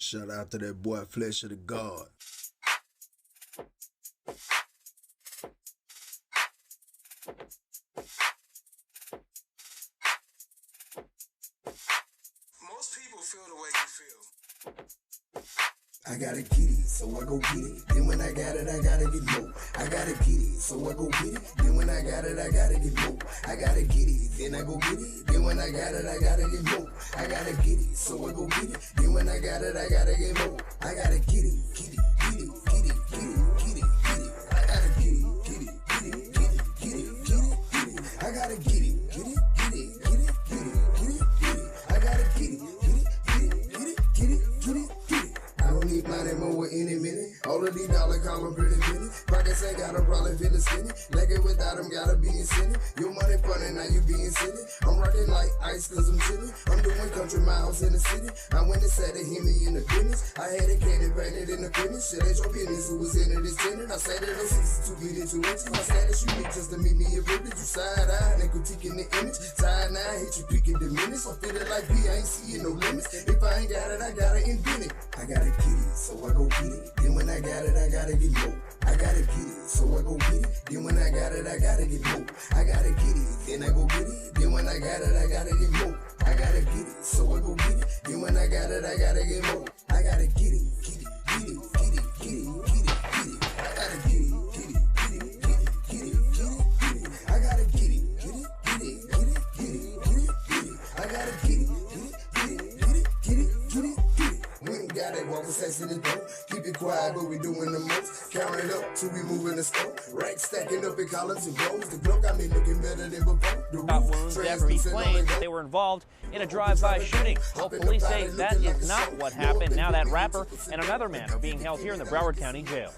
Shout out to that boy Flesh of the God. Most people feel the way you feel. I gotta get it, so I go get it. Then when I got it, I gotta get more. I gotta get it, so I go get it. Then when I got it, I gotta get more. I gotta get it, then I go get it. Then when I got it, I gotta get more. I gotta get it, so I go get it. Then when I got it, I gotta get more. I gotta get it, get it, get it, get it, get it, get it, get it. I gotta get it, get it, get it, get it, get it, get it, get it. I gotta get it, get it, get it, get it, get it, get it, get it. I gotta get it, get it, get it, get it, get it, get it, get it. I don't need money more any minute. All of these dollars call them pretty penny. Pockets ain't got a problem feeling skinny. Like it without them gotta be incentive. Your money funny, now you being silly. I'm rocking like ice cause I'm chilling. I'm doing country miles in the city. I went and sat to hear me in the business. I had a candy painted in the finish. Shit ain't your business who was in it is tenant. I sat at a 62 feet in 2 inches. My status you need just to meet me in privilege. You side eye and critiquing the image. Side eye hit you peeking the minutes. I feel it like me, I ain't seeing no limits. If I ain't got it, I gotta invent it. I gotta get it, so I go get it. Then when I got it, I gotta get more. I gotta get it, so I go get it. Then when I got it, I gotta get more. I gotta get it, then I go get it. Then when I got it, I gotta get more. I gotta get it, so I go get it. Then when I got it, I gotta get more. I gotta get it, get it, get it, get it, get it, get it, get it. I gotta get it, get it, get it, get it, get it, get it, get it. I gotta get it, get it, get it, get it, get it, get it, get it. I gotta get it, get it, get it, get it, get it, get it, get it. We ain't got it, walk with sex in the door. Keep it quiet, but we doing the most. Count it up till we moving the scope. Racks stacking up in columns and rows. The block got me looking better than before. The Got wounds after he claimed that they were involved in a drive-by shooting. Well, police say that is not what happened. Now that rapper and another man are being held here in the Broward County Jail.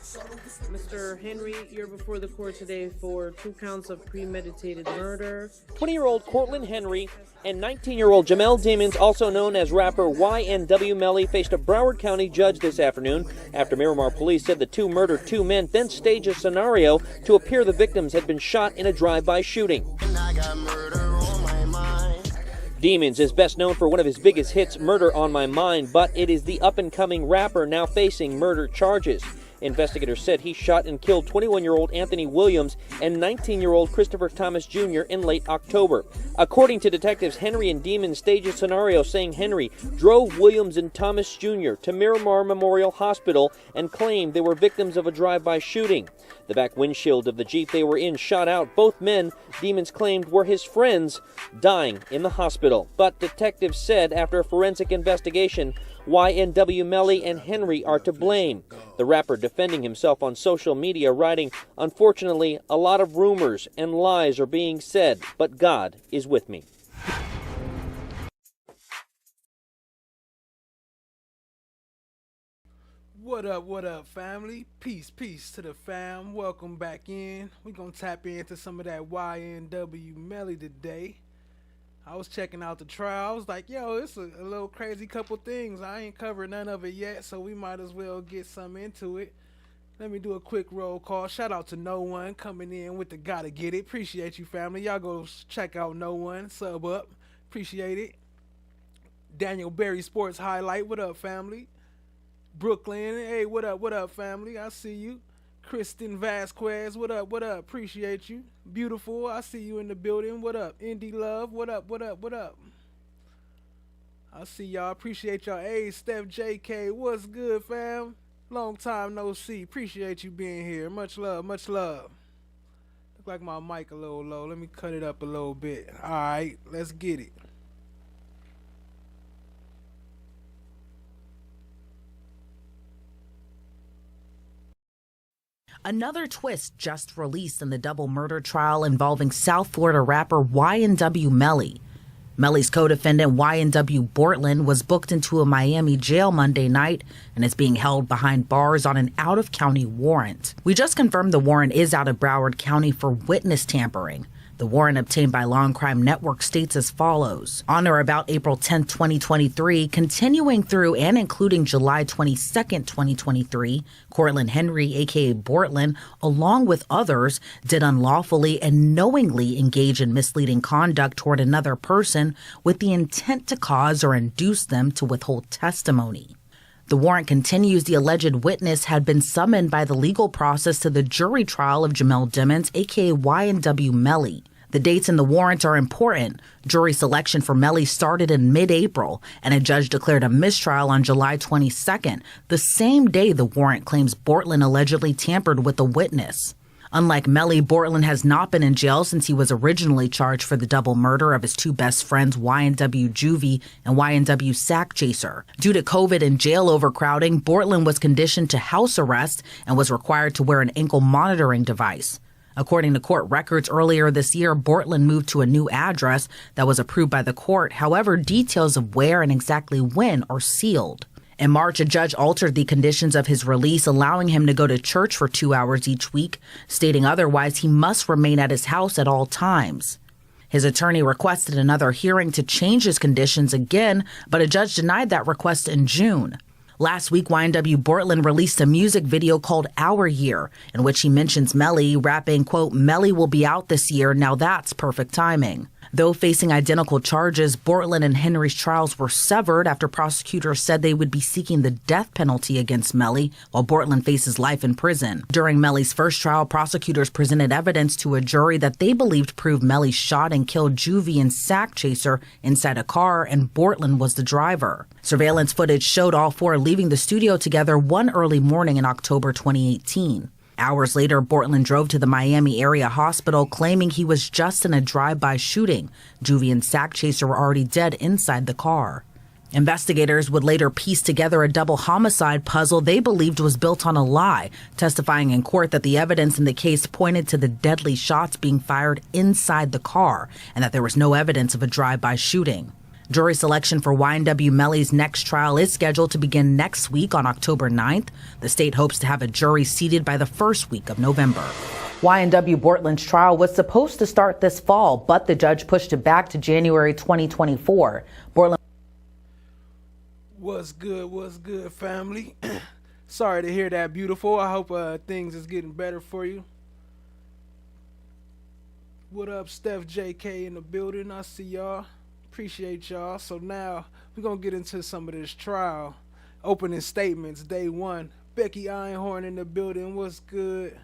Mr. Henry, you're before the court today for 2 counts of premeditated murder. 20-year-old Cortland Henry and 19-year-old Jamel Demons, also known as rapper YNW MELLY, faced a Broward County judge this afternoon after Miramar police said the two murdered 2 men, then staged a scenario to appear the victims had been shot in a drive-by shooting. Demons is best known for one of his biggest hits, Murder on My Mind, but it is the up-and-coming rapper now facing murder charges. Investigators said he shot and killed 21-year-old Anthony Williams and 19-year-old Christopher Thomas Jr. in late October. According to detectives, Henry and Demons staged a scenario saying Henry drove Williams and Thomas Jr. to Miramar Memorial Hospital and claimed they were victims of a drive-by shooting. The back windshield of the Jeep they were in shot out. Both men, Demons claimed, were his friends, dying in the hospital. But detectives said after a forensic investigation, YNW MELLY and Henry are to blame. The rapper defending himself on social media, writing, "Unfortunately, a lot of rumors and lies are being said, but God is with me." What up, family? Peace to the fam. Welcome back in. We're going to tap into some of that YNW MELLY today. I was checking out the trial. I was like, yo, it's a little crazy couple things. I ain't covered none of it yet, so we might as well get some into it. Let me do a quick roll call. Shout out to No One coming in with the Gotta Get It. Appreciate you, family. Y'all go check out No One. Sub up. Appreciate it. Daniel Berry Sports Highlight. What up, family? Brooklyn. Hey, what up, family? I see you. Kristen Vasquez. What up? Appreciate you. Beautiful. I see you in the building. What up? Indie Love. What up? I see y'all. Appreciate y'all. Hey, Steph JK. What's good, fam? Long time no see. Appreciate you being here. Much love. Look like my mic a little low. Let me cut it up a little bit. All right, let's get it. Another twist just released in the double murder trial involving South Florida rapper YNW MELLY. MELLY's co-defendant YNW Bortland was booked into a Miami jail Monday night and is being held behind bars on an out-of-county warrant. We just confirmed the warrant is out of Broward County for witness tampering. The warrant obtained by Law and Crime Network states as follows. On or about April 10, 2023, continuing through and including July 22, 2023, Cortland Henry, a.k.a. Bortland, along with others, did unlawfully and knowingly engage in misleading conduct toward another person with the intent to cause or induce them to withhold testimony. The warrant continues the alleged witness had been summoned by the legal process to the jury trial of Jamel Dimmons, a.k.a. YNW MELLY. The dates in the warrant are important. Jury selection for Melly started in mid-April, and a judge declared a mistrial on July 22nd, the same day the warrant claims Bortland allegedly tampered with the witness. Unlike Melly, Bortland has not been in jail since he was originally charged for the double murder of his two best friends, YNW Juvie and YNW Sack Chaser. Due to COVID and jail overcrowding, Bortland was conditioned to house arrest and was required to wear an ankle monitoring device. According to court records, earlier this year, Bortland moved to a new address that was approved by the court. However, details of where and exactly when are sealed. In March, a judge altered the conditions of his release, allowing him to go to church for 2 hours each week, stating otherwise he must remain at his house at all times. His attorney requested another hearing to change his conditions again, but a judge denied that request in June. Last week, YNW Bortland released a music video called Our Year, in which he mentions Melly, rapping, quote, "Melly will be out this year, now that's perfect timing." Though facing identical charges, Bortland and Henry's trials were severed after prosecutors said they would be seeking the death penalty against Melly, while Bortland faces life in prison. During Melly's first trial, prosecutors presented evidence to a jury that they believed proved Melly shot and killed Juvie and Sack Chaser inside a car, and Bortland was the driver. Surveillance footage showed all four leaving the studio together one early morning in October 2018. Hours later, Bortland drove to the Miami area hospital claiming he was just in a drive-by shooting. Juvie and Sack Chaser were already dead inside the car. Investigators would later piece together a double homicide puzzle they believed was built on a lie, testifying in court that the evidence in the case pointed to the deadly shots being fired inside the car and that there was no evidence of a drive-by shooting. Jury selection for YNW Melly's next trial is scheduled to begin next week on October 9th. The state hopes to have a jury seated by the first week of November. YNW Bortland's trial was supposed to start this fall, but the judge pushed it back to January 2024. Bortland. What's good, family? Sorry to hear that, beautiful. I hope things is getting better for you. What up, Steph JK in the building? I see y'all. Appreciate y'all. So now we're gonna get into some of this trial. Opening statements, day one. Becky Einhorn in the building. What's good?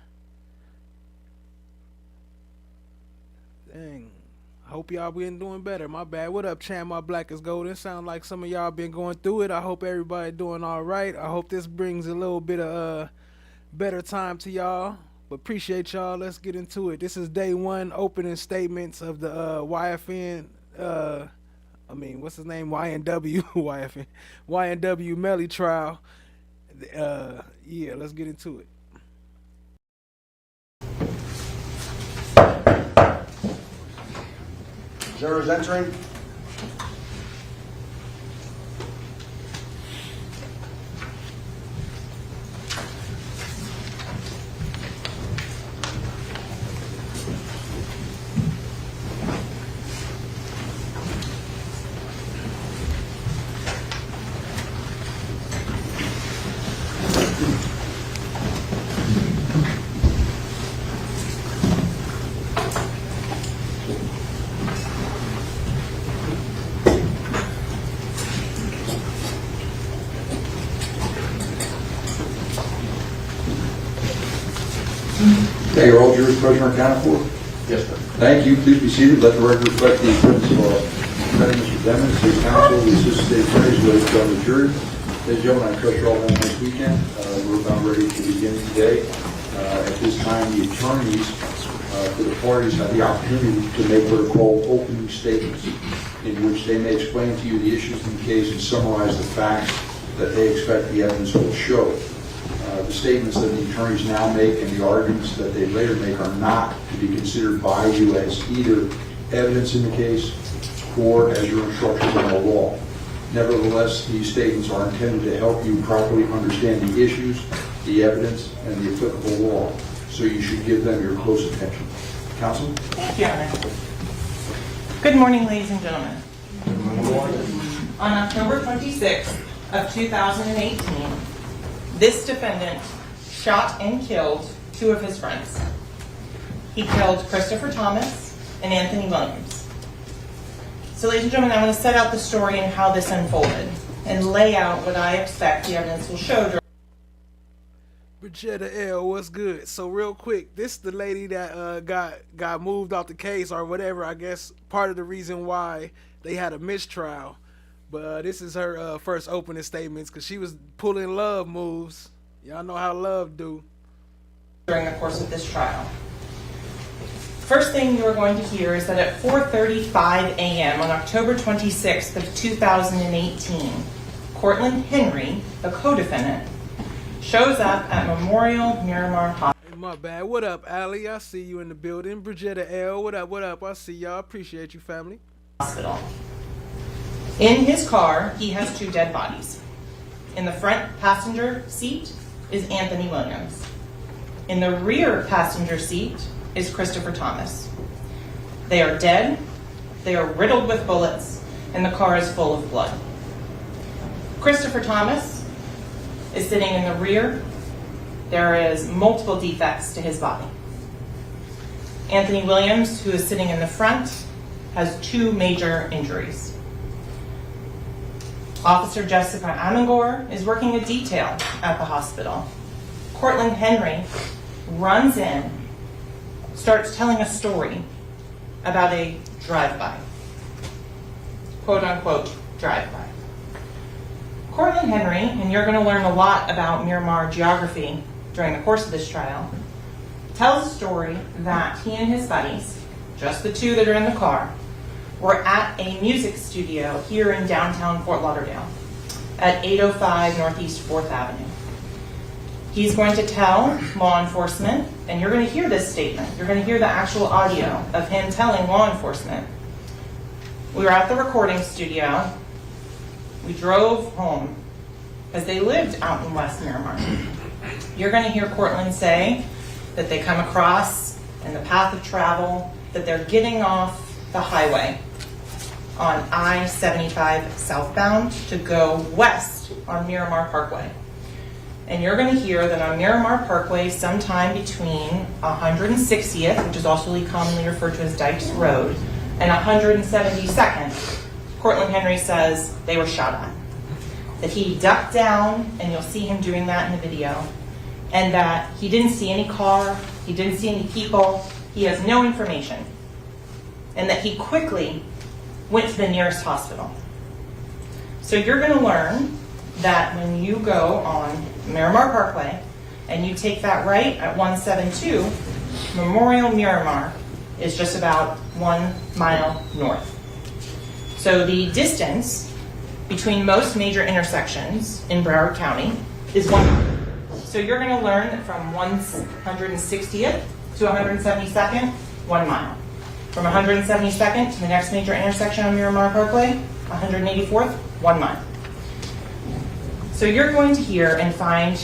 Dang. I hope y'all been doing better. My bad. What up, Chan? My black is golden. Sound like some of y'all been going through it. I hope everybody doing all right. I hope this brings a little bit of better time to y'all. But appreciate y'all. Let's get into it. This is day one. Opening statements of the YFN. What's his name? YNW Melly trial. Yeah, let's get into it. Jurors entering. Okay, are all jurors present or accounted for? Yes, sir. Thank you. Please be seated. Let the record reflect the attendance of defendant Mr. Demons, State Counsel, the Assistant State Attorneys, ladies and gentlemen, the jury. Ladies and gentlemen, I trust you all had a nice weekend. We're about ready to begin today. At this time, the attorneys for the parties have the opportunity to make what are called opening statements, in which they may explain to you the issues in the case and summarize the facts that they expect the evidence will show. The statements that the attorneys now make and the arguments that they later make are not to be considered by you as either evidence in the case or as your instructions on the law. Nevertheless, these statements are intended to help you properly understand the issues, the evidence, and the applicable law, so you should give them your close attention. Counsel? Thank you, Your Honor. Good morning, ladies and gentlemen. Good morning. On October 26th of 2018, this defendant shot and killed two of his friends. He killed Christopher Thomas and Anthony Williams. So, ladies and gentlemen, I'm going to set out the story and how this unfolded. and lay out what I expect the evidence will show. Brigetta L, what's good? So real quick, this is the lady that got moved off the case or whatever. I guess part of the reason why they had a mistrial. But this is her first opening statements because she was pulling love moves. Y'all know how love do. During the course of this trial. First thing you are going to hear is that at 4:35 a.m. on October 26th of 2018, Cortland Henry, the co-defendant, shows up at Memorial Miramar Hospital. Hey, my bad. What up, Allie? I see you in the building. Brigetta L, what up, what up? I see y'all. Appreciate you, family. In his car, he has two dead bodies. In the front passenger seat is Anthony Williams. In the rear passenger seat is Christopher Thomas. They are dead, they are riddled with bullets, and the car is full of blood. Christopher Thomas is sitting in the rear. There is multiple defects to his body. Anthony Williams, who is sitting in the front, has two major injuries. Officer Jessica Amangor is working a detail at the hospital. Cortland Henry runs in, starts telling a story about a drive-by, quote unquote drive-by. Cortland Henry, and you're going to learn a lot about Miramar geography during the course of this trial, tells a story that he and his buddies, just the two that are in the car, were at a music studio here in downtown Fort Lauderdale at 805 Northeast 4th Avenue. He's going to tell law enforcement, and you're going to hear this statement, you're going to hear the actual audio of him telling law enforcement, we were at the recording studio, we drove home, because they lived out in West Miramar. You're going to hear Cortland say that they come across in the path of travel, that they're getting off the highway on I-75 southbound to go west on Miramar Parkway. And you're going to hear that on Miramar Parkway, sometime between 160th, which is also commonly referred to as Dykes Road, and 172nd, Cortland Henry says they were shot at. That he ducked down, and you'll see him doing that in the video, and that he didn't see any car, he didn't see any people, he has no information, and that he quickly went to the nearest hospital. So you're going to learn that when you go on Miramar Parkway and you take that right at 172, Memorial Miramar is just about 1 mile north. So the distance between most major intersections in Broward County is 1 mile. So you're going to learn that from 160th to 172nd, 1 mile. From 172nd to the next major intersection on Miramar Parkway, 184th, 1 mile. So you're going to hear and find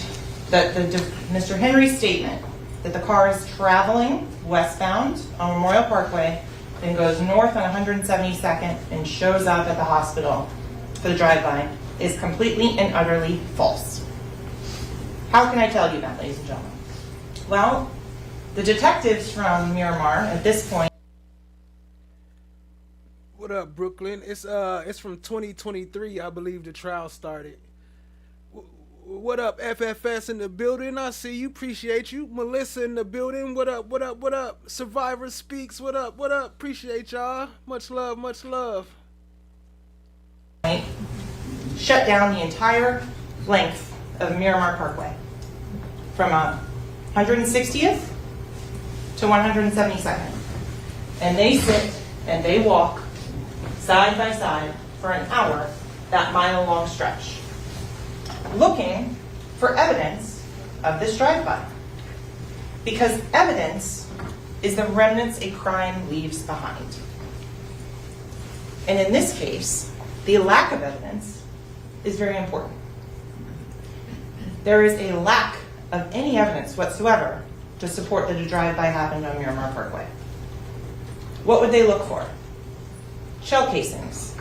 that Mr. Henry's statement that the car is traveling westbound on Memorial Parkway, then goes north on 172nd and shows up at the hospital for the drive-by is completely and utterly false. How can I tell you that, ladies and gentlemen? Well, the detectives from Miramar at this point. What up, Brooklyn? It's from 2023, I believe the trial started. What up, FFS in the building? I see you, appreciate you. Melissa in the building, what up, what up, what up? Survivor Speaks, what up, what up? Appreciate y'all. Much love, much love. Shut down the entire length of Miramar Parkway from 160th to 172nd. And they sit and they walk side by side for an hour, that mile-long stretch, looking for evidence of this drive-by. Because evidence is the remnants a crime leaves behind. And in this case, the lack of evidence is very important. There is a lack of any evidence whatsoever to support that a drive-by happened on Miramar Parkway. What would they look for? Shell casings,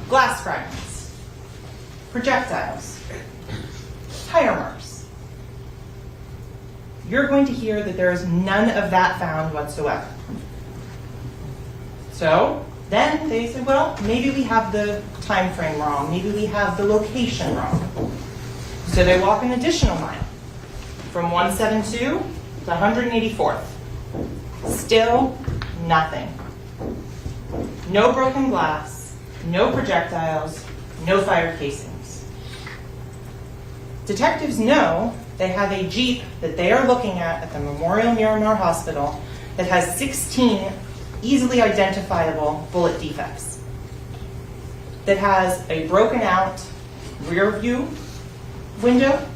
glass fragments, projectiles, tire marks. You're going to hear that there is none of that found whatsoever. So, Then they said, well, maybe we have the time frame wrong. Maybe we have the location wrong. So they walk an additional mile from 172 to 184th. Still nothing. No broken glass, no projectiles, no fire casings. Detectives know they have a Jeep that they are looking at the Memorial Miramar Hospital that has 16 easily identifiable bullet defects, that has a broken out rear view window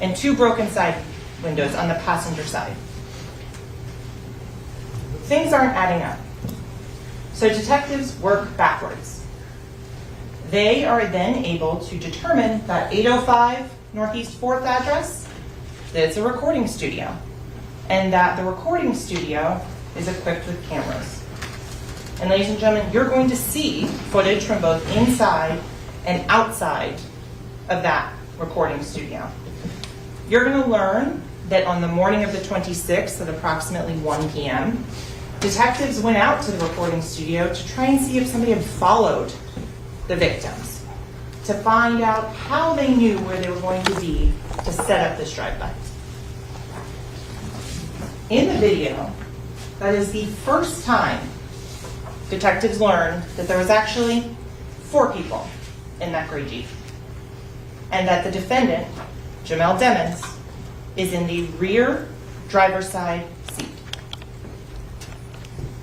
and 2 broken side windows on the passenger side. Things aren't adding up. So detectives work backwards. They are then able to determine that 805 Northeast 4th address, that it's a recording studio, and that the recording studio is equipped with cameras. And ladies and gentlemen, you're going to see footage from both inside and outside of that recording studio. You're going to learn that on the morning of the 26th at approximately 1 p.m., detectives went out to the recording studio to try and see if somebody had followed the victims, to find out how they knew where they were going to be to set up this drive-by. In the video, that is the first time detectives learned that there was actually 4 people in that gray Jeep, and that the defendant, Jamel Demons, is in the rear driver's side seat.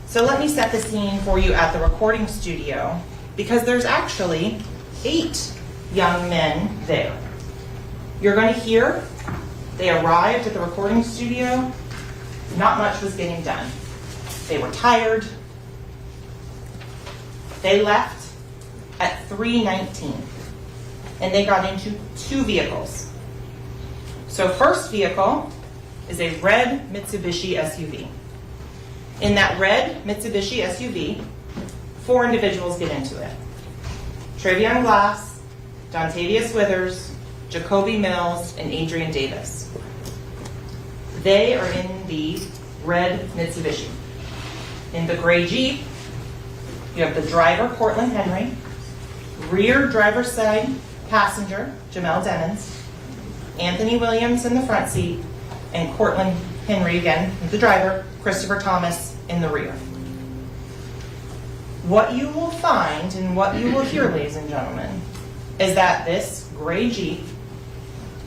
So let me set the scene for you at the recording studio, because there's actually 8 young men there. You're going to hear they arrived at the recording studio, not much was getting done. They were tired. They left at 3:19, and they got into 2 vehicles. So first vehicle is a red Mitsubishi SUV. In that red Mitsubishi SUV, 4 individuals get into it. Travion Glass, Dontavius Withers, Jacoby Mills, and Adrian Davis. They are in the red Mitsubishi. In the gray Jeep, you have the driver, Cortland Henry, rear driver's side passenger, Jamel Demons, Anthony Williams in the front seat, and Cortland Henry, again, the driver, Christopher Thomas in the rear. What you will find and what you will hear, ladies and gentlemen, is that this gray Jeep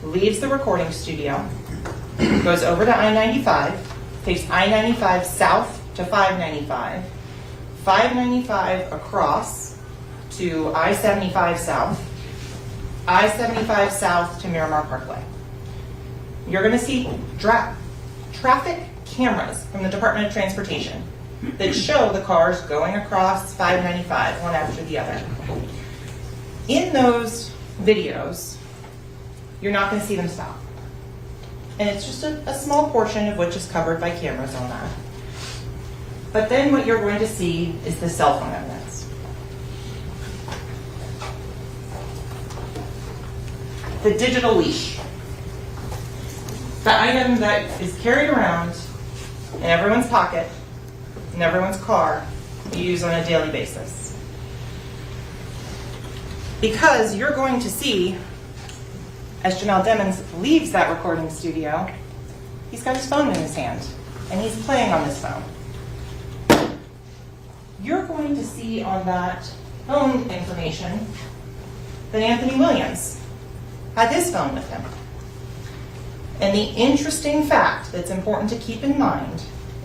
leaves the recording studio, goes over to I-95, takes I-95 south to 595, 595 across to I-75 south, I-75 south to Miramar Parkway. You're going to see traffic cameras from the Department of Transportation that show the cars going across 595, one after the other. In those videos, you're not going to see them stop. And it's just a small portion of which is covered by cameras on that. But then what you're going to see is the cell phone evidence. The digital leash. The item that is carried around in everyone's pocket, in everyone's car, you use on a daily basis. Because you're going to see, as Jamel Demons leaves that recording studio, he's got his phone in his hand, and he's playing on his phone. You're going to see on that phone information that Anthony Williams had his phone with him. And the interesting fact that's important to keep in mind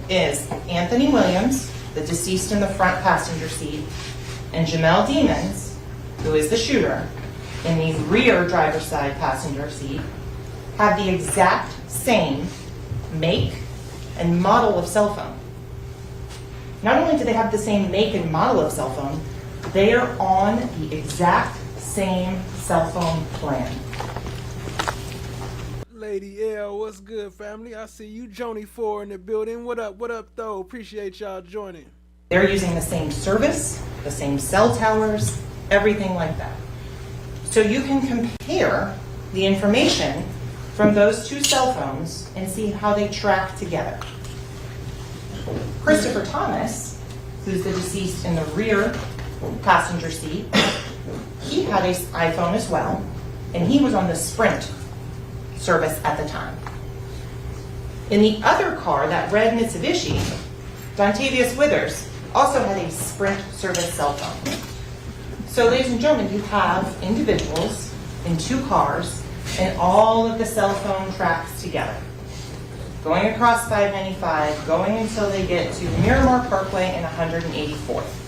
is Anthony Williams, the deceased in the front passenger seat, and Jamel Demons, who is the shooter, in the rear driver's side passenger seat, have the exact same make and model of cell phone. Not only do they have the same make and model of cell phone, they are on the exact same cell phone plan. Lady L, what's good, family? I see you, Joni 4 in the building. What up, though? Appreciate y'all joining. They're using the same service, the same cell towers, everything like that. So you can compare the information from those 2 cell phones and see how they track together. Christopher Thomas who's the deceased in the rear passenger seat, he had an iPhone as well, and he was on the Sprint service at the time. In the other car, that red Mitsubishi, Dontavius Withers also had a Sprint service cell phone. So, ladies and gentlemen, you have individuals in two cars and all of the cell phone tracks together, going across 595, going until they get to Miramar Parkway and 184th.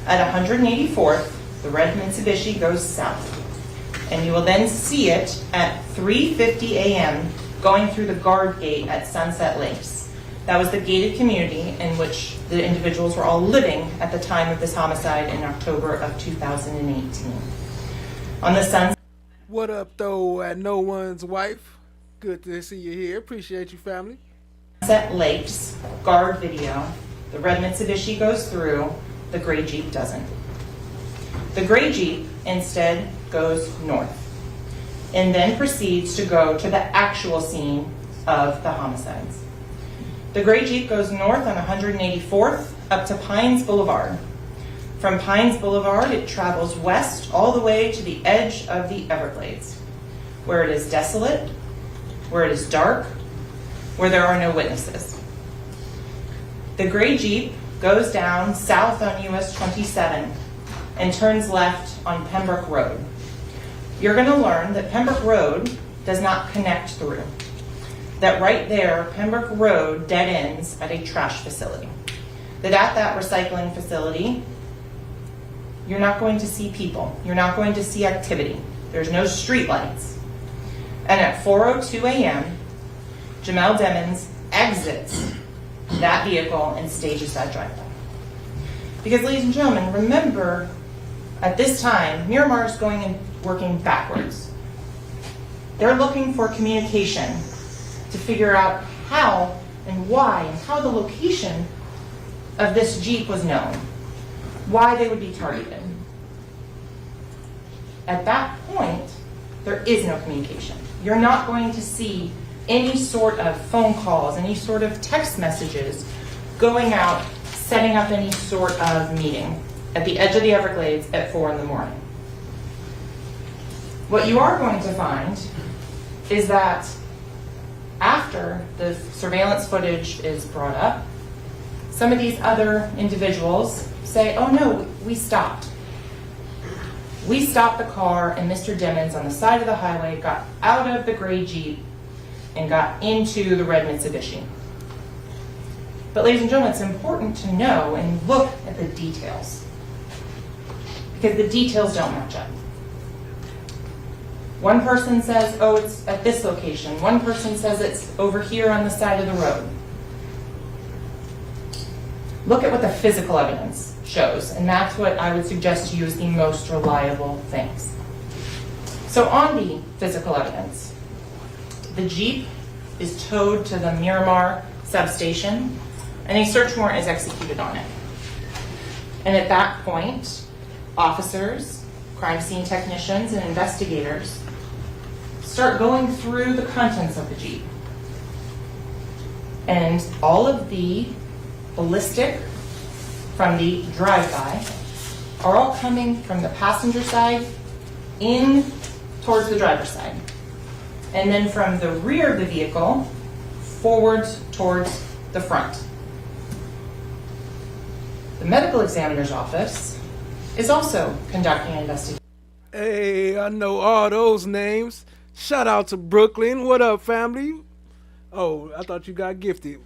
At 184th, the red Mitsubishi goes south, and you will then see it at 3:50 a.m. going through the guard gate at Sunset Lakes. That was the gated community in which the individuals were all living at the time of this homicide in October of 2018. On the Sunset. What up, though, at No One's Wife? Good to see you here. Appreciate you, family. Sunset Lakes guard video, the red Mitsubishi goes through, the gray Jeep doesn't. The gray Jeep instead goes north and then proceeds to go to the actual scene of the homicides. The gray Jeep goes north on 184th up to Pines Boulevard. From Pines Boulevard, it travels west all the way to the edge of the Everglades, where it is desolate, where it is dark, where there are no witnesses. The gray Jeep goes down south on US 27 and turns left on Pembroke Road. You're going to learn that Pembroke Road does not connect through. That right there, Pembroke Road dead ends at a trash facility. That at that recycling facility, you're not going to see people. You're not going to see activity. There's no street lights. And at 4:02 a.m., Jamel Demmons exits that vehicle and stages that driveway. Because, ladies and gentlemen, remember, at this time, Miramar is going and working backwards. They're looking for communication to figure out how and why and how the location of this Jeep was known, why they would be targeted. At that point, there is no communication. You're not going to see any sort of phone calls, any sort of text messages going out, setting up any sort of meeting at the edge of the Everglades at 4 in the morning. What you are going to find is that after the surveillance footage is brought up, some of these other individuals say, oh no, we stopped. We stopped the car and Mr. Demmons on the side of the highway got out of the gray Jeep and got into the red Mitsubishi. But ladies and gentlemen, it's important to know and look at the details, because the details don't match up. One person says, oh, it's at this location. One person says it's over here on the side of the road. Look at what the physical evidence shows, and that's what I would suggest to you is the most reliable things. So on the physical evidence, the Jeep is towed to the Miramar substation, and a search warrant is executed on it. And at that point, officers, crime scene technicians, and investigators start going through the contents of the Jeep. And all of the ballistic from the drive-by are all coming from the passenger side in towards the driver's side. And then from the rear of the vehicle, forwards towards the front. The medical examiner's office is also conducting an investigation. Hey, I know all those names. Shout out to Brooklyn. What up, family? Oh, I thought you got gifted.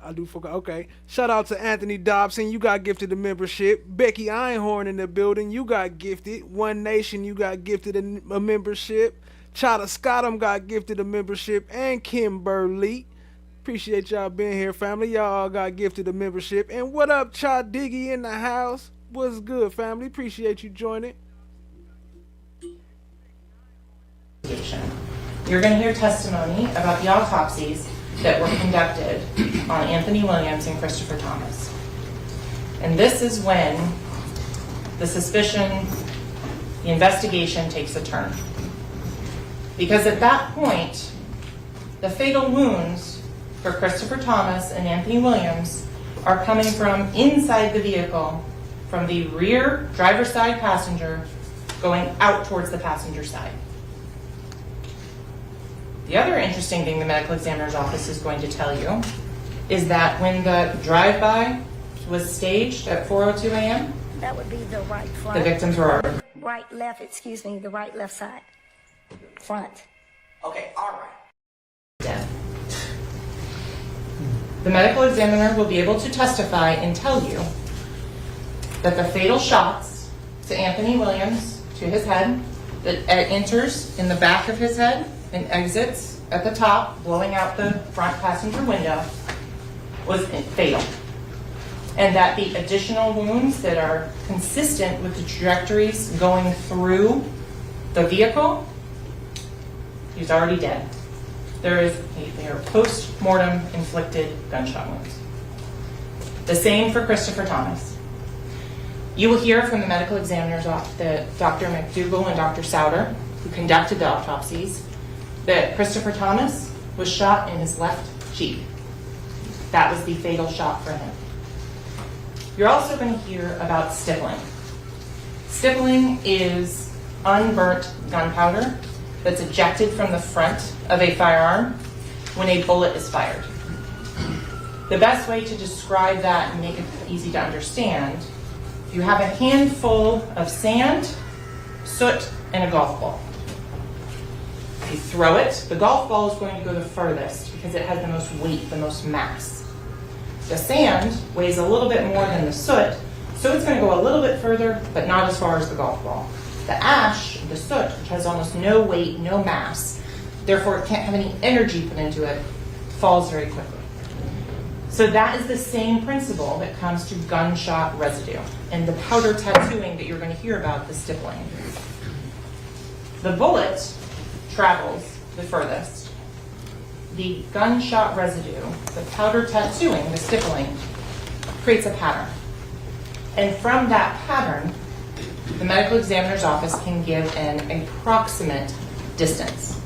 I do forget. Okay. Shout out to Anthony Dobson. You got gifted a membership. Becky Einhorn in the building. You got gifted. One Nation, you got gifted a membership. Chada Scottum got gifted a membership. And Kimberly. Appreciate y'all being here, family. Y'all all got gifted a membership. And what up, Cha Diggy in the house? What's good, family? Appreciate you joining. You're going to hear testimony about the autopsies that were conducted on Anthony Williams and Christopher Thomas. And this is when the suspicion, the investigation takes a turn. Because at that point, the fatal wounds for Christopher Thomas and Anthony Williams are coming from inside the vehicle, from the rear driver's side passenger going out towards the passenger side. The other interesting thing the medical examiner's office is going to tell you is that when the drive-by was staged at 4:02 a.m., that would be the right front. the victims were already. Right, left, excuse me, the right, left side. Front. Okay, all right. Dead. The medical examiner will be able to testify and tell you that the fatal shots to Anthony Williams, to his head, that enters in the back of his head and exits at the top, blowing out the front passenger window, was fatal. And that the additional wounds that are consistent with the trajectories going through the vehicle, he's already dead. They are post-mortem inflicted gunshot wounds. The same for Christopher Thomas. You will hear from the medical examiners, Dr. McDougall and Dr. Souter, who conducted the autopsies, that Christopher Thomas was shot in his left cheek. That was the fatal shot for him. You're also going to hear about stippling. Stippling is unburnt gunpowder that's ejected from the front of a firearm when a bullet is fired. The best way to describe that and make it easy to understand, you have a handful of sand, soot, and a golf ball. You throw it, the golf ball is going to go the furthest because it has the most weight, the most mass. The sand weighs a little bit more than the soot, so it's going to go a little bit further, but not as far as the golf ball. The ash, the soot, which has almost no weight, no mass, therefore it can't have any energy put into it, falls very quickly. So that is the same principle that comes to gunshot residue and the powder tattooing that you're going to hear about, the stippling. The bullet travels the furthest. The gunshot residue, the powder tattooing, the stippling, creates a pattern. And from that pattern, the medical examiner's office can give an approximate distance.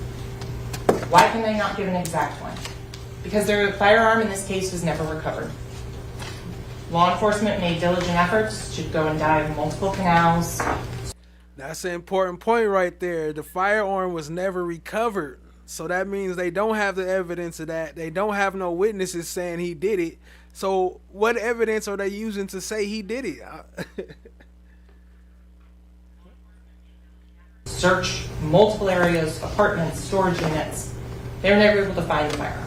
Why can they not give an exact one? Because their firearm in this case was never recovered. Law enforcement made diligent efforts to go and dive multiple canals. That's an important point right there. The firearm was never recovered. So that means they don't have the evidence of that. They don't have no witnesses saying he did it. So what evidence are they using to say he did it? Search multiple areas, apartments, storage units. They were never able to find the firearm.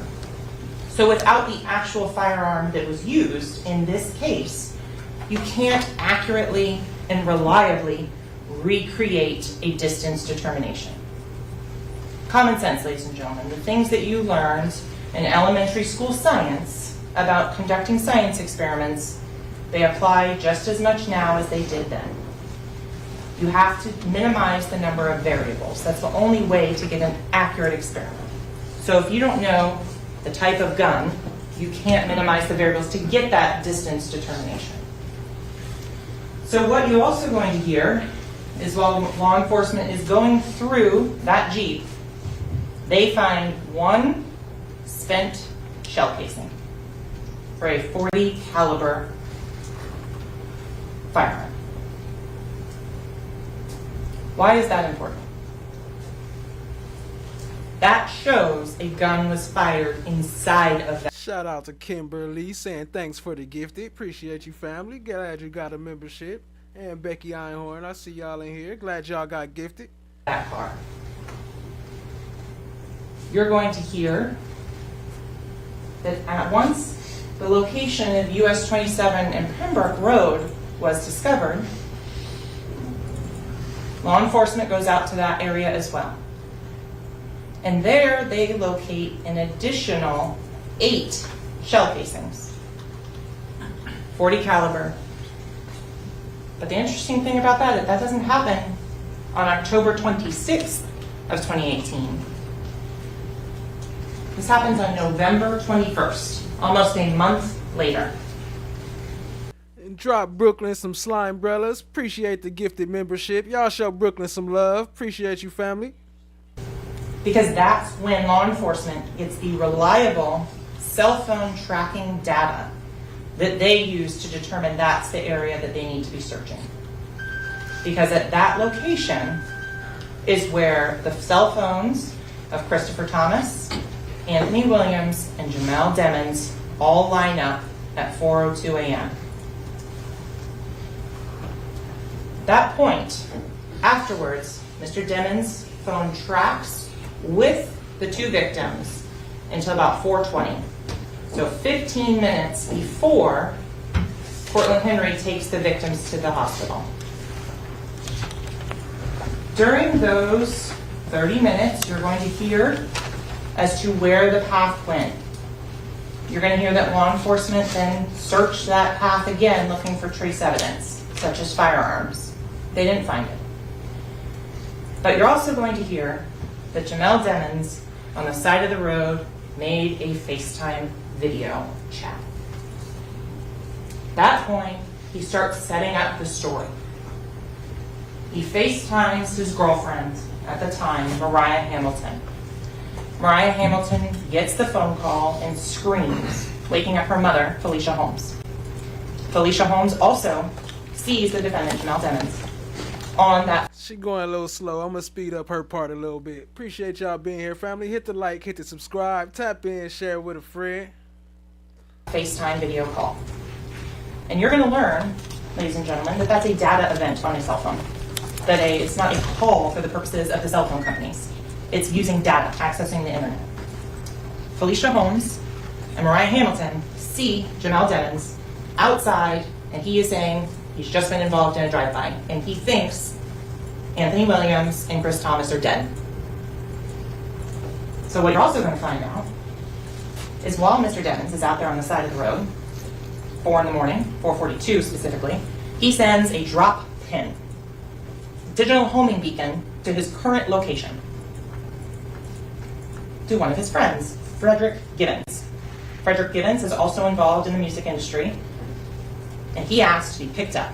So without the actual firearm that was used in this case, you can't accurately and reliably recreate a distance determination. Common sense, ladies and gentlemen. The things that you learned in elementary school science about conducting science experiments, they apply just as much now as they did then. You have to minimize the number of variables. That's the only way to get an accurate experiment. So if you don't know the type of gun, you can't minimize the variables to get that distance determination. So what you're also going to hear is while law enforcement is going through that Jeep, they find one spent shell casing for a .40 caliber firearm. Why is that important? That shows a gun was fired inside of that. Shout out to Kimberly saying thanks for the gifted. Appreciate you, family. Glad you got a membership. And Becky Einhorn, I see y'all in here. Glad y'all got gifted. That car. You're going to hear that at once the location of US 27 and Pembroke Road was discovered, law enforcement goes out to that area as well. And there they locate an additional 8 shell casings, .40 caliber. But the interesting thing about that is that doesn't happen on October 26th of 2018. This happens on November 21st, almost a month later. And drop Brooklyn some slime brellas. Appreciate the gifted membership. Y'all show Brooklyn some love. Appreciate you, family. Because that's when law enforcement gets the reliable cell phone tracking data that they use to determine that's the area that they need to be searching. Because at that location is where the cell phones of Christopher Thomas, Anthony Williams, and Jamel Demmons all line up at 4:02 a.m. That point, afterwards, Mr. Demmons' phone tracks with the two victims until about 4:20. So 15 minutes before Cortland Henry takes the victims to the hospital. During those 30 minutes, you're going to hear as to where the path went. You're going to hear that law enforcement then searched that path again looking for trace evidence, such as firearms. They didn't find it. But you're also going to hear that Jamel Demmons, on the side of the road, made a FaceTime video chat. At that point, he starts setting up the story. He FaceTimes his girlfriend at the time, Mariah Hamilton. Mariah Hamilton gets the phone call and screams, waking up her mother, Felicia Holmes. Felicia Holmes also sees the defendant, Jamel Demmons, on that. She going a little slow. I'm going to speed up her part a little bit. Appreciate y'all being here, family. Hit the like, hit the subscribe, tap in, share with a friend. FaceTime video call. And you're going to learn, ladies and gentlemen, that that's a data event on a cell phone. That it's not a call for the purposes of the cell phone companies. It's using data, accessing the internet. Felicia Holmes and Mariah Hamilton see Jamel Demmons outside, and he is saying he's just been involved in a drive-by, and he thinks Anthony Williams and Chris Thomas are dead. So what you're also going to find out is while Mr. Demmons is out there on the side of the road, 4 in the morning, 4:42 specifically, he sends a drop pin, digital homing beacon, to his current location, to one of his friends, Frederick Gibbons. Frederick Gibbons is also involved in the music industry, and he asked to be picked up.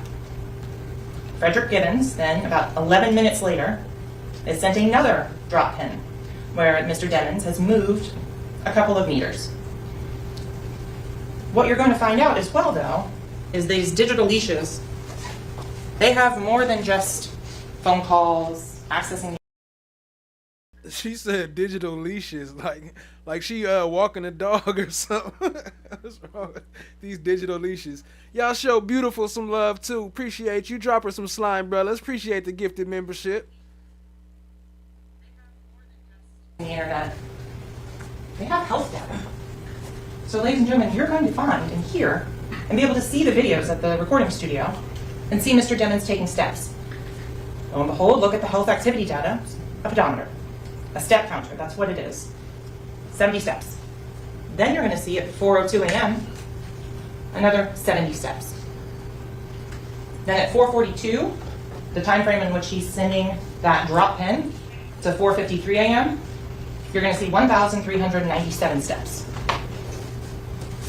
Frederick Gibbons then, about 11 minutes later, is sent another drop pin, where Mr. Demmons has moved a couple of meters. What you're going to find out as well, though, is these digital leashes, they have more than just phone calls, accessing. She said digital leashes, like she walking a dog or something. What's wrong with these digital leashes? Y'all show Beautiful some love too. Appreciate you. Drop her some slime, brothers. Appreciate the gifted membership. The internet, they have health data. So, ladies and gentlemen, you're going to find and hear and be able to see the videos at the recording studio and see Mr. Demmons taking steps. Lo and behold, look at the health activity data, a pedometer, a step counter, that's what it is. 70 steps. Then you're going to see at 4:02 a.m. another 70 steps. Then at 4:42, the time frame in which he's sending that drop pin, to 4:53 a.m., you're going to see 1,397 steps.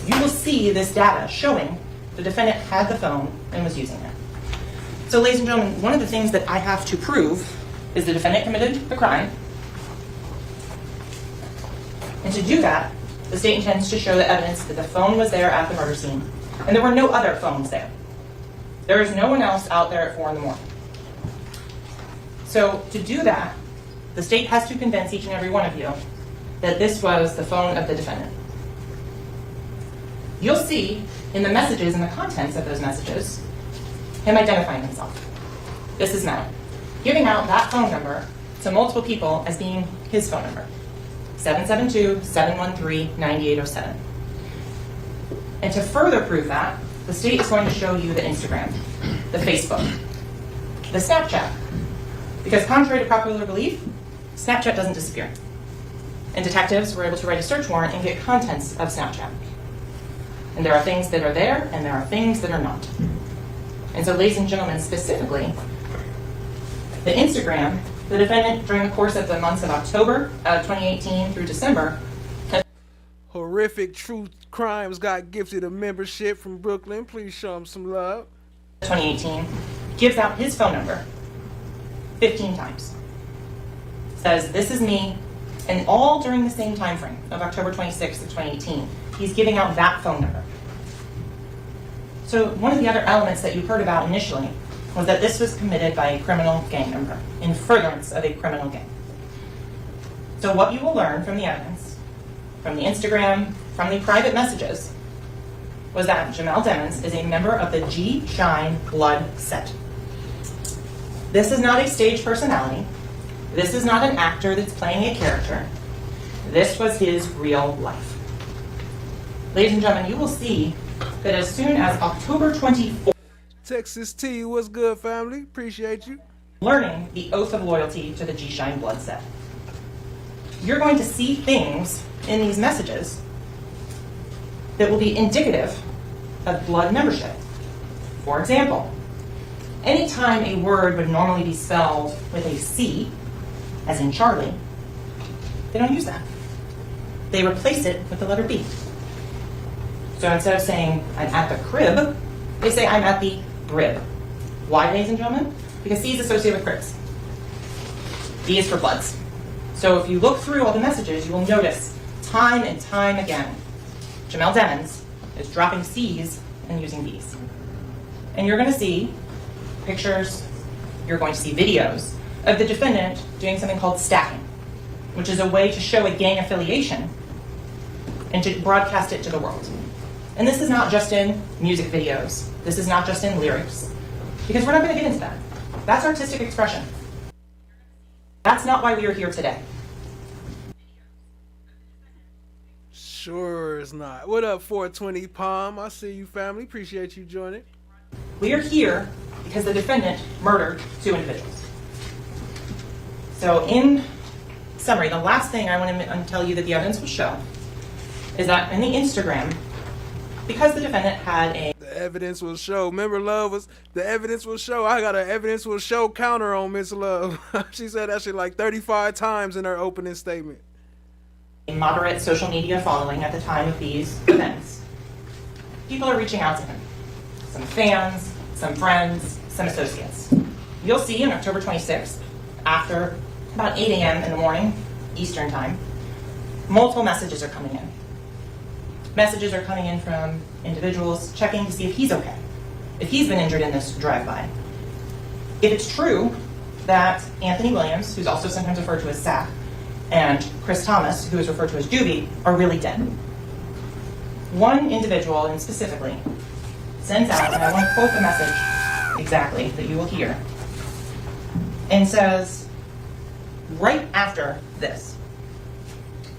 You will see this data showing the defendant had the phone and was using it. So, ladies and gentlemen, one of the things that I have to prove is the defendant committed the crime. And to do that, the state intends to show the evidence that the phone was there at the murder scene, and there were no other phones there. There is no one else out there at 4 in the morning. So, to do that, the state has to convince each and every one of you that this was the phone of the defendant. You'll see in the messages and the contents of those messages him identifying himself. This is Mel, giving out that phone number to multiple people as being his phone number, 772-713-9807. And to further prove that, the state is going to show you the Instagram, the Facebook, the Snapchat. Because contrary to popular belief, Snapchat doesn't disappear. And detectives were able to write a search warrant and get contents of Snapchat. And there are things that are there, and there are things that are not. And so, ladies and gentlemen, specifically, the Instagram, the defendant, during the course of the months of October of 2018 through December, Horrific Truth Crimes got gifted a membership from Brooklyn. Please show him some love. 2018, gives out his phone number 15 times. Says, this is me, and all during the same time frame of October 26th of 2018, he's giving out that phone number. So one of the other elements that you heard about initially was that this was committed by a criminal gang member in furtherance of a criminal gang. So what you will learn from the evidence, from the Instagram, from the private messages, was that Jamel Demons is a member of the G Shine Blood set. This is not a stage personality. This is not an actor that's playing a character. This was his real life. Ladies and gentlemen, you will see that as soon as October 24th, Texas T, what's good, family? Appreciate you. learning the oath of loyalty to the G Shine Blood set, you're going to see things in these messages that will be indicative of blood membership. For example, anytime a word would normally be spelled with a C, as in Charlie, they don't use that. They replace it with the letter B. So instead of saying, I'm at the crib, they say, I'm at the brib. Why, ladies and gentlemen? Because C is associated with cribs. B is for bloods. So if you look through all the messages, you will notice time and time again, Jamel Demons is dropping C's and using B's. And you're going to see pictures, you're going to see videos of the defendant doing something called stacking, which is a way to show a gang affiliation and to broadcast it to the world. And this is not just in music videos. This is not just in lyrics. Because we're not going to get into that. That's artistic expression. That's not why we are here today. Sure is not. What up, 420 Palm? I see you, family. Appreciate you joining. We are here because the defendant murdered 2 individuals. So in summary, the last thing I want to tell you that the evidence will show is that in the Instagram, because the defendant had a... The evidence will show. Remember, Love was the evidence will show. I got an evidence will show counter on Miss Love. She said that shit like 35 times in her opening statement. A moderate social media following at the time of these events. People are reaching out to him. Some fans, some friends, some associates. You'll see on October 26th, after about 8 a.m. in the morning, Eastern time, multiple messages are coming in. Messages are coming in from individuals checking to see if he's okay, if he's been injured in this drive-by. If it's true that Anthony Williams, who's also sometimes referred to as Sack, and Chris Thomas, who is referred to as Doobie, are really dead. One individual, and specifically, sends out, and I want to quote the message exactly that you will hear, and says, right after this,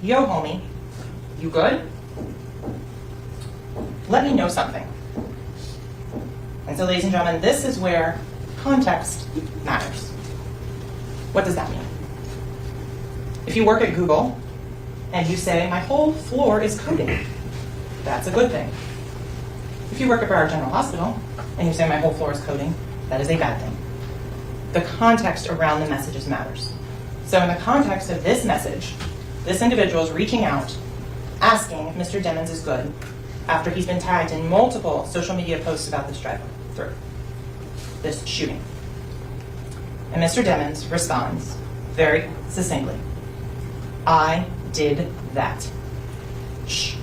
yo homie, you good? Let me know something. And so, ladies and gentlemen, this is where context matters. What does that mean? If you work at Google and you say, my whole floor is coding, that's a good thing. If you work at Broward General Hospital and you say, my whole floor is coding, that is a bad thing. The context around the messages matters. So in the context of this message, this individual is reaching out, asking if Mr. Demons is good, after he's been tagged in multiple social media posts about this drive-through, this shooting. And Mr. Demons responds very succinctly, I did that. Shh.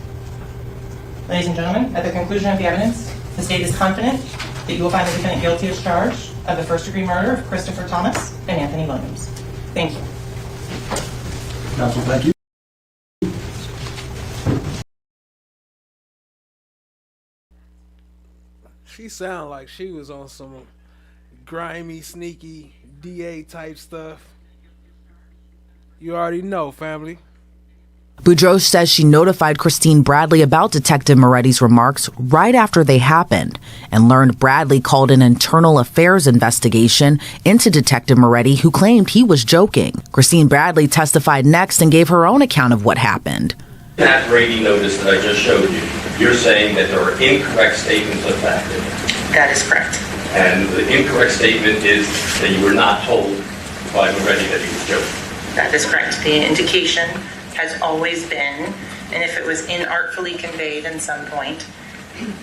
Ladies and gentlemen, at the conclusion of the evidence, the state is confident that you will find the defendant guilty as charged of the first-degree murder of Christopher Thomas and Anthony Williams. Thank you. Counsel, thank you. She sounded like she was on some grimy, sneaky DA type stuff. You already know, family. Boudreaux says she notified Christine Bradley about Detective Moretti's remarks right after they happened and learned Bradley called an internal affairs investigation into Detective Moretti, who claimed he was joking. Christine Bradley testified next and gave her own account of what happened. That Brady notice that I just showed you, you're saying that there are incorrect statements of fact in it. That is correct. And the incorrect statement is that you were not told by Moretti that he was joking. That is correct. The indication has always been, and if it was inartfully conveyed in some point,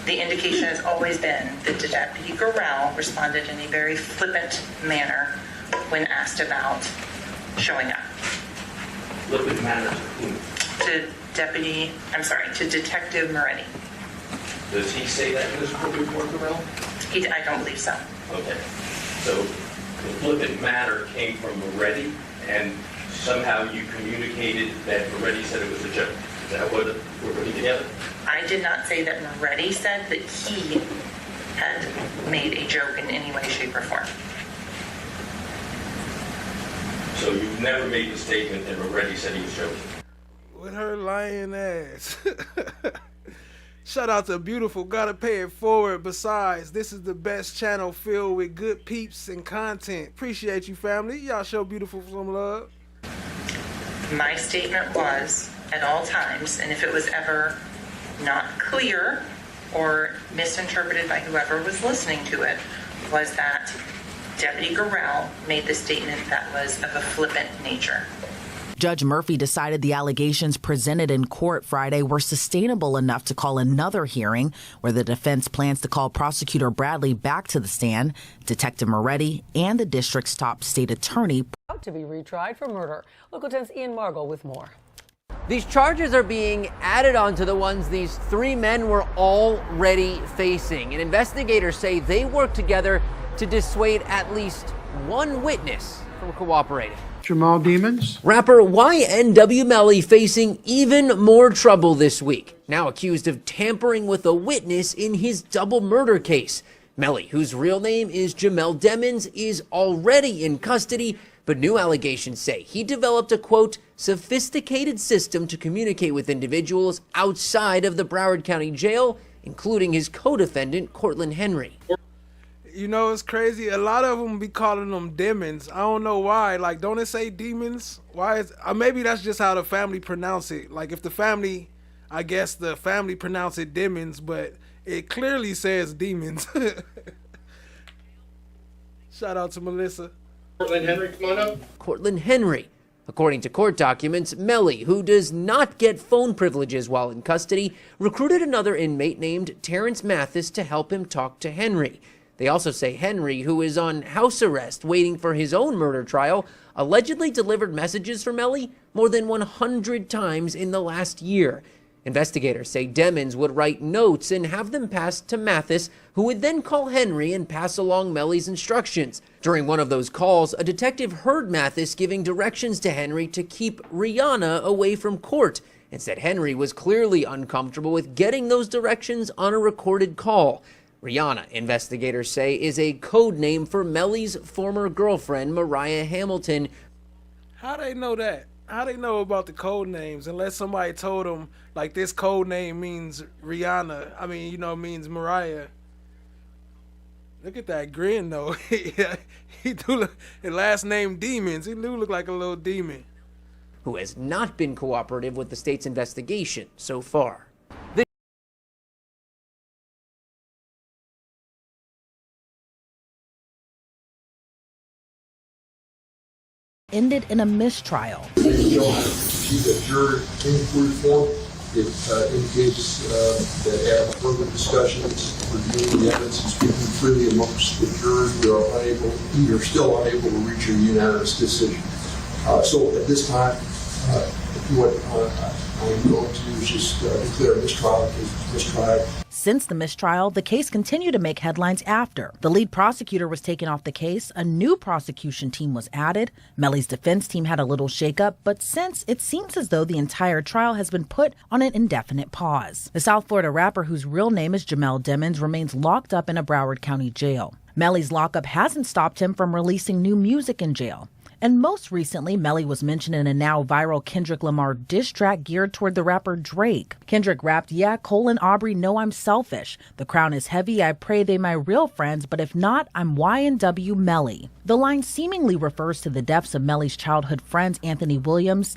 the indication has always been that Deputy Gorell responded in a very flippant manner when asked about showing up. Flippant manner to whom? To Detective Moretti. Does he say that in his court report, Darrell? I don't believe so. Okay. So the flippant matter came from Moretti, and somehow you communicated that Moretti said it was a joke. Is that what we're putting together? I did not say that Moretti said that he had made a joke in any way, shape, or form. So you've never made the statement that Moretti said he was joking? With her lying ass. Shout out to Beautiful, gotta pay it forward. Besides, this is the best channel filled with good peeps and content. Appreciate you, family. Y'all show Beautiful some love. My statement was, at all times, and if it was ever not clear or misinterpreted by whoever was listening to it, was that Deputy Gorell made the statement that was of a flippant nature. Judge Murphy decided the allegations presented in court Friday were sustainable enough to call another hearing where the defense plans to call Prosecutor Bradley back to the stand, Detective Moretti, and the district's top state attorney. To be retried for murder. Local 10's Ian Margot with more. These charges are being added on to the ones these three men were already facing. And investigators say they worked together to dissuade at least one witness from cooperating. Jamal Demons. Rapper YNW MELLY facing even more trouble this week, now accused of tampering with a witness in his double murder case. MELLY, whose real name is Jamel Demons, is already in custody, but new allegations say he developed a, quote, sophisticated system to communicate with individuals outside of the Broward County Jail, including his co-defendant, Cortland Henry. You know, it's crazy. A lot of them be calling them demons. I don't know why. Like, don't it say demons? Why is maybe that's just how the family pronounce it. Like, if the family, I guess the family pronounce it demons, but it clearly says demons. Shout out to Melissa. Cortland Henry, come on up. Cortland Henry. According to court documents, MELLY, who does not get phone privileges while in custody, recruited another inmate named Terrence Mathis to help him talk to Henry. They also say Henry, who is on house arrest waiting for his own murder trial, allegedly delivered messages for MELLY more than 100 times in the last year. Investigators say Demons would write notes and have them passed to Mathis, who would then call Henry and pass along MELLY's instructions. During one of those calls, a detective heard Mathis giving directions to Henry to keep Rihanna away from court and said Henry was clearly uncomfortable with getting those directions on a recorded call. Rihanna, investigators say, is a code name for MELLY's former girlfriend, Mariah Hamilton. How they know that? How they know about the code names unless somebody told them, like, this code name means Rihanna. I mean, you know, means Mariah. Look at that grin, though. He do look, his last name Demons. He do look like a little demon. Who has not been cooperative with the state's investigation so far. Ended in a mistrial. You'll receive a juror inquiry form. It indicates that after further discussions, reviewing the evidence and speaking freely amongst the jurors, we are still unable to reach a unanimous decision. So at this time, what I'm going to do is just declare a mistrial. Since the mistrial, the case continued to make headlines after. The lead prosecutor was taken off the case, a new prosecution team was added, MELLY's defense team had a little shakeup, but since it seems as though the entire trial has been put on an indefinite pause. The South Florida rapper, whose real name is Jamel Demons, remains locked up in a Broward County jail. MELLY's lockup hasn't stopped him from releasing new music in jail. And most recently, MELLY was mentioned in a now viral Kendrick Lamar diss track geared toward the rapper Drake. Kendrick rapped, "Yeah, Cole and Aubrey know I'm selfish. The crown is heavy, I pray they my real friends, but if not, I'm YNW MELLY." The line seemingly refers to the deaths of MELLY's childhood friends Anthony Williams.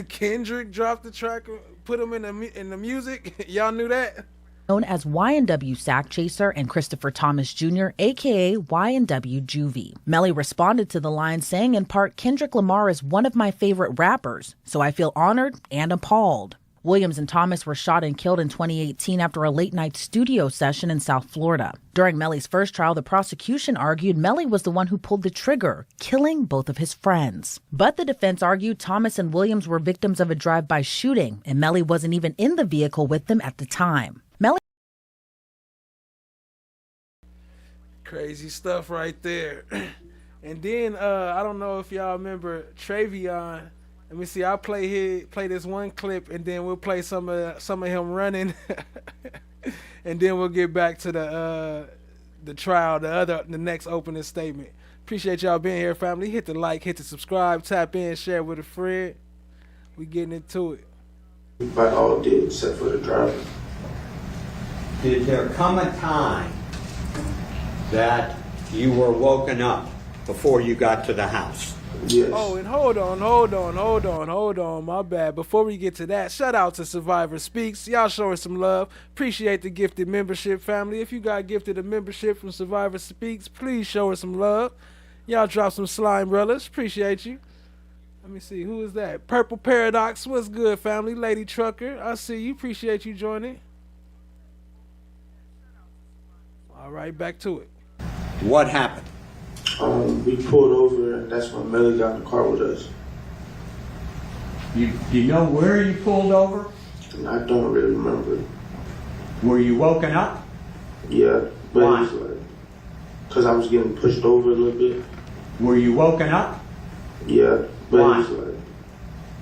Kendrick dropped the track, put him in the music. Y'all knew that? Known as YNW Sack Chaser and Christopher Thomas Jr., aka YNW Juvie. MELLY responded to the line saying in part, "Kendrick Lamar is one of my favorite rappers, so I feel honored and appalled." Williams and Thomas were shot and killed in 2018 after a late-night studio session in South Florida. During Melly's first trial, the prosecution argued Melly was the one who pulled the trigger, killing both of his friends. But the defense argued Thomas and Williams were victims of a drive-by shooting, and Melly wasn't even in the vehicle with them at the time. Melly. Crazy stuff right there. And then I don't know if y'all remember Travion. Let me see. I'll play this one clip, and then we'll play some of him running, and then we'll get back to the trial, the next opening statement. Appreciate y'all being here, family. Hit the like, hit the subscribe, tap in, share with a friend. We getting into it. Everybody all did except for the driver. Did there come a time that you were woken up before you got to the house? Yes. Oh, and hold on. My bad. Before we get to that, shout out to Survivor Speaks. Y'all showing some love. Appreciate the gifted membership, family. If you got gifted a membership from Survivor Speaks, please show us some love. Y'all drop some slime brothers. Appreciate you. Let me see. Who is that? Purple Paradox. What's good, family? Lady Trucker. I see you. Appreciate you joining. All right, back to it. What happened? We pulled over, and that's when Melly got in the car with us. You know where you pulled over? And I don't really remember. Were you woken up? Yeah, but Why? it was like, because I was getting pushed over a little bit. Were you woken up? Yeah, but Why? it was like,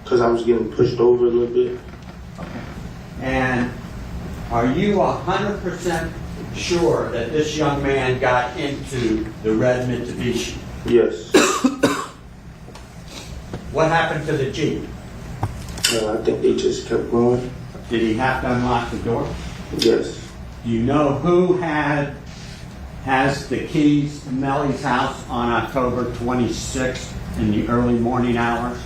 because I was getting pushed over a little bit. And are you 100% sure that this young man got into the red Mitsubishi? Yes. What happened to the Jeep? I think they just kept going. Did he have to unlock the door? Yes. Do you know who has the keys to Melly's house on October 26th in the early morning hours?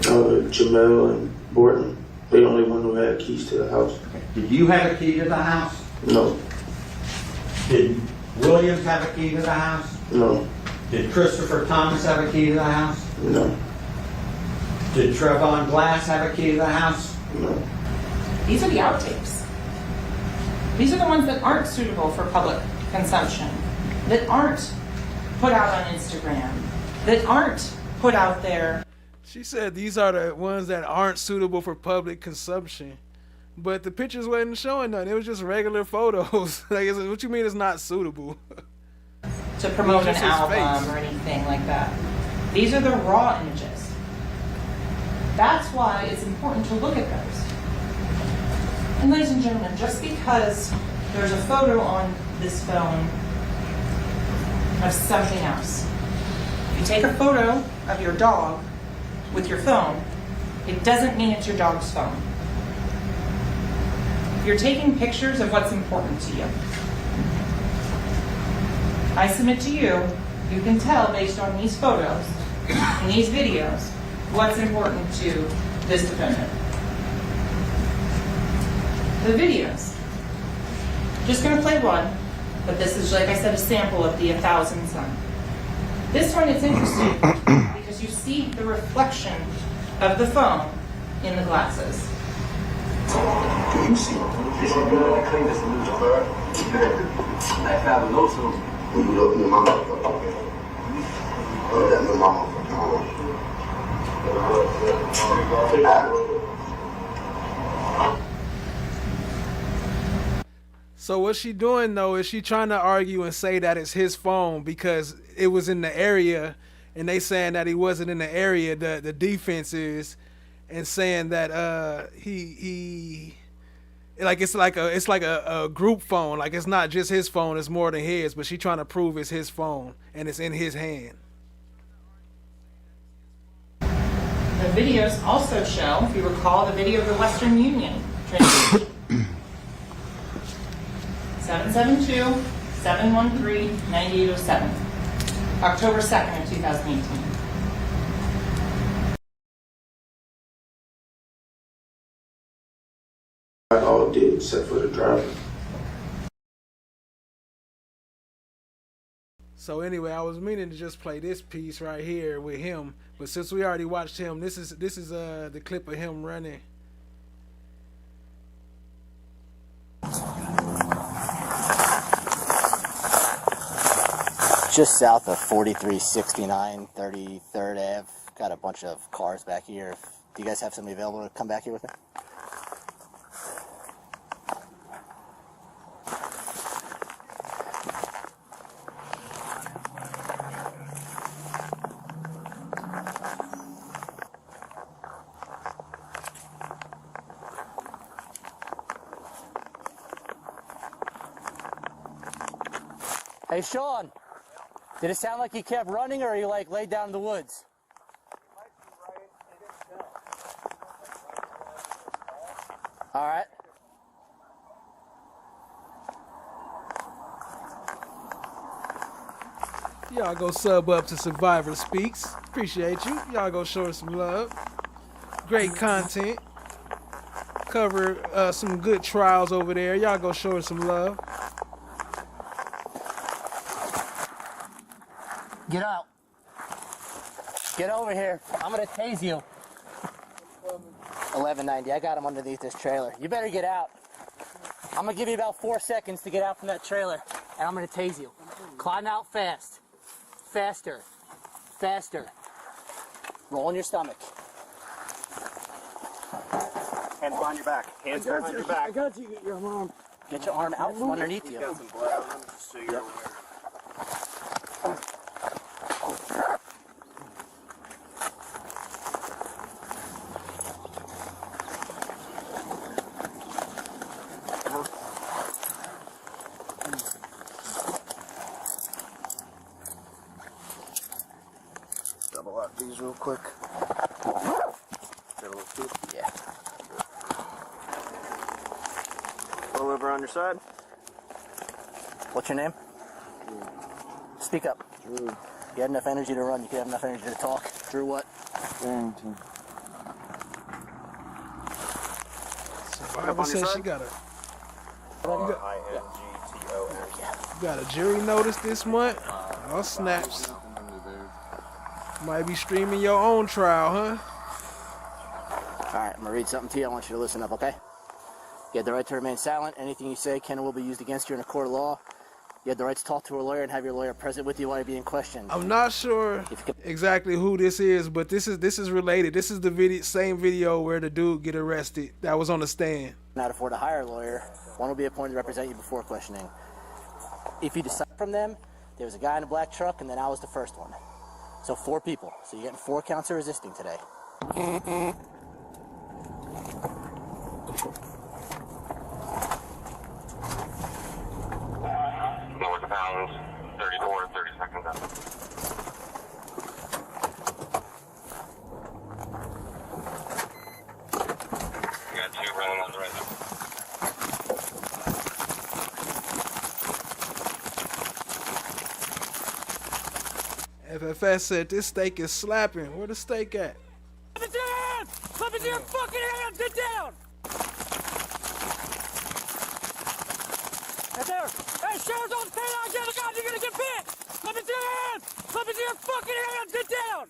Jamel and Borton. They the only one who had keys to the house. Did you have a key to the house? No. Did Williams have a key to the house? No. Did Christopher Thomas have a key to the house? No. Did Trevon Glass have a key to the house? No. These are the outtakes. These are the ones that aren't suitable for public consumption, that aren't put out on Instagram, that aren't put out there. She said these are the ones that aren't suitable for public consumption. But the pictures wasn't showing nothing. It was just regular photos. Like, what you mean it's not suitable? To promote an Just his album face. or anything like that. These are the raw images. That's why it's important to look at those. And ladies and gentlemen, just because there's a photo on this phone of something else, if you take a photo of your dog with your phone, it doesn't mean it's your dog's phone. You're taking pictures of what's important to you. I submit to you, you can tell based on these photos and these videos what's important to this defendant. The videos. Just gonna play one, but this is, like I said, a sample of the 1,000 Sun. This one is interesting because you see the reflection of the phone in the glasses. You see, this is good. I clean this and lose the bird. I have a note to you look in the mama. That the mama. So what she doing though is she trying to argue and say that it's his phone because it was in the area, and they saying that he wasn't in the area. The defense is, and saying that he like it's like a group phone, like it's not just his phone, it's more than his, but she trying to prove it's his phone and it's in his hand. The videos also show, if you recall, the video of the Western Union transaction. 772-713-9807. October 2nd of 2018. I all did except for the driver. So anyway, I was meaning to just play this piece right here with him, but since we already watched him, this is the clip of him running. Just south of 4369 33rd Ave. Got a bunch of cars back here. Do you guys have somebody available to come back here with me? Hey, Sean, did it sound like you kept running, or are you like laid down in the woods? All right. Y'all go sub up to Survivor Speaks. Appreciate you. Y'all go show us some love. Great content. Cover some good trials over there. Y'all go show us some love. Get out. Get over here. I'm gonna tase you. 1190. I got him underneath this trailer. You better get out. I'm gonna give you about 4 seconds to get out from that trailer, and I'm gonna tase you. Climb out fast. Faster. Faster. Roll on your stomach. Hands behind your back. Hands behind your back. I got you. Get your arm. Get your arm out from underneath you. Got some blood on him, just so you're aware. Double lock these real quick. Yeah. Roll over on your side. What's your name? Speak up. Drew. You had enough energy to run. You could have enough energy to talk. Drew what? Barrington. Survivor says she got a R-I-N-G-T-O-N. got a jury notice this month. Oh, snaps. Might be streaming your own trial, huh? All right, I'm gonna read something to you. I want you to listen up, okay? You have the right to remain silent. Anything you say can or will be used against you in a court of law. You have the right to talk to a lawyer and have your lawyer present with you while you're being questioned. I'm not sure exactly who this is, but this is related. This is the same video where the dude get arrested that was on the stand. Not afford to hire a lawyer. One will be appointed to represent you before questioning. If you decide from them, there was a guy in a black truck, and then I was the first one. So 4 people. So you're getting 4 counts of resisting today. North pounds, 34, 30 seconds up. You got 2 running on the right now. FFS said this steak is slapping. Where the steak at? Slap it to your hands! Slap it to your fucking hands! Get down! Right there! Hey, sheriff's on K9! Get the guy! You're gonna get bit! Slap it to your hands! Slap it to your fucking hands! Get down!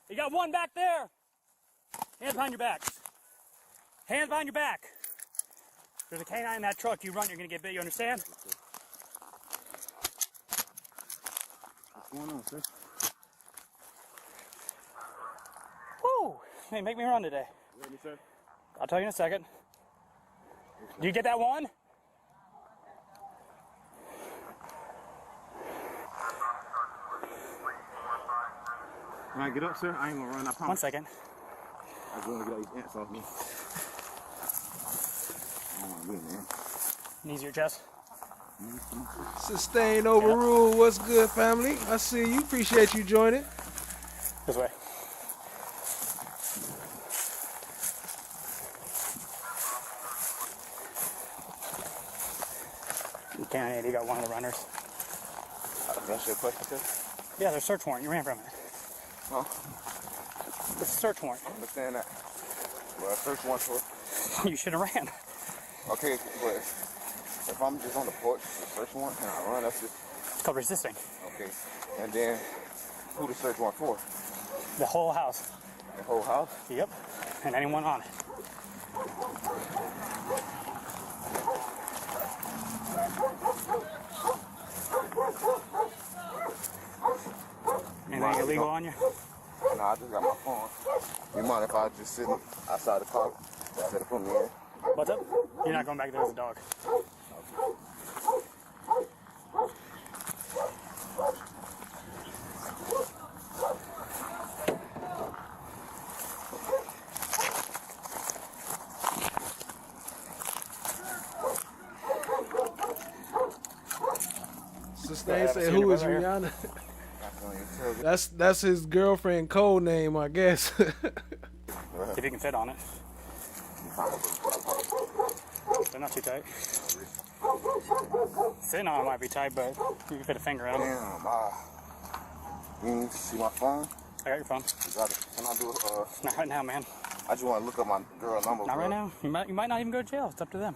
You got 1 back there. Hands behind your back. Hands behind your back. There's a K9 in that truck. You run, you're gonna get bit. You understand? What's going on, sir? Woo! Hey, make me run today. Ready, sir? I'll tell you in a second. Do you get that one? When I get up, sir, I ain't gonna run. I promise. 1 second. I just wanna get all these ants off me. I don't wanna win, man. Knees to your chest. Sustained overruled. What's good, family? I see you. Appreciate you joining. This way. You can't, you got 1 of the runners. That's your question, sir? Yeah, there's a search warrant. You ran from it. Huh? It's a search warrant. I understand that. Well, search warrant for. You should have ran. Okay, but if I'm just on the porch, the search warrant, can I run? That's just. It's called resisting. Okay. And then, who the search warrant for? The whole house. The whole house? Yep. And anyone on it. Anything illegal on you? No, I just got my phone. You mind if I just sit outside the car instead of putting me in? What's up? You're not going back there as a dog. Sustain said, "Who is Rihanna?" That's his girlfriend code name, I guess. If you can fit on it. They're not too tight. Sitting on it might be tight, but you can fit a finger on it. Damn, you need to see my phone? I got your phone. Can I do it? Not right now, man. I just want to look up my girl number. Not right now. You might not even go to jail. It's up to them.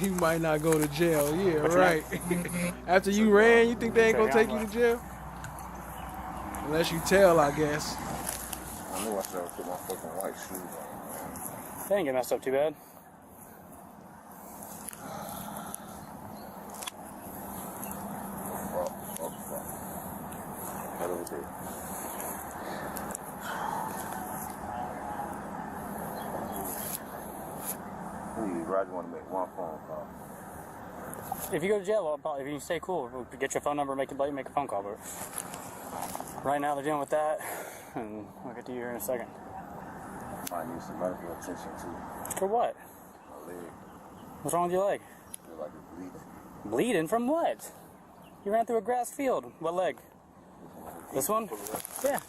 You might not go to jail. Yeah, right. After you ran, you think they ain't gonna take you to jail? Unless you tell, I guess. I knew I should have put my fucking white shoes on. They ain't get messed up too bad. Head over here. Please, I just want to make one phone call. If you go to jail, if you stay cool, we'll get your phone number and make a phone call. But right now they're dealing with that, and I'll get to you here in a second. I need some medical attention too. For what? My leg. What's wrong with your leg? I feel like it's bleeding. Bleeding from what? You ran through a grass field. What leg? This one? Yeah.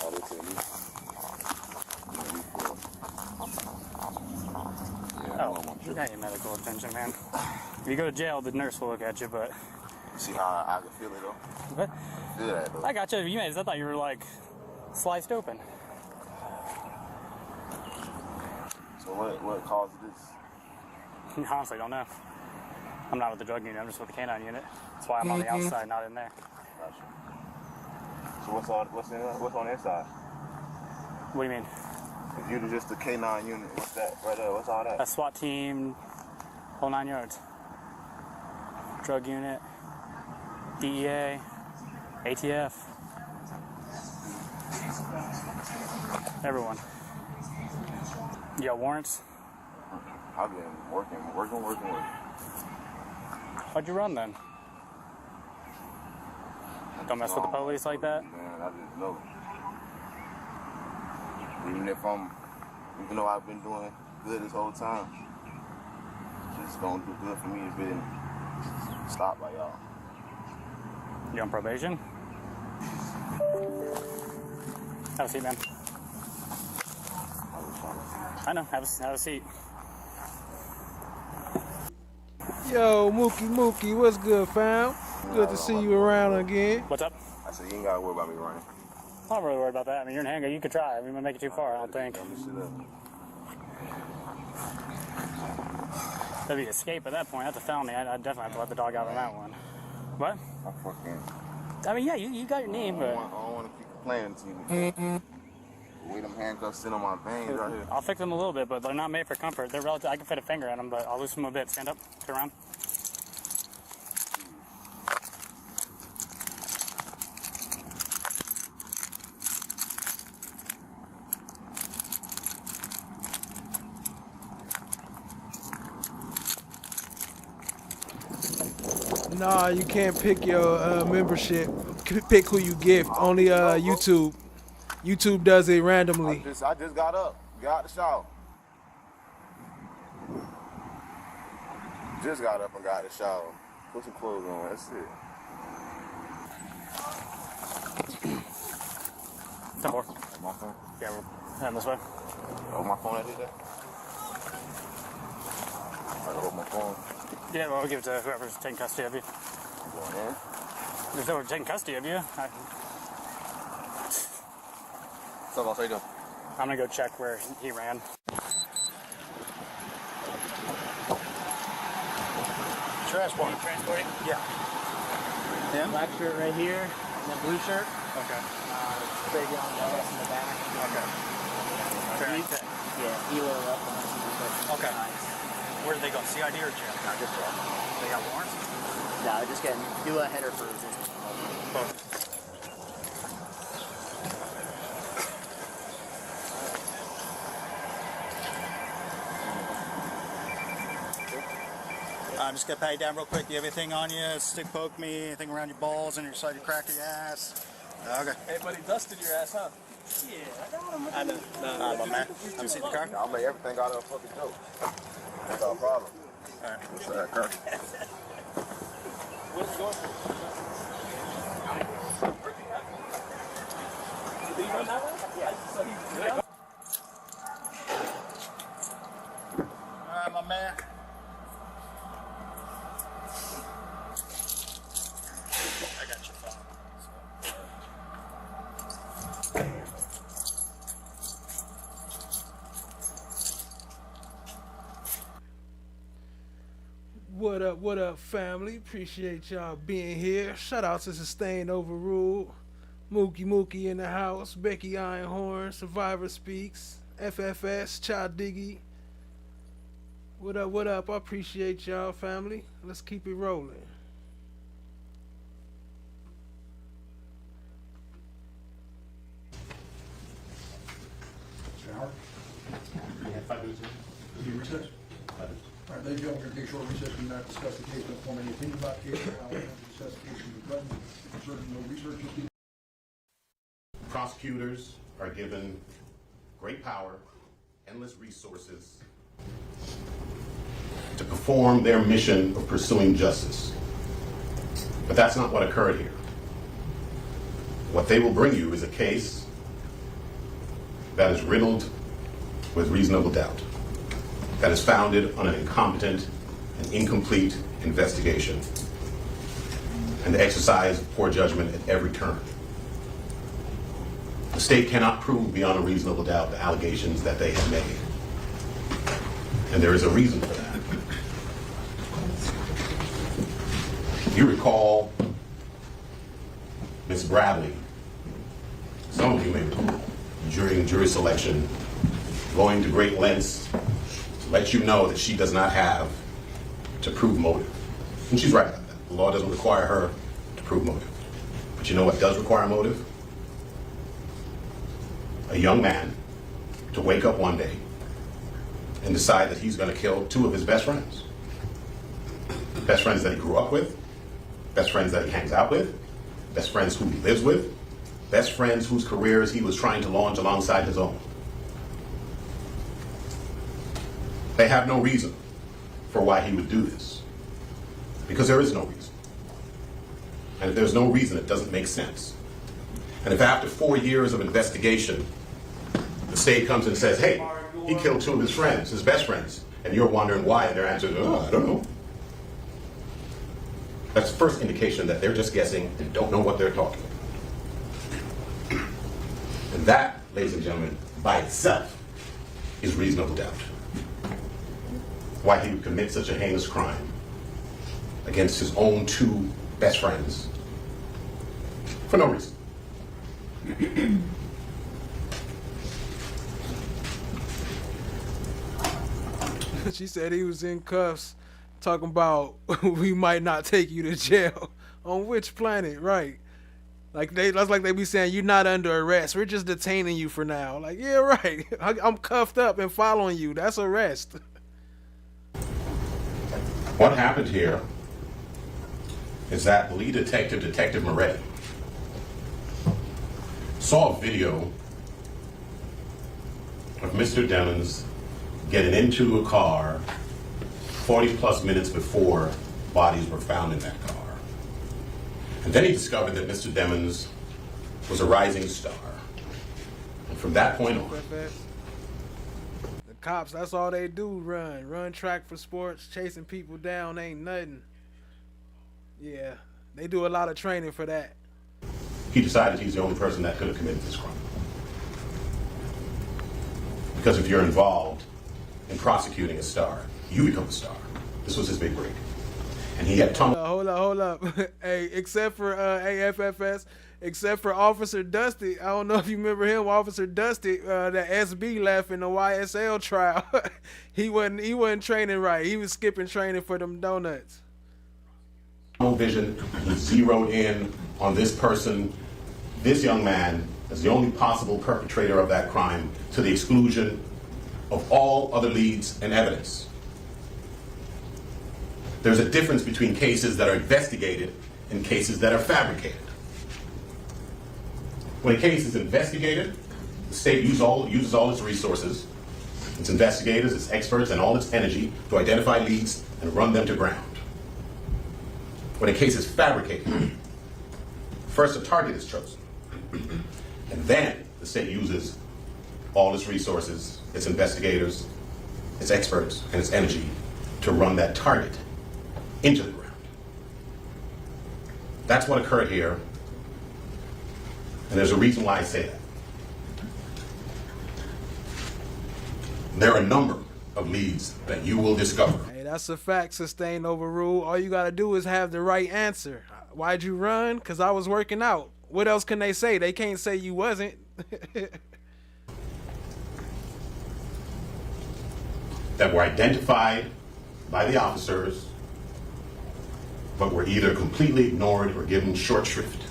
Oh, they tell me. Oh, you got your medical attention, man. If you go to jail, the nurse will look at you, but... See how I can feel it, though? What? I feel that, though. I got you. I thought you were, like, sliced open. So what caused this? Honestly, don't know. I'm not with the drug unit. I'm just with the canine unit. That's why I'm on the outside, not in there. Gotcha. So what's on the inside? What do you mean? If you're just the K9 unit, what's that right there? What's all that? A SWAT team, whole 9 yards. Drug unit, DEA, ATF. Everyone. You got warrants? I've been working. Why'd you run then? Don't mess with the police like that? Man, I just know. Even though I've been doing good this whole time, it's just gonna do good for me if it didn't stop by y'all. You on probation? Have a seat, man. I know, have a seat. Yo, Mookie, what's good, fam? Good to see you around again. What's up? I said, you ain't gotta worry about me running. I'm not really worried about that. I mean, you're in handgun. You could try. We might make it too far, I don't think. That'd be escape at that point. That's a felony. I'd definitely have to let the dog out on that one. What? I mean, yeah, you got your name, but... I don't want to keep complaining to you. The way them handcuffs sit on my veins right here. I'll fix them a little bit, but they're not made for comfort. They're relative. I can fit a finger in them, but I'll loosen them a bit. Stand up. Turn around. Nah, you can't pick your membership. Pick who you gift. Only YouTube. YouTube does it randomly. I just got up. Got out the shower. Just got up and got out the shower. Put some clothes on. That's it. 10-4. My phone? Yeah, we're heading this way. Oh, my phone, I did that? I hold my phone. Yeah, well, we'll give it to whoever's taking custody of you. Going in? If they were taking custody of you, So I'll say go. I'm gonna go check where he ran. Transporting? Yeah. Him? Black shirt right here, and then blue shirt. Okay. Big on the chest in the back. Okay. Yeah, he loaded up on us. Okay. Where did they go? CID or jail? Just jail. They got warrants? No, just kidding. Do a header for resistance. I'm just gonna pat you down real quick. Do you have anything on you? Stick poke me, anything around your balls and your side of your crack of your ass? Okay. Hey, buddy, dusted your ass, huh? Yeah, I got him. I know. Alright, my man. Have a seat in the car. I'll make everything out of a fucking joke. That's our problem. Alright. What's that, Kirk? What's he going for? Did he run that way? Yeah. Alright, my man. I got your phone. What up, family? Appreciate y'all being here. Shout out to Sustained Overruled, Mookie in the house, Becky Ironhorn, Survivor Speaks, FFS, Child Diggy. What up? I appreciate y'all, family. Let's keep it rolling. Howard? You have 5 minutes. Will you recess? 5 minutes. All right, ladies and gentlemen, we're going to take a short recess. We do not discuss the case, don't form any opinion about the case, or how we have to discuss the case in the button. Concerning no research. Prosecutors are given great power, endless resources to perform their mission of pursuing justice. But that's not what occurred here. What they will bring you is a case that is riddled with reasonable doubt, that is founded on an incompetent and incomplete investigation, and the exercise of poor judgment at every turn. The state cannot prove beyond a reasonable doubt the allegations that they have made. And there is a reason for that. You recall Ms. Bradley, some of you may recall, during jury selection, going to great lengths to let you know that she does not have to prove motive. And she's right about that. The law doesn't require her to prove motive. But you know what does require motive? A young man to wake up one day and decide that he's going to kill 2 of his best friends. Best friends that he grew up with, best friends that he hangs out with, best friends who he lives with, best friends whose careers he was trying to launch alongside his own. They have no reason for why he would do this, because there is no reason. And if there's no reason, it doesn't make sense. And if after 4 years of investigation, the state comes and says, hey, he killed 2 of his friends, his best friends, and you're wondering why, and their answer is, oh, I don't know. That's the first indication that they're just guessing and don't know what they're talking about. And that, ladies and gentlemen, by itself is reasonable doubt. Why he would commit such a heinous crime against his own 2 best friends for no reason. She said he was in cuffs talking about we might not take you to jail. On which planet, right? That's like they be saying, you're not under arrest. We're just detaining you for now. Like, yeah, right. I'm cuffed up and following you. That's arrest. What happened here is that the lead detective, Detective Moretti, saw a video of Mr. Demons getting into a car 40 plus minutes before bodies were found in that car. And then he discovered that Mr. Demons was a rising star. And from that point on, the cops, that's all they do, run track for sports, chasing people down ain't nothing. Yeah, they do a lot of training for that. he decided he's the only person that could have committed this crime. Because if you're involved in prosecuting a star, you become a star. This was his big break. And he had tongue. Hold up. Hey, except for AFFS, except for Officer Dusty, I don't know if you remember him, Officer Dusty, that SB left in the YSL trial. he wasn't training right. He was skipping training for them donuts. vision, he zeroed in on this person, this young man, as the only possible perpetrator of that crime, to the exclusion of all other leads and evidence. There's a difference between cases that are investigated and cases that are fabricated. When a case is investigated, the state uses all its resources, its investigators, its experts, and all its energy to identify leads and run them to ground. When a case is fabricated, first a target is chosen, and then the state uses all its resources, its investigators, its experts, and its energy to run that target into the ground. That's what occurred here, and there's a reason why I say that. There are a number of leads that you will discover. Hey, that's a fact, Sustained overruled. All you gotta do is have the right answer. Why'd you run? Because I was working out. What else can they say? They can't say you wasn't. That were identified by the officers, but were either completely ignored or given short shrift.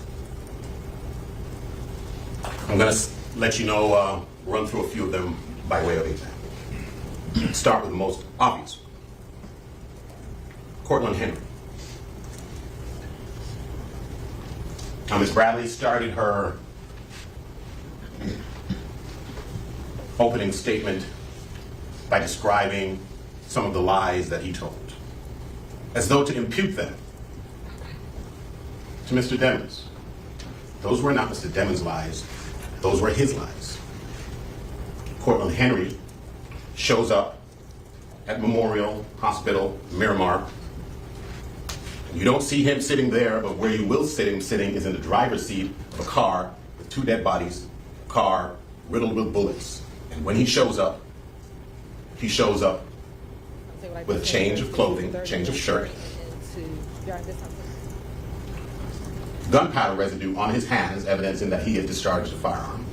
I'm going to let you know, run through a few of them by way of example. Start with the most obvious one. Cortland Henry. Now, Ms. Bradley started her opening statement by describing some of the lies that he told, as though to impute them to Mr. Demons. Those were not Mr. Demons' lies, those were his lies. Cortland Henry shows up at Memorial Hospital, Miramar. You don't see him sitting there, but where you will see him sitting is in the driver's seat of a car with two dead bodies, a car riddled with bullets. And when he shows up with a change of clothing, a change of shirt, gunpowder residue on his hands, evidencing that he had discharged a firearm.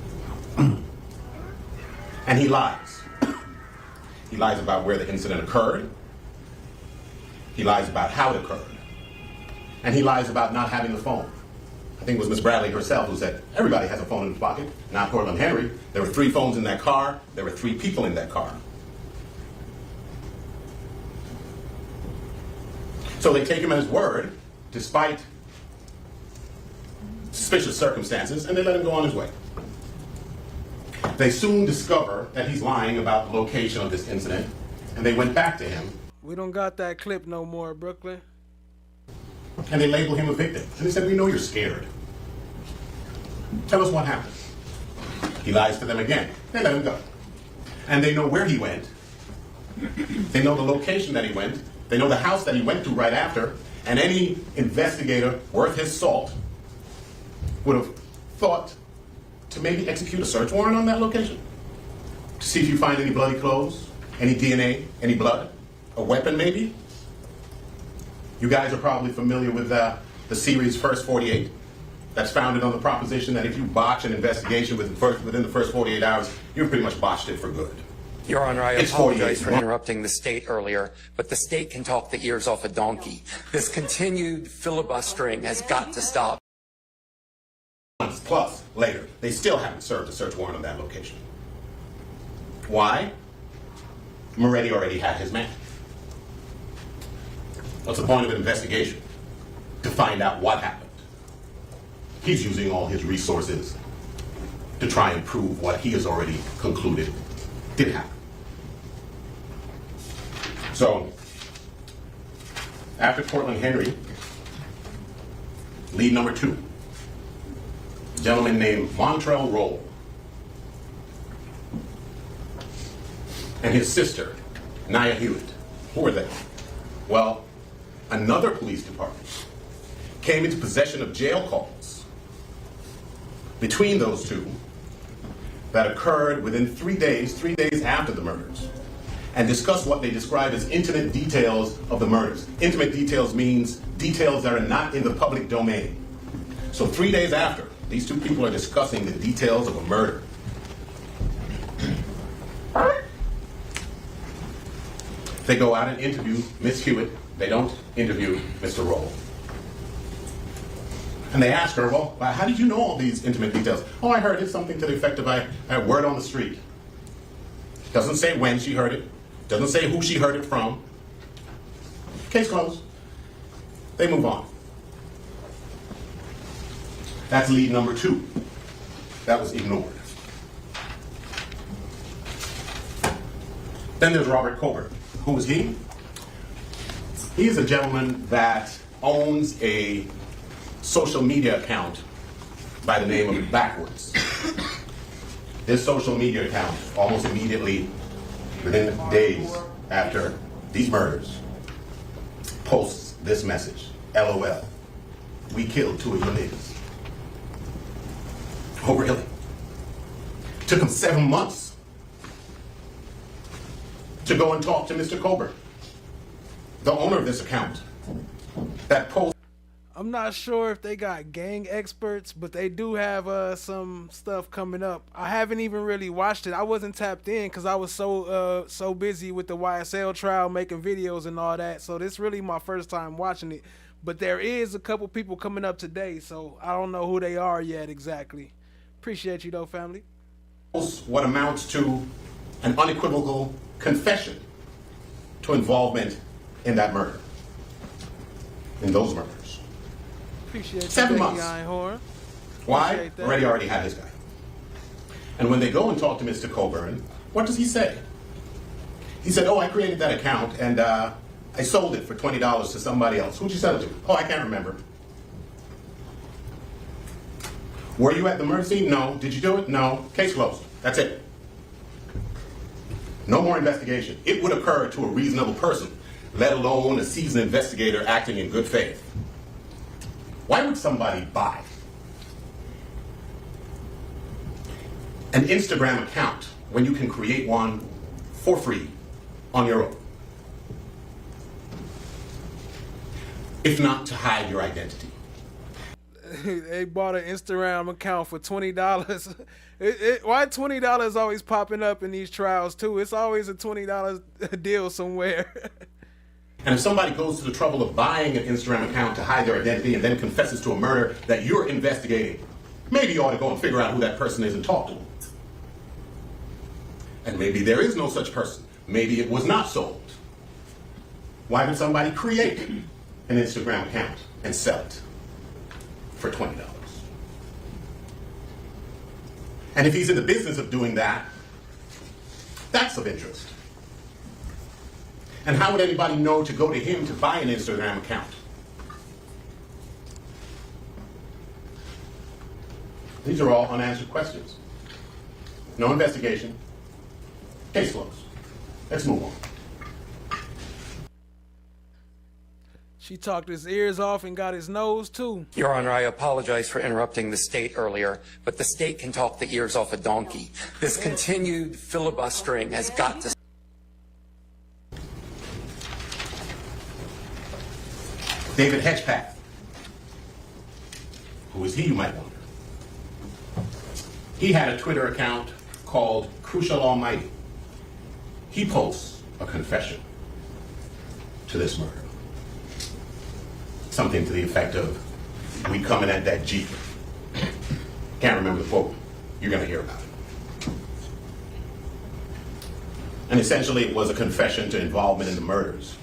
And he lies. He lies about where the incident occurred. He lies about how it occurred. And he lies about not having a phone. I think it was Ms. Bradley herself who said, everybody has a phone in his pocket, not Cortland Henry. There were 3 phones in that car. There were 3 people in that car. So they take him at his word, despite suspicious circumstances, and they let him go on his way. They soon discover that he's lying about the location of this incident, and they went back to him. We don't got that clip no more, Brooklyn. And they label him a victim. And they said, we know you're scared. Tell us what happened. He lies to them again. They let him go. And they know where he went. They know the location that he went. They know the house that he went to right after. And any investigator worth his salt would have thought to maybe execute a search warrant on that location. To see if you find any bloody clothes, any DNA, any blood, a weapon maybe. You guys are probably familiar with the series First 48. That's founded on the proposition that if you botch an investigation within the first 48 hours, you've pretty much botched it for good. Your Honor, I apologize for interrupting the state earlier, but the state can talk the ears off a donkey. This continued filibustering has got to stop. Months plus later, they still haven't served a search warrant on that location. Why? Moretti already had his man. What's the point of an investigation? To find out what happened. He's using all his resources to try and prove what he has already concluded did happen. So, after Cortland Henry, lead number 2, a gentleman named Montrell Roll, and his sister, Nia Hewitt. Who were they? Well, another police department came into possession of jail calls between those two that occurred within 3 days after the murders, and discussed what they describe as intimate details of the murders. Intimate details means details that are not in the public domain. So 3 days after, these two people are discussing the details of a murder. They go out and interview Miss Hewitt. They don't interview Mr. Roll. And they ask her, well, how did you know all these intimate details? Oh, I heard it, something to the effect of I had word on the street. Doesn't say when she heard it. Doesn't say who she heard it from. Case closed. They move on. That's lead number 2. That was ignored. Then there's Robert Colbert. Who is he? He is a gentleman that owns a social media account by the name of Backwards. This social media account, almost immediately, within days after these murders, posts this message: LOL, we killed 2 of your niggas. Oh, really? Took him 7 months to go and talk to Mr. Colbert, the owner of this account, that post. I'm not sure if they got gang experts, but they do have some stuff coming up. I haven't even really watched it. I wasn't tapped in because I was so busy with the YSL trial, making videos and all that. So this is really my first time watching it. But there is a couple people coming up today, so I don't know who they are yet exactly. Appreciate you though, family. What amounts to an unequivocal confession to involvement in that murder, in those murders. Appreciate 7 you, months. Einhorn. Why? Already had his guy. And when they go and talk to Mr. Colburn, what does he say? He said, oh, I created that account and I sold it for $20 to somebody else. Who'd you sell it to? Oh, I can't remember. Were you at the murder scene? No. Did you do it? No. Case closed. That's it. No more investigation. It would occur to a reasonable person, let alone a seasoned investigator acting in good faith. Why would somebody buy an Instagram account when you can create one for free on your own? If not to hide your identity. They bought an Instagram account for $20. Why $20 always popping up in these trials too? It's always a $20 deal somewhere. And if somebody goes to the trouble of buying an Instagram account to hide their identity and then confesses to a murder that you're investigating, maybe you ought to go and figure out who that person is and talk to them. And maybe there is no such person. Maybe it was not sold. Why would somebody create an Instagram account and sell it for $20? And if he's in the business of doing that, that's of interest. And how would anybody know to go to him to buy an Instagram account? These are all unanswered questions. No investigation. Case closed. Let's move on. She talked his ears off and got his nose too. Your Honor, I apologize for interrupting the state earlier, but the state can talk the ears off a donkey. This continued filibustering has got to... David Hedgepath. Who is he, you might wonder? He had a Twitter account called Crucial Almighty. He posts a confession to this murder. Something to the effect of, we coming at that Jeep. Can't remember the quote. You're going to hear about it. And essentially it was a confession to involvement in the murders.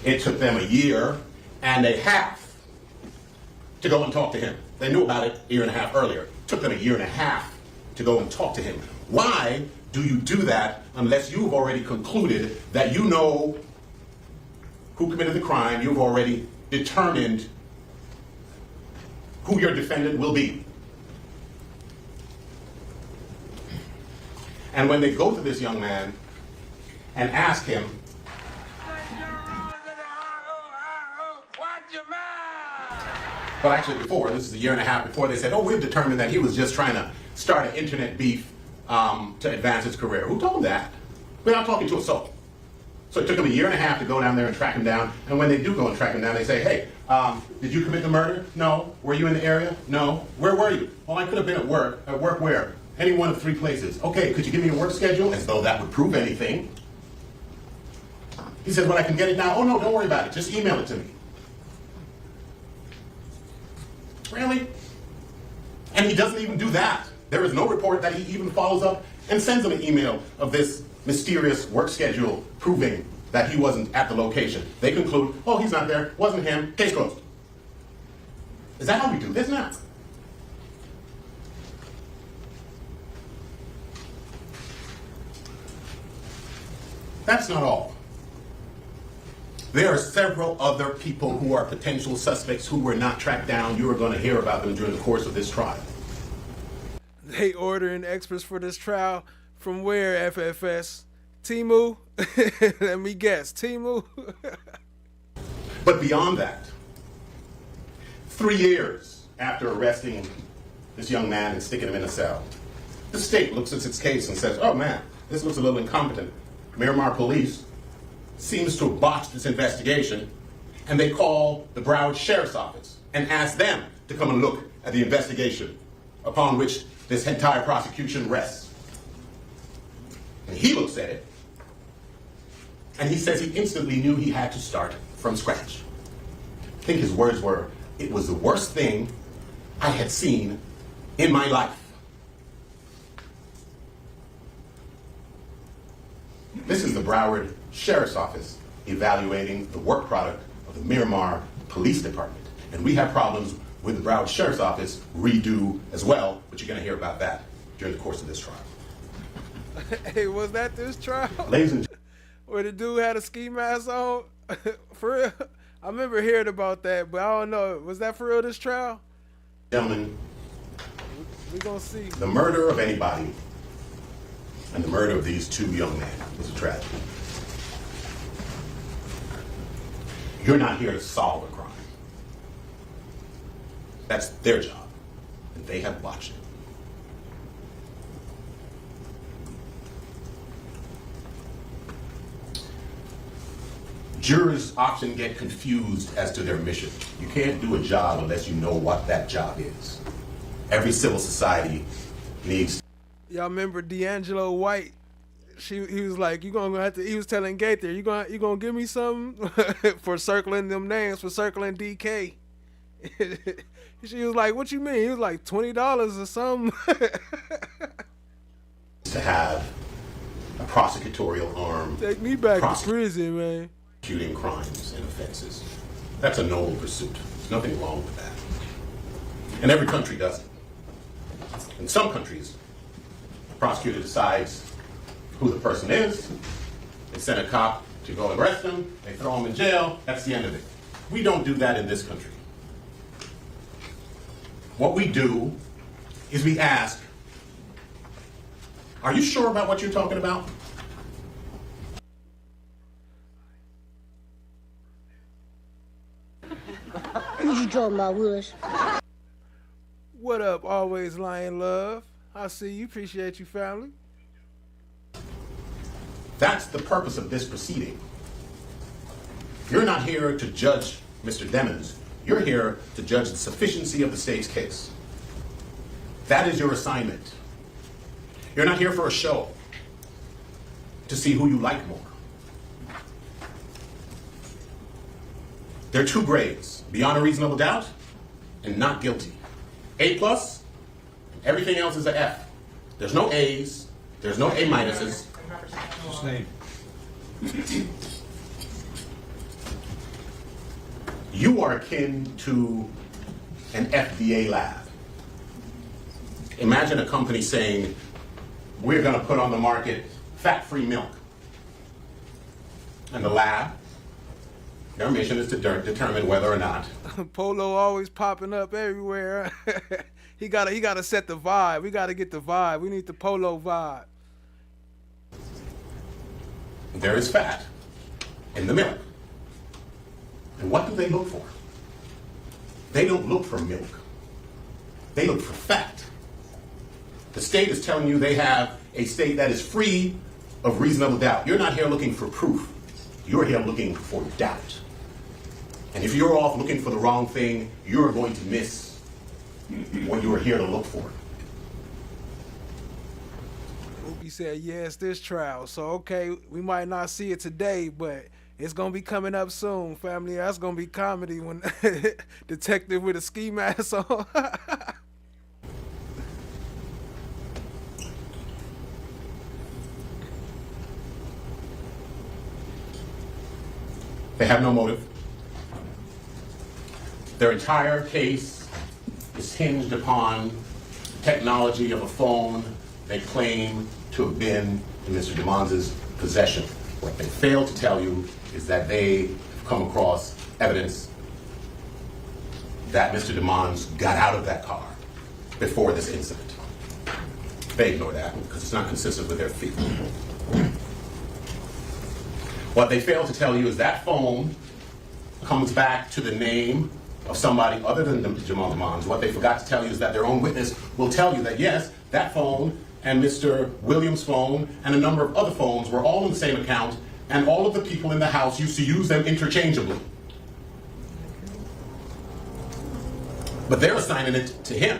It took them 1.5 years to go and talk to him. They knew about it 1.5 years earlier. It took them 1.5 years to go and talk to him. Why do you do that unless you've already concluded that you know who committed the crime, you've already determined who your defendant will be? And when they go to this young man and ask him, well, actually before, this is 1.5 years before, they said, oh, we've determined that he was just trying to start an internet beef to advance his career. Who told him that? We're not talking to a soul. So it took them 1.5 years to go down there and track him down. And when they do go and track him down, they say, hey, did you commit the murder? No. Were you in the area? No. Where were you? Well, I could have been at work. At work where? Any one of 3 places. Okay, could you give me a work schedule? As though that would prove anything. He said, well, I can get it now. Oh, no, don't worry about it. Just email it to me. Really? And he doesn't even do that. There is no report that he even follows up and sends them an email of this mysterious work schedule proving that he wasn't at the location. They conclude, oh, he's not there, wasn't him, case closed. Is that how we do this now? That's not all. There are several other people who are potential suspects who were not tracked down. You are going to hear about them during the course of this trial. They ordering experts for this trial from where, FFS? Timu? Let me guess, Timu? But beyond that, 3 years after arresting this young man and sticking him in a cell, the state looks at its case and says, oh man, this looks a little incompetent. Miramar Police seems to have botched this investigation, and they call the Broward Sheriff's Office and ask them to come and look at the investigation upon which this entire prosecution rests. And he looks at it, and he says he instantly knew he had to start from scratch. I think his words were, it was the worst thing I had seen in my life. This is the Broward Sheriff's Office evaluating the work product of the Miramar Police Department. And we have problems with the Broward Sheriff's Office redo as well, but you're going to hear about that during the course of this trial. Hey, was that this trial? Ladies and where the dude had a ski mask on? For real? I remember hearing about that, but I don't know. Was that for real, this trial? gentlemen, we gonna see. The murder of anybody and the murder of these two young men was a tragedy. You're not here to solve a crime. That's their job, and they have watched it. Jurors often get confused as to their mission. You can't do a job unless you know what that job is. Every civil society needs. Y'all remember D'Angelo White? He was like, you gonna have to. He was telling Gaither, you gonna give me something for circling them names, for circling DK. She was like, what you mean? He was like $20 or something. To have a prosecutorial arm. Take me back to prison, man. Prosecuting crimes and offenses. That's a noble pursuit. There's nothing wrong with that. And every country does it. In some countries, the prosecutor decides who the person is. They send a cop to go arrest him. They throw him in jail. That's the end of it. We don't do that in this country. What we do is we ask, are you sure about what you're talking about? What you talking about, Willis? What up, always lying love? I see you. Appreciate you, family. That's the purpose of this proceeding. You're not here to judge Mr. Demons. You're here to judge the sufficiency of the state's case. That is your assignment. You're not here for a show to see who you like more. There are two grades, beyond a reasonable doubt and not guilty. A+, everything else is an F. There's no A's, there's no A minuses. What's his name? You are akin to an FDA lab. Imagine a company saying, we're going to put on the market fat-free milk. And the lab, their mission is to determine whether or not. Polo always popping up everywhere. he gotta set the vibe. We gotta get the vibe. We need the Polo vibe. There is fat in the milk. And what do they look for? They don't look for milk. They look for fat. The state is telling you they have a state that is free of reasonable doubt. You're not here looking for proof. You're here looking for doubt. And if you're off looking for the wrong thing, you're going to miss what you are here to look for. He said, yes, this trial. So, okay, we might not see it today, but It's gonna be coming up soon, family. That's gonna be comedy when detective with a ski mask on. They have no motive. Their entire case is hinged upon technology of a phone they claim to have been in Mr. DeMond's possession. What they fail to tell you is that they have come across evidence that Mr. DeMond got out of that car before this incident. They ignore that because it's not consistent with their theory. What they fail to tell you is that phone comes back to the name of somebody other than Jamal DeMond. What they forgot to tell you is that their own witness will tell you that yes, that phone and Mr. Williams' phone and a number of other phones were all in the same account, and all of the people in the house used to use them interchangeably. But they're assigning it to him.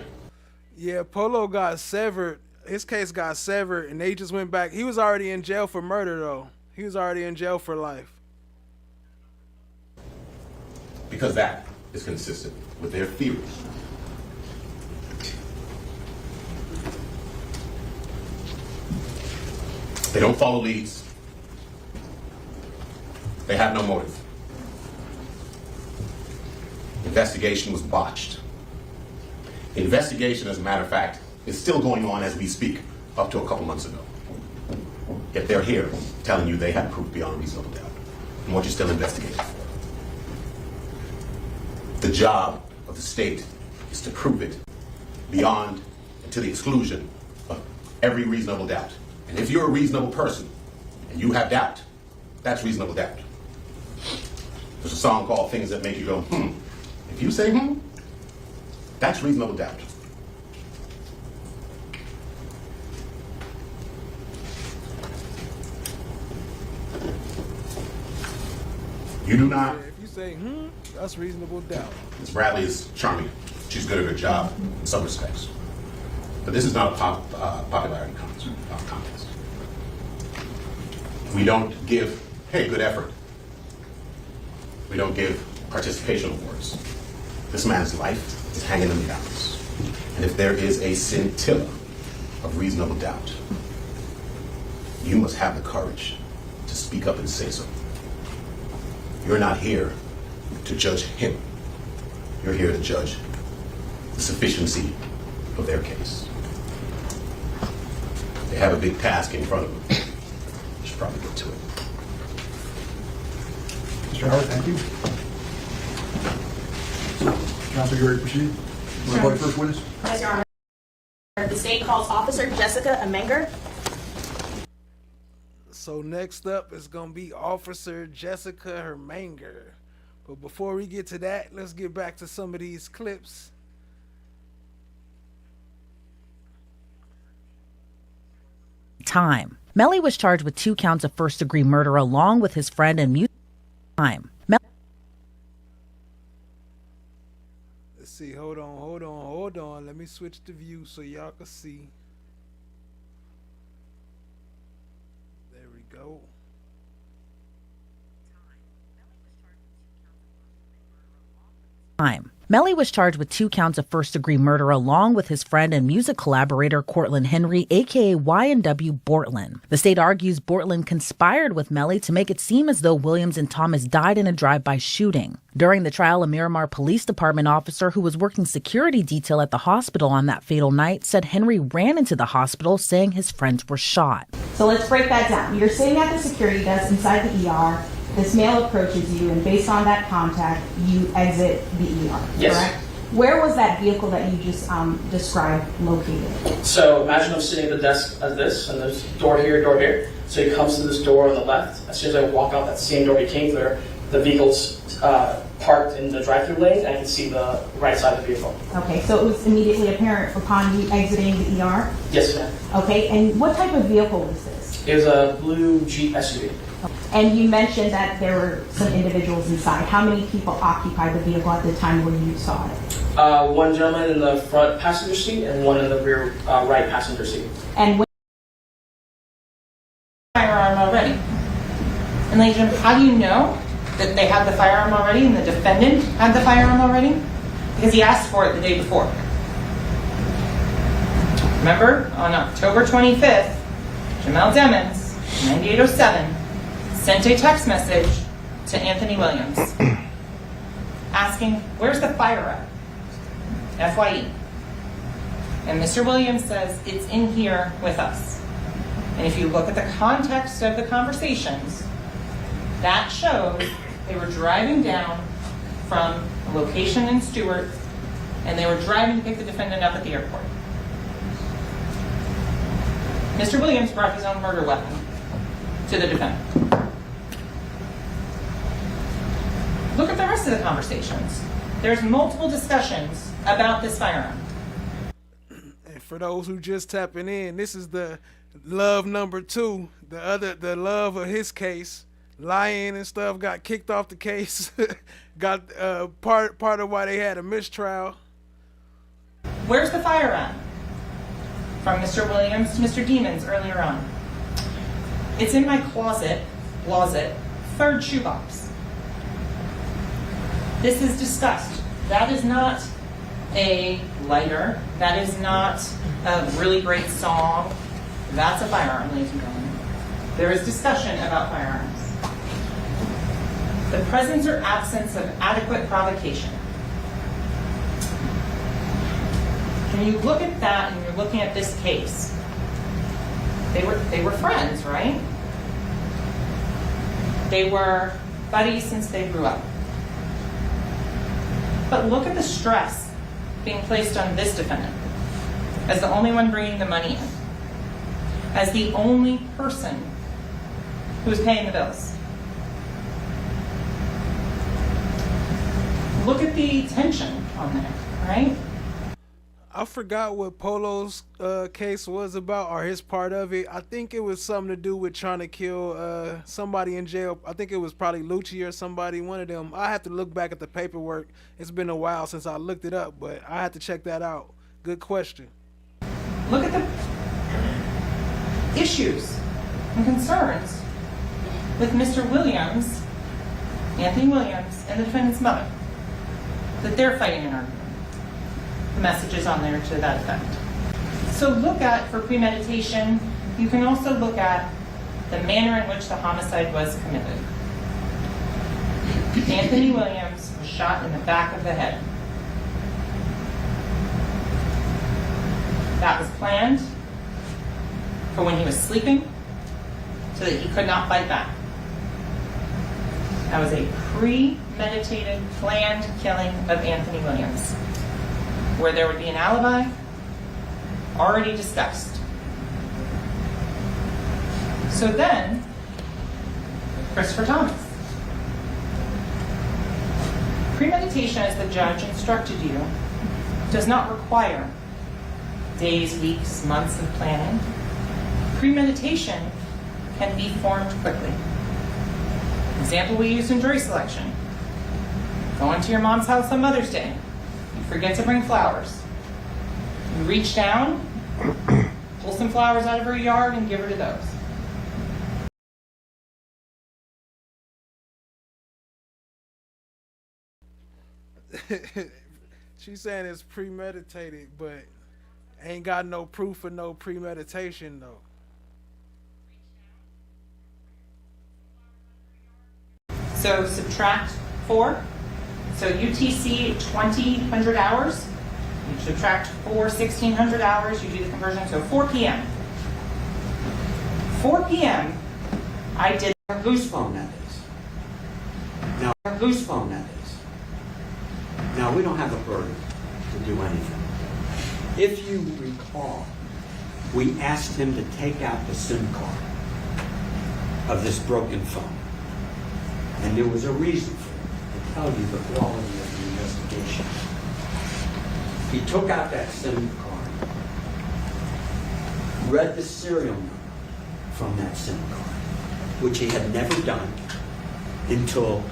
Yeah, Polo got severed. His case got severed, and they just went back. He was already in jail for murder, though. He was already in jail for life. Because that is consistent with their theories. They don't follow leads. They have no motive. Investigation was botched. Investigation, as a matter of fact, is still going on as we speak, up to a couple months ago. Yet they're here telling you they have proof beyond reasonable doubt and what you're still investigating for. The job of the state is to prove it beyond and to the exclusion of every reasonable doubt. And if you're a reasonable person and you have doubt, that's reasonable doubt. There's a song called Things That Make You Go, If you say that's reasonable doubt. You do not. Yeah, if you say, that's reasonable doubt. Ms. Bradley is charming. She's good at her job in some respects. But this is not a popularity contest. We don't give, hey, good effort. We don't give participation awards. This man's life is hanging in the balance. And if there is a scintilla of reasonable doubt, you must have the courage to speak up and say so. You're not here to judge him. You're here to judge the sufficiency of their case. They have a big task in front of them. You should probably get to it. Mr. Howard, thank you. Counsel, you ready to proceed? Want to call the first witness? Yes, Your Honor. The state calls Officer Jessica Amenger. So next up is going to be Officer Jessica Hermanger. But before we get to that, let's get back to some of these clips. Time. Melly was charged with 2 counts of first-degree murder along with his friend and music. Time. Let's see. Hold on. Let me switch the view so y'all can see. There we go. Time. Melly was charged with 2 counts of first-degree murder along with his friend and music collaborator Cortland Henry, aka YNW Bortland. The state argues Bortland conspired with Melly to make it seem as though Williams and Thomas died in a drive-by shooting. During the trial, a Miramar Police Department officer who was working security detail at the hospital on that fatal night said Henry ran into the hospital saying his friends were shot. So let's break that down. You're sitting at the security desk inside the ER. This male approaches you, and based on that contact, you exit the ER, yes. Correct? Where was that vehicle that you just described located? So imagine I'm sitting at the desk as this, and there's door here. So he comes to this door on the left. As soon as I walk out that same door he came through, the vehicle's parked in the drive-through lane, and I can see the right side of the vehicle. Okay, so it was immediately apparent upon you exiting the ER? Yes, ma'am. Okay, and what type of vehicle was this? It was a blue Jeep SUV. And you mentioned that there were some individuals inside. How many people occupied the vehicle at the time when you saw it? One gentleman in the front passenger seat and one in the rear right passenger seat. And when firearm already? And ladies and gentlemen, how do you know that they had the firearm already and the defendant had the firearm already? Because he asked for it the day before. Remember, on October 25th, Jamel Demmons, 9807, sent a text message to Anthony Williams asking, where's the fire at? FYE. And Mr. Williams says, it's in here with us. And if you look at the context of the conversations, that shows they were driving down from a location in Stewart, and they were driving to pick the defendant up at the airport. Mr. Williams brought his own murder weapon to the defendant. Look at the rest of the conversations. There's multiple discussions about this firearm. And for those who just tapping in, this is the love number 2. The love of his case, lying and stuff, got kicked off the case. Got part of why they had a mistrial. Where's the firearm? From Mr. Williams to Mr. Demons earlier on. It's in my closet, 3rd shoebox. This is discussed. That is not a lighter. That is not a really great song. That's a firearm, ladies and gentlemen. There is discussion about firearms. The presence or absence of adequate provocation. When you look at that and you're looking at this case, they were friends, right? They were buddies since they grew up. But look at the stress being placed on this defendant as the only one bringing the money in, as the only person who's paying the bills. Look at the tension on there, right? I forgot what Polo's case was about, or his part of it. I think it was something to do with trying to kill somebody in jail. I think it was probably Lucci or somebody, one of them. I have to look back at the paperwork. It's been a while since I looked it up, but I have to check that out. Good question. Look at the issues and concerns with Mr. Williams, Anthony Williams, and the defendant's mother, that they're fighting an argument. The messages on there to that effect. So look at, for premeditation, you can also look at the manner in which the homicide was committed. Anthony Williams was shot in the back of the head. That was planned for when he was sleeping so that he could not fight back. That was a premeditated, planned killing of Anthony Williams, where there would be an alibi already discussed. So then, Christopher Thomas. Premeditation, as the judge instructed you, does not require days, weeks, months of planning. Premeditation can be formed quickly. Example we used in jury selection. Going to your mom's house on Mother's Day. You forget to bring flowers. You reach down, pull some flowers out of her yard and give her to those. She's saying it's premeditated, but ain't got no proof of no premeditation though. So subtract 4. So UTC 2,000 hours. You subtract 4 1,600 hours. You do the conversion. So 4 p.m. 4 p.m. I did whose phone that is. Now whose phone that is. Now we don't have a burden to do anything. If you recall, we asked him to take out the SIM card of this broken phone. And there was a reason for it, to tell you the quality of the investigation. He took out that SIM card, read the serial number from that SIM card, which he had never done until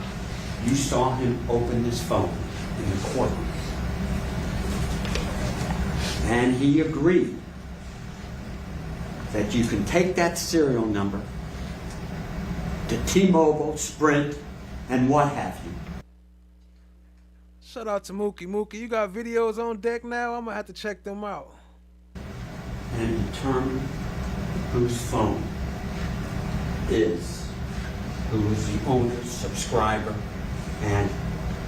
you saw him open his phone in the courtroom. And he agreed that you can take that serial number to T-Mobile, Sprint, and what have you. Shout out to Mookie. Mookie, you got videos on deck now? I'm gonna have to check them out. And determine whose phone is, who is the owner, subscriber, and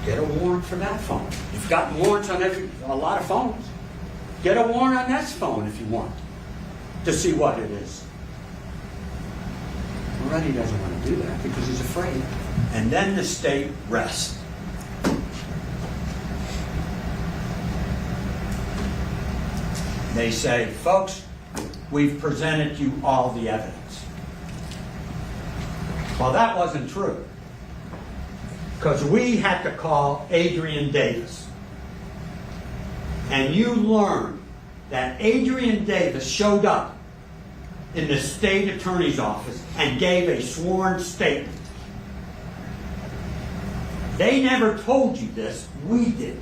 get a warrant for that phone. You've got warrants on a lot of phones. Get a warrant on this phone if you want to see what it is. Moretti doesn't want to do that because he's afraid. And then the state rests. They say, folks, we've presented you all the evidence. Well, that wasn't true, because we had to call Adrian Davis. And you learned that Adrian Davis showed up in the state attorney's office and gave a sworn statement. They never told you this, we did.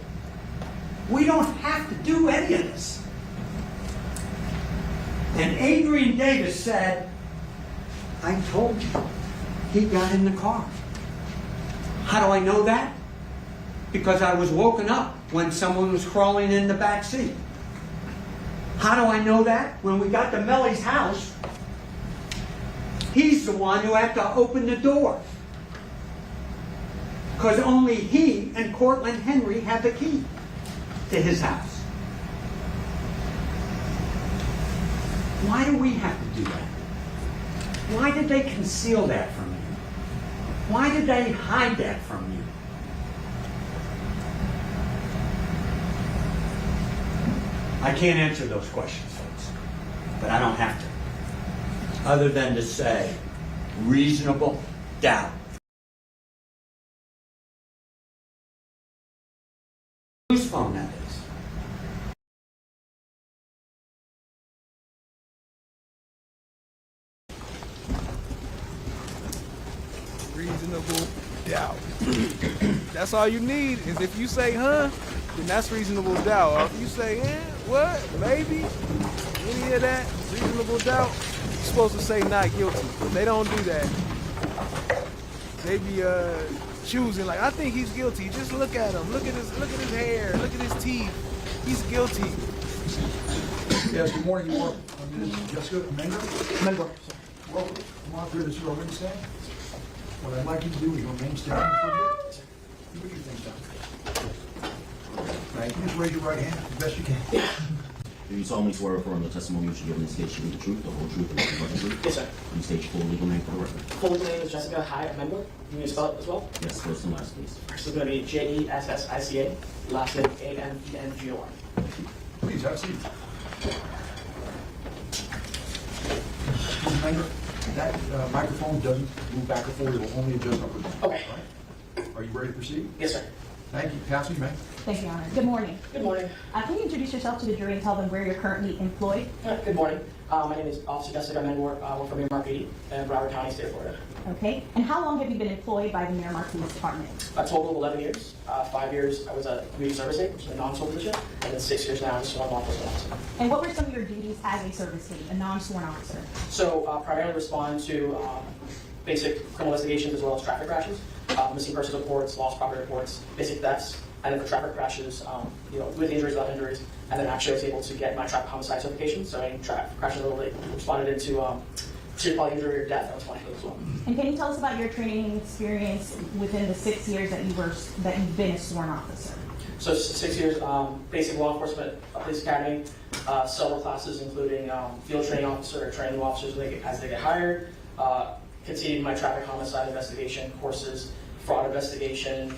We don't have to do any of this. And Adrian Davis said, I told you, he got in the car. How do I know that? Because I was woken up when someone was crawling in the back seat. How do I know that? When we got to Melly's house, he's the one who had to open the door. Because only he and Cortland Henry had the key to his house. Why do we have to do that? Why did they conceal that from you? Why did they hide that from you? I can't answer those questions, folks, but I don't have to. Other than to say, reasonable doubt. Whose phone that is? Reasonable doubt. That's all you need, is if you say, huh, then that's reasonable doubt. Or if you say, what, maybe, any of that, reasonable doubt, you're supposed to say not guilty. But they don't do that. They be choosing, like, I think he's guilty. Just look at him. Look at his hair. Look at his teeth. He's guilty. Yes, good morning, you are. Jessica Mengo. Welcome. Come on through this row and stand. What I'd like you to do is remain standing for a bit. You put your things down. Right, you just raise your right hand as best you can. Do you solemnly swear or affirm the testimony you should give in this case should be the truth, the whole truth, and nothing but the truth? Yes, sir. You state your full legal name for the record. Full legal name is Jessica Hyatt Member. You need to spell it as well? Yes, first and last, please. First is going to be Jessica, last name Amengor. Please have a seat. Mr. Mengo, that microphone doesn't move back and forth. It will only adjust up or down. Okay. Right? Are you ready to proceed? Yes, sir. Thank you. Counsel, you may. Thank you, Your Honor. Good morning. Good morning. Can you introduce yourself to the jury and tell them where you're currently employed? Good morning. My name is Officer Jessica Menwar. I work for Miramar PD in Broward County, State of Florida. Okay. And how long have you been employed by the Miramar Police Department? A total of 11 years. 5 years I was a community service aide, which is a non-sworn position, and then 6 years now as a sworn law enforcement officer. And what were some of your duties as a service aide, a non-sworn officer? So primarily respond to basic criminal investigations as well as traffic crashes, missing persons reports, lost property reports, basic thefts, and then for traffic crashes, with injuries, without injuries, and then actually I was able to get my traffic homicide certification. So any traffic crashes that responded into serious bodily injury or death, I was fine as well. And can you tell us about your training experience within the 6 years that you've been a sworn officer? So 6 years, basic law enforcement, police academy, several classes including field training officer, training officers as they get hired, continued my traffic homicide investigation courses, fraud investigation,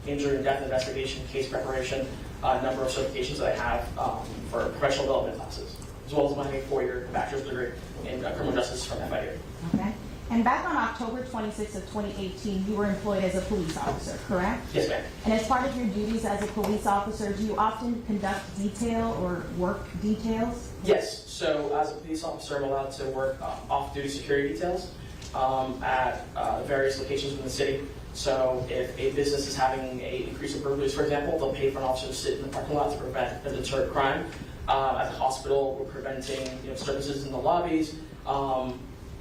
injury and death investigation, case preparation, a number of certifications that I have for professional development classes, as well as my 4-year bachelor's degree in criminal justice from FIU. Okay. And back on October 26th of 2018, you were employed as a police officer, correct? Yes, ma'am. And as part of your duties as a police officer, do you often conduct detail or work details? Yes. So as a police officer, I'm allowed to work off-duty security details at various locations in the city. So if a business is having an increase in burglaries, for example, they'll pay for an officer to sit in the parking lot to prevent and deter crime. At the hospital, we're preventing services in the lobbies,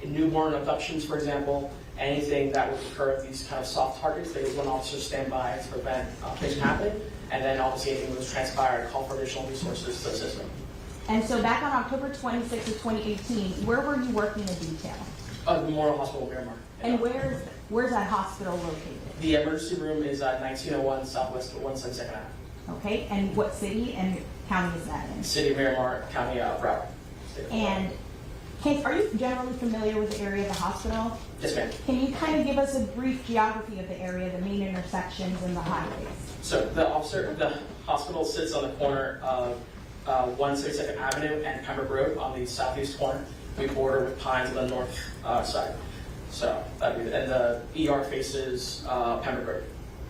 newborn abductions, for example, anything that would occur with these kind of soft targets, they would want officers stand by to prevent things from happening. And then obviously anything that was transpired, call for additional resources to assist them. And so back on October 26th of 2018, where were you working in detail? Memorial Hospital, Miramar. And where's that hospital located? The emergency room is at 1901 Southwest 172nd Ave. Okay, and what city and county is that in? City of Miramar, County of Broward. And are you generally familiar with the area of the hospital? Yes, ma'am. Can you kind of give us a brief geography of the area, the main intersections and the highways? So the hospital sits on the corner of 162nd Avenue and Pembroke Road on the southeast corner. We border with Pines on the north side. So that'd be, and the ER faces Pembroke Road.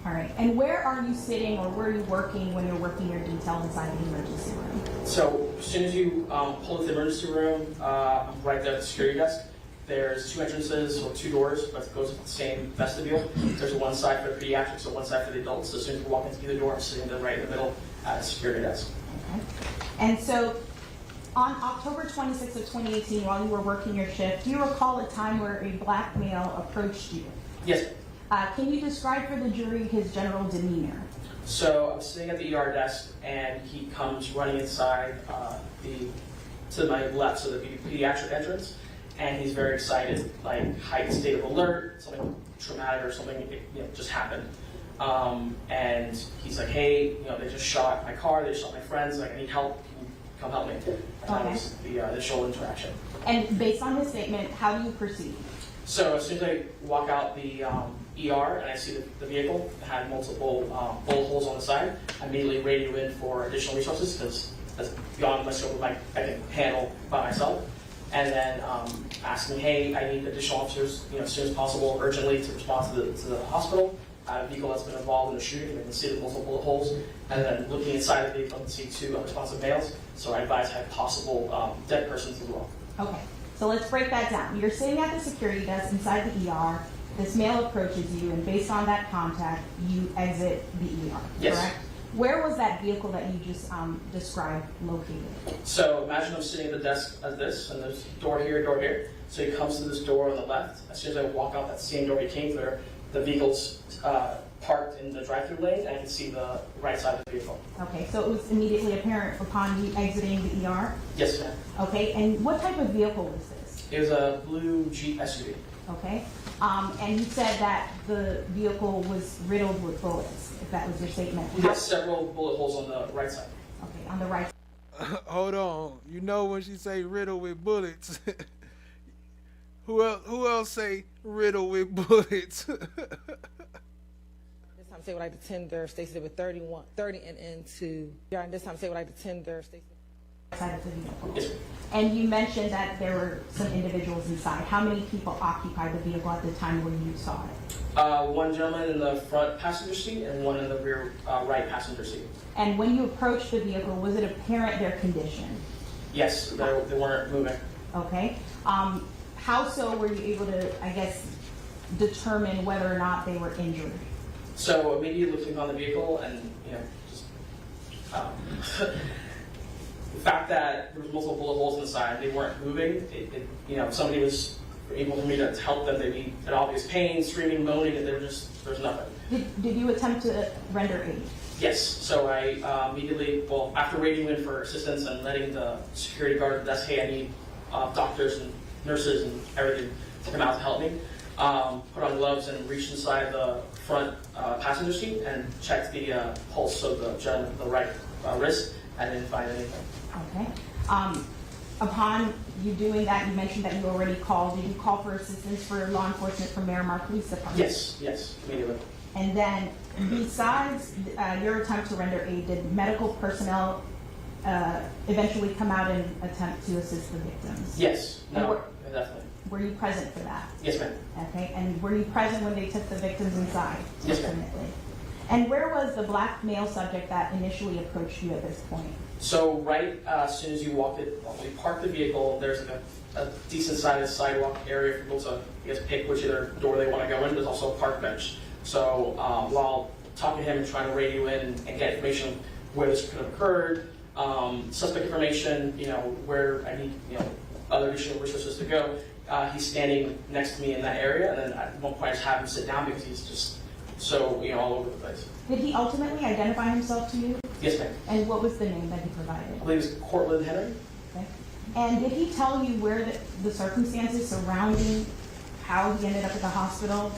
All right. And where are you sitting, or where are you working when you're working your detail inside the emergency room? So as soon as you pull into the emergency room, I'm right there at the security desk. There's two entrances or two doors, but it goes with the same vestibule. There's one side for the pediatrics and one side for the adults. So as soon as you walk into the door, I'm sitting right in the middle at the security desk. Okay. And so on October 26th of 2018, while you were working your shift, do you recall a time where a black male approached you? Yes. Can you describe for the jury his general demeanor? So I'm sitting at the ER desk, and he comes running inside to my left, so the pediatric entrance, and he's very excited, like heightened state of alert, something traumatic or something just happened. And he's like, hey, they just shot my car, they just shot my friends, like I need help, can you come help me? And that was the initial interaction. And based on his statement, how do you proceed? So as soon as I walk out the ER and I see the vehicle had multiple bullet holes on the side, I immediately radio in for additional resources because that's beyond my scope of I can handle by myself. And then asking, hey, I need additional officers, as soon as possible, urgently to respond to the hospital. I have a vehicle that's been involved in the shooting. I can see the multiple bullet holes. And then looking inside the vehicle, I can see two unresponsive males. So I advise I have possible dead persons as well. Okay. So let's break that down. You're sitting at the security desk inside the ER. This male approaches you, and based on that contact, you exit the ER. Yes. Correct? Where was that vehicle that you just described located? So imagine I'm sitting at the desk as this, and there's door here. So he comes to this door on the left. As soon as I walk out that same door he came through, the vehicle's parked in the drive-through lane, and I can see the right side of the vehicle. Okay, so it was immediately apparent upon you exiting the ER? Yes, ma'am. Okay, and what type of vehicle was this? It was a blue Jeep SUV. Okay, and you said that the vehicle was riddled with bullets, if that was your statement. We have several bullet holes on the right side. Okay, on the right side. Hold on. You know when she say riddled with bullets, who else say riddled with bullets? This time say what like the tender Stacy with 30 and into. Yeah, and this time say what like the tender Stacy. Side of the vehicle. And you mentioned that there were some individuals inside. How many people occupied the vehicle at the time when you saw it? One gentleman in the front passenger seat and one in the rear right passenger seat. And when you approached the vehicle, was it apparent their condition? Yes, they weren't moving. Okay. How so were you able to, I guess, determine whether or not they were injured? So immediately looking on the vehicle and, just the fact that there was multiple bullet holes in the side, they weren't moving. If somebody was able for me to help them, they'd be in obvious pain, screaming, moaning, and there's nothing. Did you attempt to render aid? Yes. So I immediately, after radioing in for assistance and letting the security guard at the desk, hey, I need doctors and nurses and everything to come out to help me. Put on gloves and reached inside the front passenger seat and checked the pulse of the gentleman, the right wrist. I didn't find anything. Okay. Upon you doing that, you mentioned that you already called. Did you call for assistance for law enforcement from Miramar Police Department? Yes, immediately. And then, besides your attempt to render aid, did medical personnel eventually come out and attempt to assist the victims? Yes, definitely. Were you present for that? Yes, ma'am. Okay, and were you present when they took the victims inside? Yes, ma'am. And where was the black male subject that initially approached you at this point? So right as soon as you walked it, we parked the vehicle, there's like a decent sized sidewalk area for people to, pick which either door they want to go in. There's also a park bench. So while talking to him and trying to radio in and get information where this could have occurred, suspect information, where I need, other additional resources to go, he's standing next to me in that area, and then at one point I just have him sit down because he's just so, all over the place. Did he ultimately identify himself to you? Yes, ma'am. And what was the name that he provided? I believe it's Cortland Henry. Okay. And did he tell you where the circumstances surrounding how he ended up at the hospital?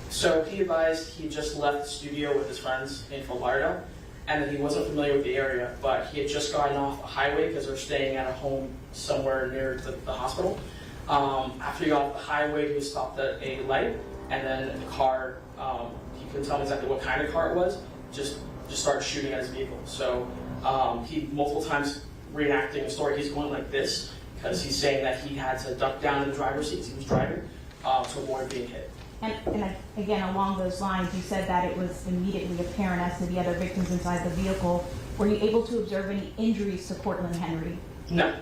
So he advised he just left the studio with his friends in Fort Lauderdale, and that he wasn't familiar with the area, but he had just gotten off a highway because they're staying at a home somewhere near the hospital. After he got off the highway, he was stopped at a light, and then the car, he couldn't tell me exactly what kind of car it was, just started shooting at his vehicle. So he multiple times reenacting a story. He's going like this because he's saying that he had to duck down in the driver's seat as he was driving to avoid being hit. And again, along those lines, you said that it was immediately apparent as to the other victims inside the vehicle. Were you able to observe any injuries to Cortland Henry? No.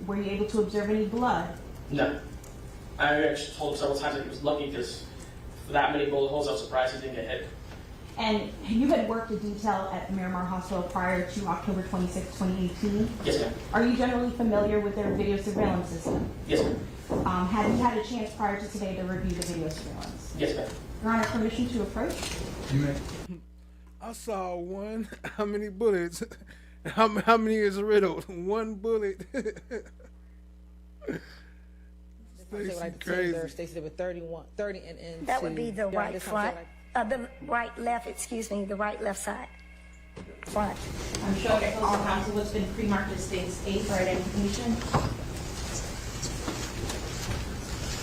Were you able to observe any blood? No. I actually told him several times that he was lucky because for that many bullet holes, I was surprised he didn't get hit. And you had worked a detail at Miramar Hospital prior to October 26, 2018? Yes, ma'am. Are you generally familiar with their video surveillance system? Yes, ma'am. Have you had a chance prior to today to review the video surveillance? Yes, ma'am. Your Honor, permission to approach? You may. I saw one. How many bullets? How many is riddled? One bullet. Crazy. Stacy with 30 and That would be the right front, the right left, excuse me, the right left side. Front. I'm sure that opposing counsel what's been pre-marked as States 8 for identification.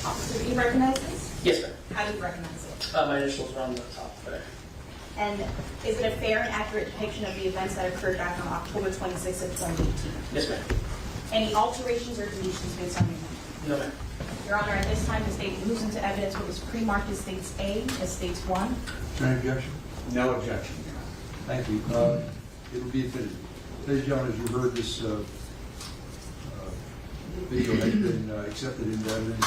Officer, do you recognize this? Yes, ma'am. How do you recognize it? My initials are on the top there. And is it a fair and accurate depiction of the events that occurred back on October 26th of 2018? Yes, ma'am. Any alterations or deletions based on your memory? No, ma'am. Your Honor, at this time, the state moves into evidence what was pre-marked as States A as States 1. Is there any objection? No objection. Thank you. It will be admitted. Ladies and gentlemen, as you heard, this video has been accepted into evidence.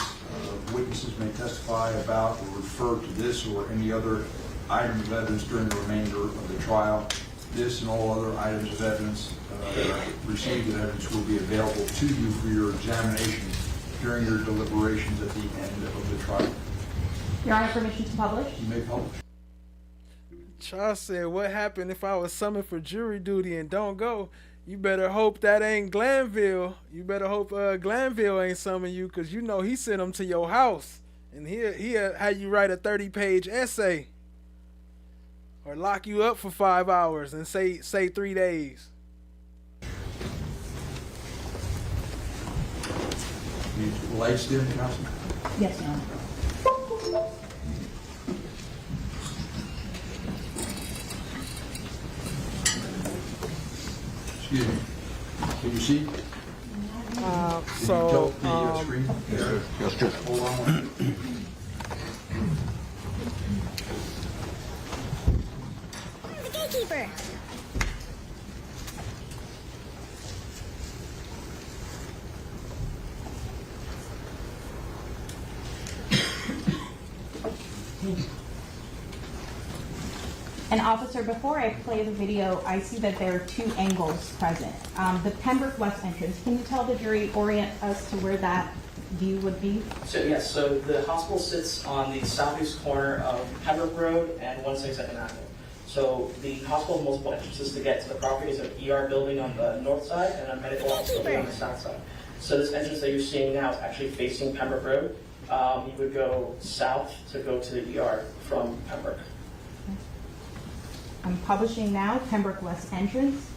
Witnesses may testify about or refer to this or any other item of evidence during the remainder of the trial. This and all other items of evidence received in evidence will be available to you for your examination during your deliberations at the end of the trial. Your Honor, permission to publish? You may publish. Charles said, what happened if I was summoned for jury duty and don't go? You better hope that ain't Glanville. You better hope Glanville ain't summon you, because you know he sent him to your house. And he'll have you write a 30-page essay. Or lock you up for 5 hours and say 3 days. Need lights there, Councilman? Yes, Your Honor. Excuse me. Can you see? Can you tilt the screen? Yes, sir. Hold on one. The gatekeeper. And officer, before I play the video, I see that there are 2 angles present. The Pembroke West entrance, can you tell the jury, orient us to where that view would be? So yes, so the hospital sits on the southeast corner of Pembroke Road and 162nd Avenue. So the hospital has multiple entrances to get to the property. Is an ER building on the north side and a medical office building on the south side. So this entrance that you're seeing now is actually facing Pembroke Road. You would go south to go to the ER from Pembroke. I'm publishing now, Pembroke West entrance.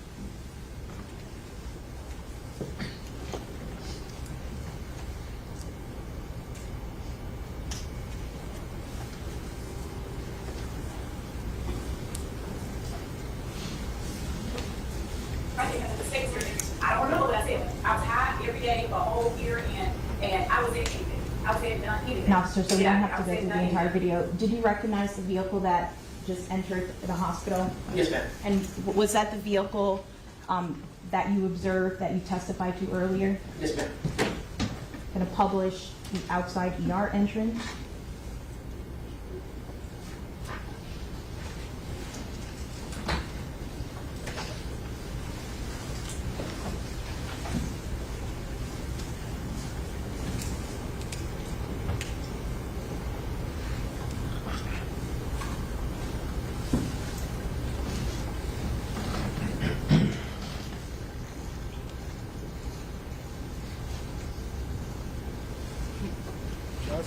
I don't know what I said. I was high every day for a whole year, and I was at anything. And officer, so we don't have to go through the entire video. Did you recognize the vehicle that just entered the hospital? Yes, ma'am. And was that the vehicle that you observed, that you testified to earlier? Yes, ma'am. Going to publish the outside ER entrance.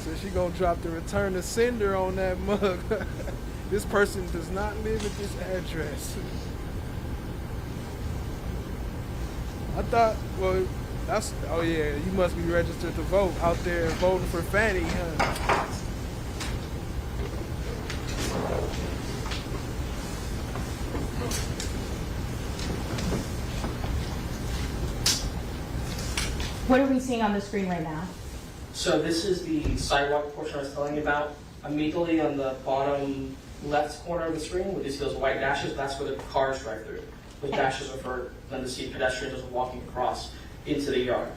So she gonna drop the return to sender on that mug. This person does not live at this address. I thought, well, that's, oh yeah, you must be registered to vote out there voting for Fanny, huh? What are we seeing on the screen right now? So this is the sidewalk portion I was telling you about. Immediately on the bottom left corner of the screen, with these white dashes, that's where the cars drive through. The dashes are for them to see pedestrians walking across into the yard.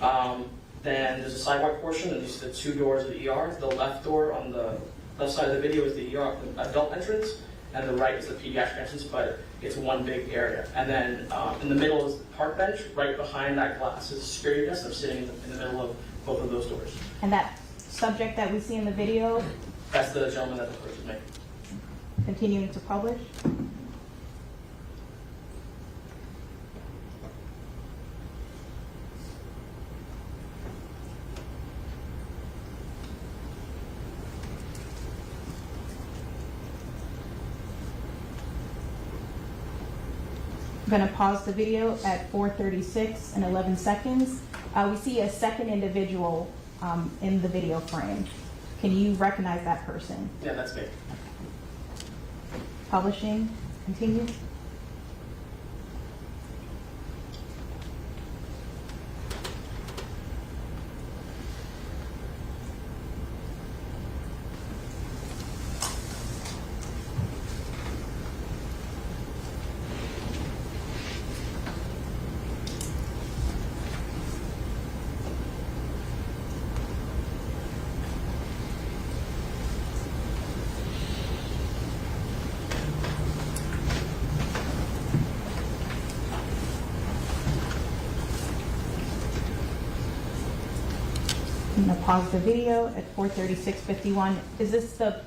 Then there's a sidewalk portion, and these are the two doors of the ER. The left door on the left side of the video is the ER adult entrance, and the right is the pediatric entrance, but it's one big area. And then in the middle is the park bench. Right behind that glass is a security desk. I'm sitting in the middle of both of those doors. And that subject that we see in the video? That's the gentleman that approaches me. Continuing to publish? I'm going to pause the video at 4:36 and 11 seconds. We see a second individual in the video frame. Can you recognize that person? Yeah, that's me. Publishing, continue. I'm going to pause the video at 4:36:51. Is this the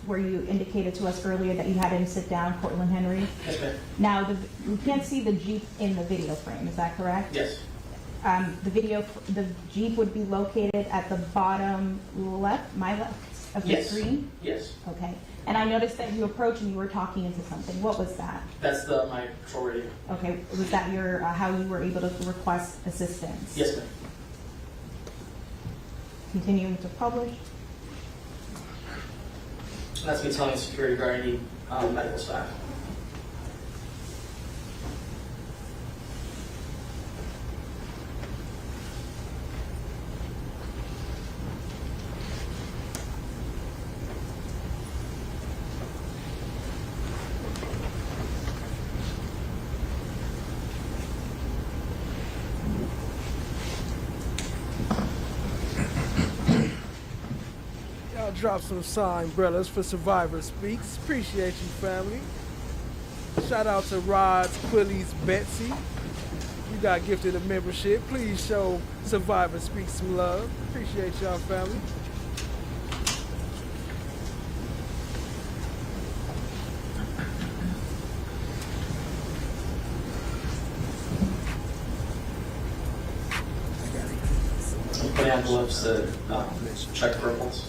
where you indicated to us earlier that you had him sit down, Cortland Henry? Yes, ma'am. Now, we can't see the Jeep in the video frame. Is that correct? Yes. The Jeep would be located at the bottom left, my left of the Yes. screen? Yes. Okay. And I noticed that you approached and you were talking into something. What was that? That's my patrol radio. Okay. Was that your how you were able to request assistance? Yes, ma'am. Continuing to publish. That's me telling the security guard I need medical staff. Y'all drop some sign umbrellas for Survivor Speaks. Appreciate you, family. Shout out to Rod's, Quilly's, Betsy. You got gifted a membership. Please show Survivor Speaks some love. Appreciate y'all, family. Put envelopes to check for ripples.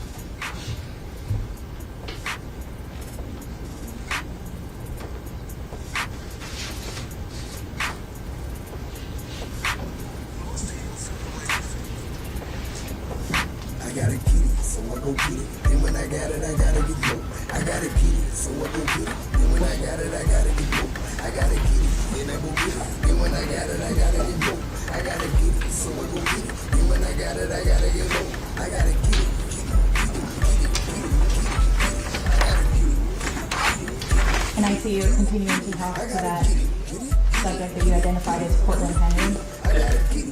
I got a key, so I go get it. And when I got it, I gotta get low. I got a key, so I go get it. And when I got it, I gotta get low. I got a key, and I go get it. And when I got it, I gotta get low. I got a key, so I go get it. And when I got it, I gotta get low. I got a key. And I see you're continuing to talk to that subject that you identified as Cortland Henry. I got a key.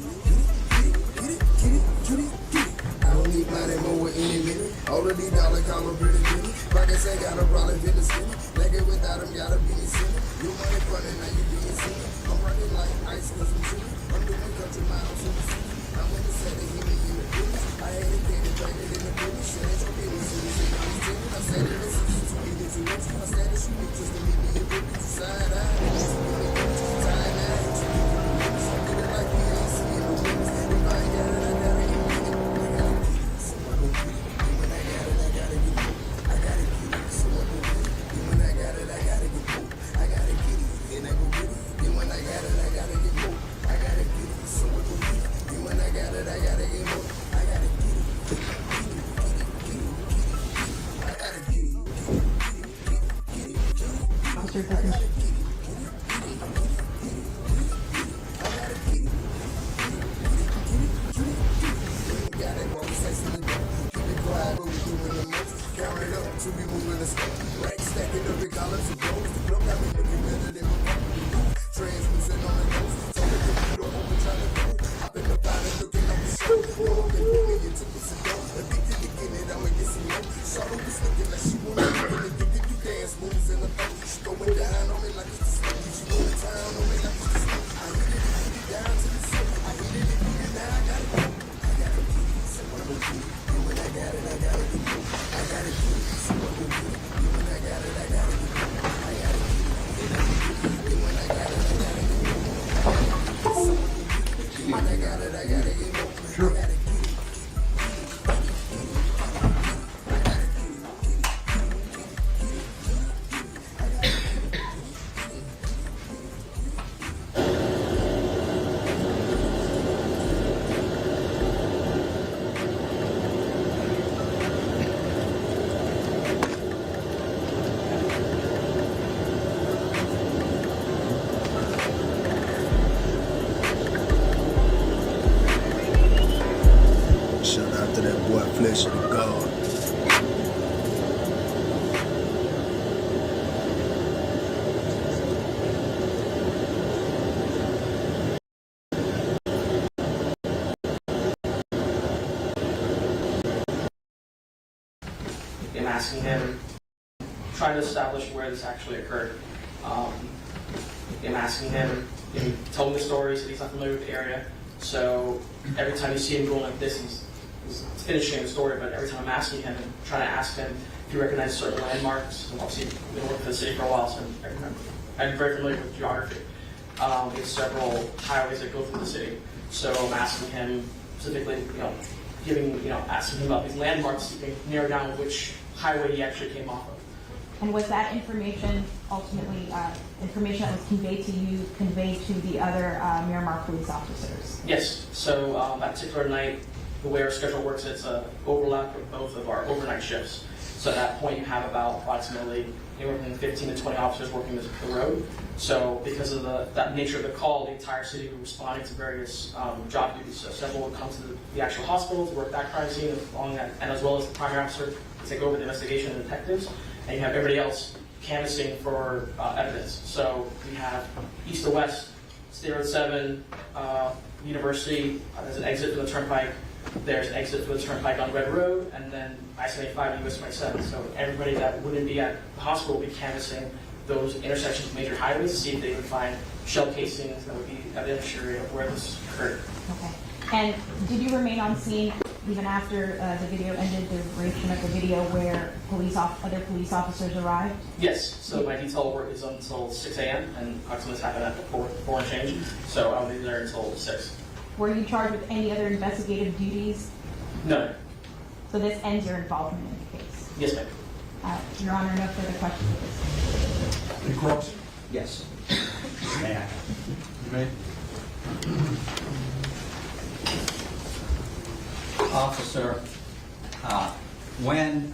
I don't need money more any minute. All of these dollars call them pretty pretty. Pockets ain't got a problem in the city. Nigga without them gotta be silly. You money running, now you being silly. I'm running like ice cause I'm chilly. I'm doing country miles in the city. I'm in the city, he me in the business. I had a kid and traded in the business. Shit ain't your business, shit ain't your business. I said it is too easy to reach. I said it should be just to meet me in business. Side eye, side eye. Some nigga like me ain't seeing no business. If I ain't got it, I gotta get it. I got a kid, so I go get it. reflection of God. I'm asking him, trying to establish where this actually occurred. I'm asking him, he told me the story, he said he's not familiar with the area. So every time you see him going like this, he's finishing the story, but every time I'm asking him and trying to ask him if he recognizes certain landmarks, and obviously I've been working for the city for a while, so I remember. I'm very familiar with geography. There's several highways that go through the city. So I'm asking him specifically, asking him about these landmarks so he can narrow down which highway he actually came off of. And was that information ultimately information that was conveyed to you, conveyed to the other Miramar police officers? Yes. So that particular night, the way our schedule works, it's an overlap of both of our overnight shifts. So at that point, you have about approximately anywhere from 15 to 20 officers working the road. So because of that nature of the call, the entire city was responding to various job duties. So several would come to the actual hospital to work that crime scene, along that, and as well as the primary officer to take over the investigation and detectives. And you have everybody else canvassing for evidence. So we have east to west, State Road 7, University, there's an exit from the turnpike. There's an exit from the turnpike on Red Road, and then I-75 and US 27. So everybody that wouldn't be at the hospital would be canvassing those intersections of major highways to see if they could find shell casings that would be evidentiary of where this occurred. Okay. And did you remain on scene even after the video ended, the duration of the video where other police officers arrived? Yes. So my detail work is until 6 a.m. and approximately happened at 4 and change. So I'll be there until 6. Were you charged with any other investigative duties? No. So this ends your involvement in the case? Yes, ma'am. Your Honor, no further questions. Any questions? Yes. May I? You may. Officer, when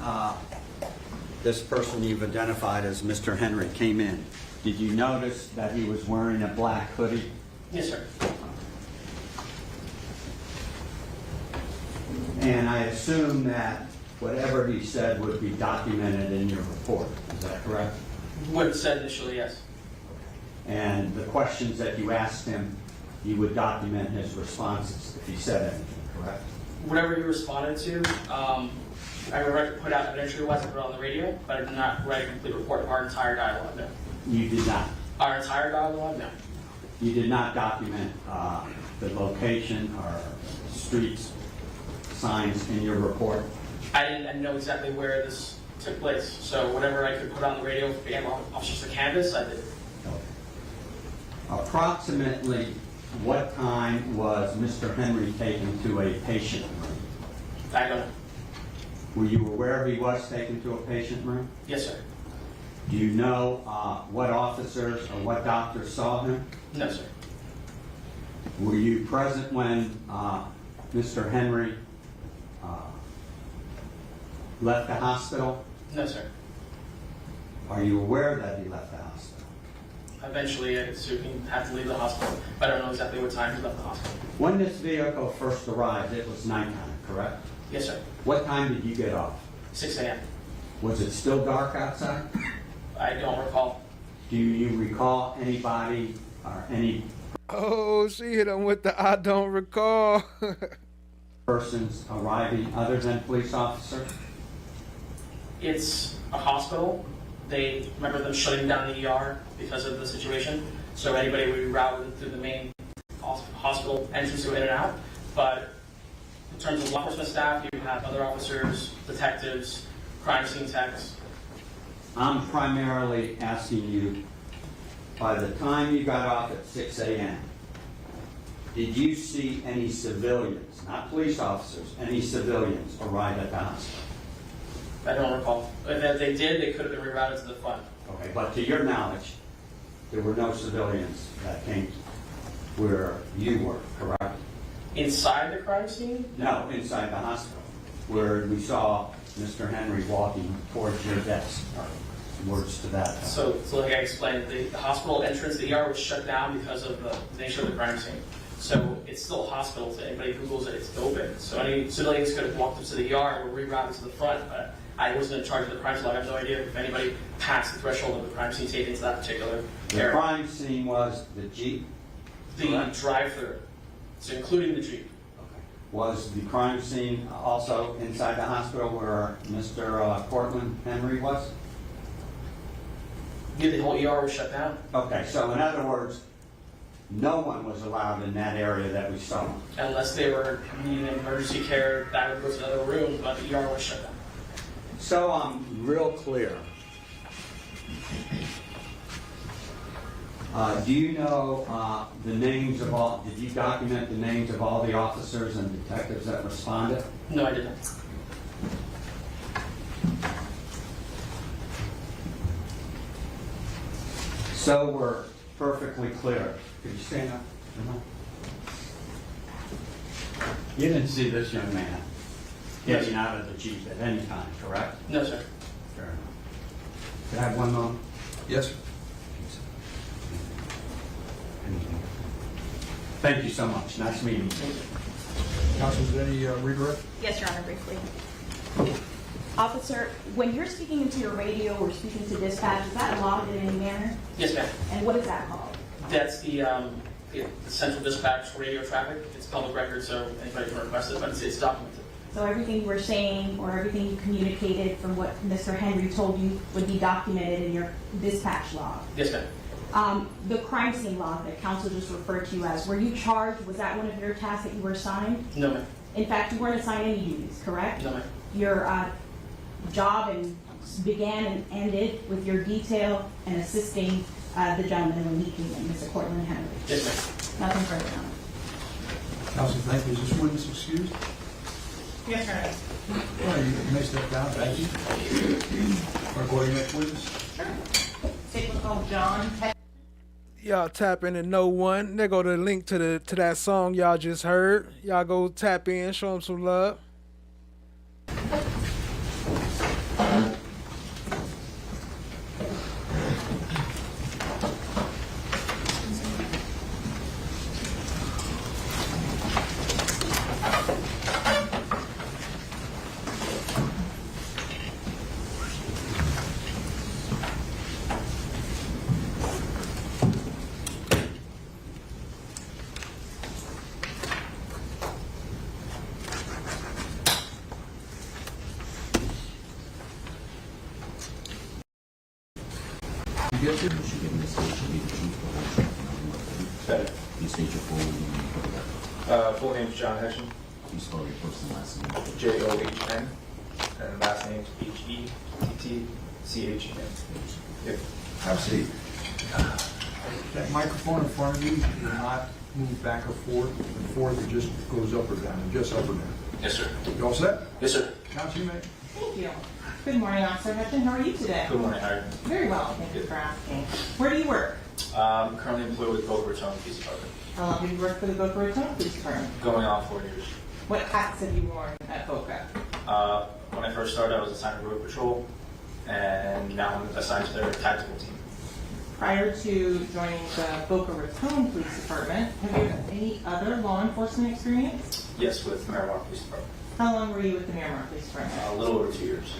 this person you've identified as Mr. Henry came in, did you notice that he was wearing a black hoodie? Yes, sir. And I assume that whatever he said would be documented in your report. Is that correct? What it said initially, yes. And the questions that you asked him, you would document his responses if he said anything, correct? Whatever you responded to, I put out evidentiary-wise, I put it on the radio, but I did not write a complete report of our entire dialogue, no. You did not? Our entire dialogue, no. You did not document the location or streets, signs in your report? I didn't know exactly where this took place, so whatever I could put on the radio for the officers to canvas, I did. Approximately what time was Mr. Henry taken to a patient room? I don't know. Were you aware he was taken to a patient room? Yes, sir. Do you know what officers or what doctors saw him? No, sir. Were you present when Mr. Henry left the hospital? No, sir. Are you aware that he left the hospital? Eventually, I assume he had to leave the hospital, but I don't know exactly what time he left the hospital. When this vehicle first arrived, it was nighttime, correct? Yes, sir. What time did you get off? 6 a.m. Was it still dark outside? I don't recall. Do you recall anybody or any Oh, she hit him with the I don't recall. persons arriving other than police officers? It's a hospital. They remember them shutting down the ER because of the situation. So anybody would be routed through the main hospital entrance to in and out. But in terms of law enforcement staff, you have other officers, detectives, crime scene techs. I'm primarily asking you, by the time you got off at 6 a.m., did you see any civilians, not police officers, any civilians arrive at the hospital? I don't recall. If they did, they could have been rerouted to the front. Okay, but to your knowledge, there were no civilians that came where you were, correct? Inside the crime scene? No, inside the hospital, where we saw Mr. Henry walking towards your desk, or words to that. So like I explained, the hospital entrance, the ER was shut down because of the nature of the crime scene. So it's still a hospital. So anybody Googles it, it's open. So any civilians could have walked up to the ER or rerouted to the front, but I wasn't in charge of the crime scene. I have no idea if anybody passed the threshold of the crime scene taken into that particular The area. crime scene was the Jeep. The drive-through, so including the Jeep. Was the crime scene also inside the hospital where Mr. Portland Henry was? Yeah, the whole ER was shut down. Okay, so in other words, no one was allowed in that area that we saw. Unless they were needing emergency care, that would go to another room, but the ER was shut down. So I'm real clear. Do you know the names of all, did you document the names of all the officers and detectives that responded? No, I didn't. So we're perfectly clear. Could you stand up? You didn't see this young man getting out of the Jeep at any time, correct? No, sir. Fair enough. Can I have one moment? Yes, sir. Thank you so much. Nice meeting you. Counsel, is there any redirect? Yes, Your Honor, briefly. Officer, when you're speaking into your radio or speaking to dispatch, is that logged in any manner? Yes, ma'am. And what is that called? That's the central dispatch radio traffic. It's public record, so anybody can request it, but it's documented. So everything you were saying or everything you communicated from what Mr. Henry told you would be documented in your dispatch log? Yes, ma'am. The crime scene log that counsel just referred to as, were you charged? Was that one of your tasks that you were assigned? No, ma'am. In fact, you weren't assigned any duties, correct? No, ma'am. Your job began and ended with your detail and assisting the gentleman in the meeting, Mr. Cortland Henry. Yes, ma'am. Nothing further, Your Honor. Counsel, thank you. Is this witness excused? Yes, Your Honor. Well, you may step down. Thank you. Want to call your next witness? Statement called John. Y'all tap in and know one. There go the link to that song y'all just heard. Y'all go tap in, show them some love. You get it? You should give me a station, need the truth, the whole truth, and nothing but the truth. You state your full name. Full name's John Hession, Please spell your first and last name. John, and last name's Hettchen. Yep. Have a seat. That microphone in front of you will not move back or forth. It just goes up or down, just up or down. Yes, sir. You all set? Yes, sir. Counsel, you may. Thank you. Good morning, Officer Hutchin. How are you today? Good morning, how are you? Very well, thank you for asking. Where do you work? I'm currently employed with Boca Raton Police Department. How long have you worked for the Boca Raton Police Department? Going on 4 years. What hats have you worn at Boca? When I first started, I was assigned to road patrol, and now I'm assigned to their tactical team. Prior to joining the Boca Raton Police Department, have you had any other law enforcement experience? Yes, with Miramar Police Department. How long were you with the Miramar Police Department? A little over 2 years.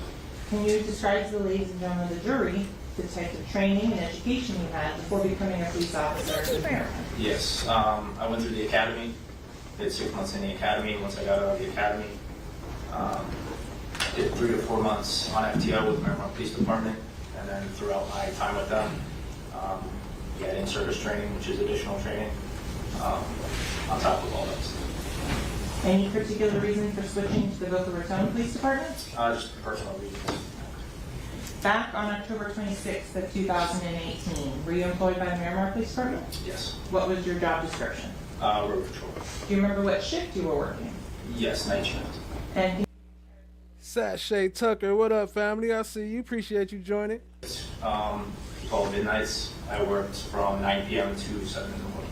Can you describe to the ladies and gentlemen of the jury the type of training and education you had before becoming a police officer with Miramar? Yes, I went through the academy. Did 6 months in the academy. Once I got out of the academy, did 3 to 4 months on FTO with Miramar Police Department, and then throughout my time with them, we had in-service training, which is additional training, on top of all that stuff. Any particular reason for switching to the Boca Raton Police Department? Just personal reasons. Back on October 26th of 2018, were you employed by the Miramar Police Department? Yes. What was your job description? Road patrol. Do you remember what shift you were working? Yes, night shift. And Sashay Tucker, what up, family? I see you. Appreciate you joining. 12 midnights. I worked from 9 p.m. to 7 in the morning.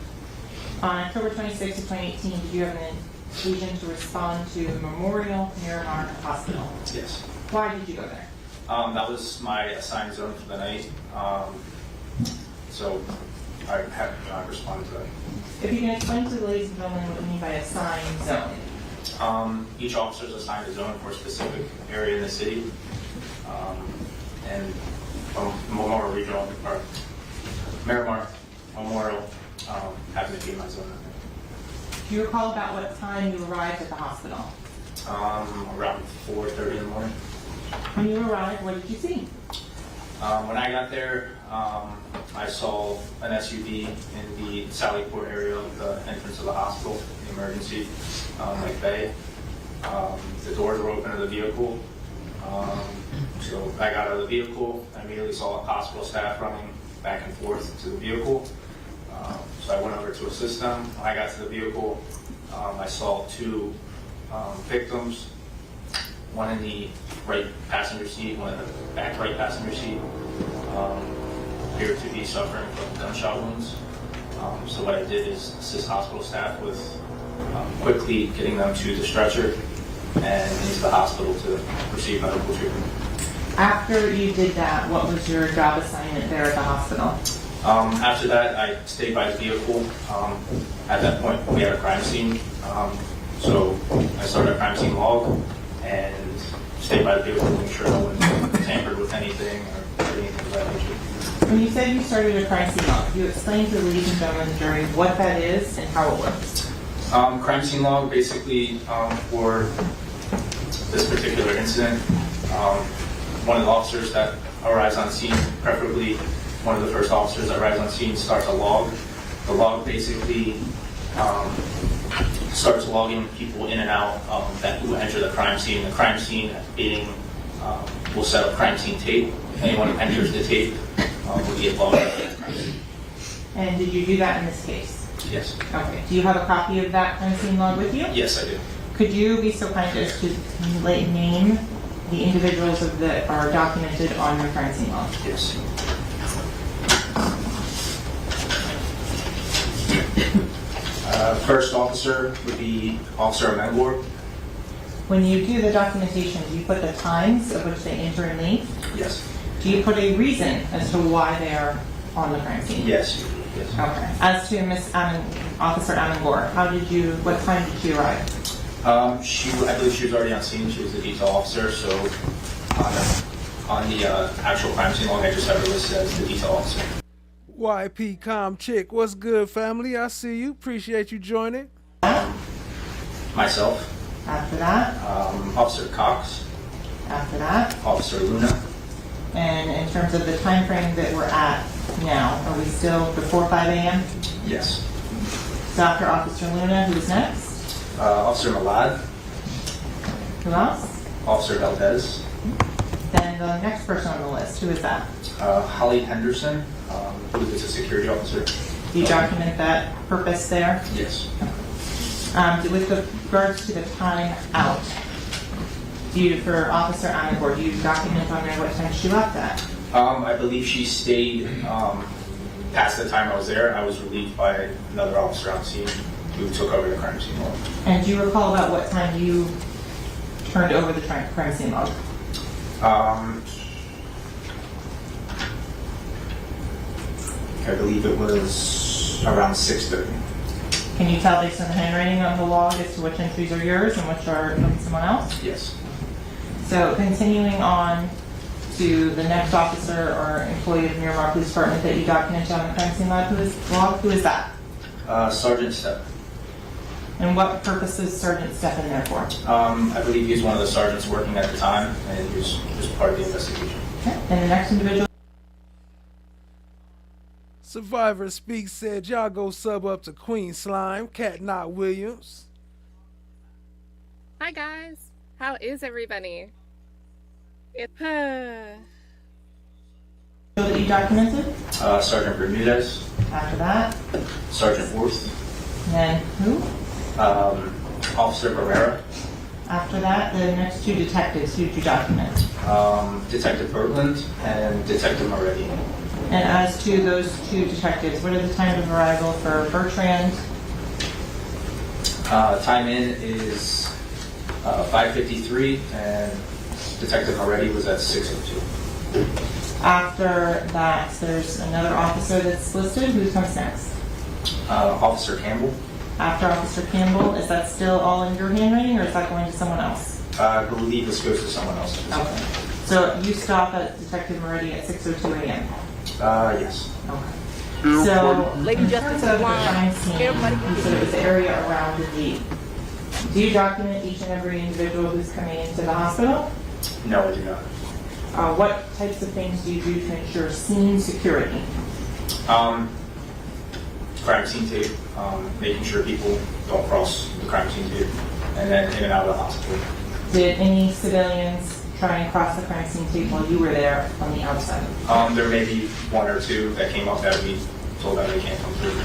on October 26th of 2018, did you have an occasion to respond to Memorial Miramar Hospital? Yes. Why did you go there? That was my assigned zone for the night. So I responded to that. If you can explain to the ladies and gentlemen what you mean by assigned zone. Each officer is assigned a zone for a specific area in the city. And Memorial Regional, or Miramar Memorial, happened to be my zone. Do you recall about what time you arrived at the hospital? Around 4:30 in the morning. When you arrived, what did you see? When I got there, I saw an SUV in the Sally Port area of the entrance of the hospital, the emergency bay. The doors were open to the vehicle. So I got out of the vehicle. I immediately saw hospital staff running back and forth to the vehicle. So I went over to assist them. When I got to the vehicle, I saw two victims, one in the right passenger seat, one in the back right passenger seat, appeared to be suffering from gunshot wounds. So what I did is assist hospital staff with quickly getting them to the stretcher and into the hospital to receive medical treatment. After you did that, what was your job assignment there at the hospital? After that, I stayed by the vehicle. At that point, we had a crime scene. So I started a crime scene log and stayed by the vehicle to make sure no one tampered with anything or anything of that nature. When you said you started a crime scene log, you explained to the ladies and gentlemen of the jury what that is and how it works. Crime scene log, basically, for this particular incident, one of the officers that arrives on scene, preferably one of the first officers that arrives on scene, starts a log. The log basically starts logging people in and out that who enter the crime scene. The crime scene being will set up crime scene tape. If anyone who enters the tape will get logged. And did you do that in this case? Yes. Okay. Do you have a copy of that crime scene log with you? Yes, I do. Could you be so kind as to name the individuals that are documented on your crime scene log? Yes. First officer would be Officer Mengor. When you do the documentation, do you put the times of which they enter and leave? Yes. Do you put a reason as to why they're on the crime scene? Yes. Yes. Okay. As to Officer Amangor, what time did she arrive? I believe she was already on scene. She was the detail officer, so on the actual crime scene log, I just have her listed as the detail officer. YP Com Chick, what's good, family? I see you. Appreciate you joining. Myself. After that? Officer Cox. After that? Officer Luna. And in terms of the time frame that we're at now, are we still before 5 a.m.? Yes. So after Officer Luna, who's next? Officer Malad. Who else? Officer Valdez. Then the next person on the list, who is that? Holly Henderson, who is a security officer. Do you document that purpose there? Yes. With regards to the time out, for Officer Amangor, do you document on there what time she left at? I believe she stayed past the time I was there. I was relieved by another officer on scene who took over the crime scene log. And do you recall about what time you turned over the crime scene log? I believe it was around 6:30. Can you tell based on the handwriting on the log as to which entries are yours and which are from someone else? Yes. So continuing on to the next officer or employee of Miramar Police Department that you documented on the crime scene log, who is that? Sergeant Stepp. And what purpose is Sergeant Stepp in there for? I believe he's one of the sergeants working at the time, and he was just part of the investigation. Okay. And the next individual? Survivor Speaks said, y'all go sub up to Queen Slime, Cat Not Williams. Hi guys, how is everybody? That you documented? Sergeant Bermudez. After that? Sergeant Worth. And then who? Officer Barrera. After that, the next two detectives, who did you document? Detective Bertland and Detective Moretti. And as to those two detectives, what are the times of arrival for Bertrand? Time in is 5:53, and Detective Moretti was at 6:02. After that, there's another officer that's listed. Who comes next? Officer Campbell. After Officer Campbell, is that still all in your handwriting, or is that going to someone else? I believe this goes to someone else. Okay. So you stop at Detective Moretti at 6:02 a.m. Yes. Okay. So, in terms of the crime scene, you said it was the area around the Jeep. Do you document each and every individual who's coming into the hospital? No, I do not. What types of things do you do to ensure scene security? Crime scene tape, making sure people don't cross the crime scene tape, and then in and out of the hospital. Did any civilians try and cross the crime scene tape while you were there on the outside? There may be one or two that came up that we told that they can't come through.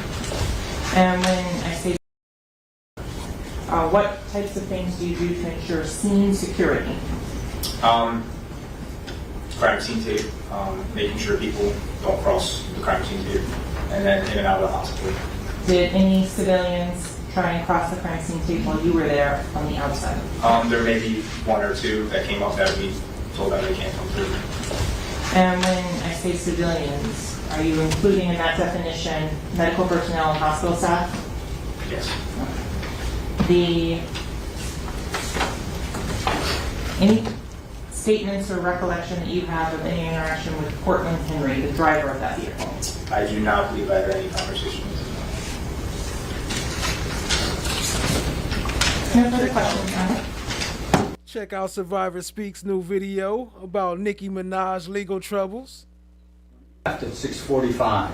And when I say what types of things do you do to ensure scene security? Crime scene tape, making sure people don't cross the crime scene tape, and then in and out of the hospital. Did any civilians try and cross the crime scene tape while you were there on the outside? There may be one or two that came up that we told that they can't come through. And when I say civilians, are you including in that definition medical personnel and hospital staff? Yes. Any statements or recollection that you have of any interaction with Portland Henry, the driver of that vehicle? I do not believe I had any conversation with him. No further questions, Anna? Check out Survivor Speaks' new video about Nicki Minaj legal troubles. Left at 6:45,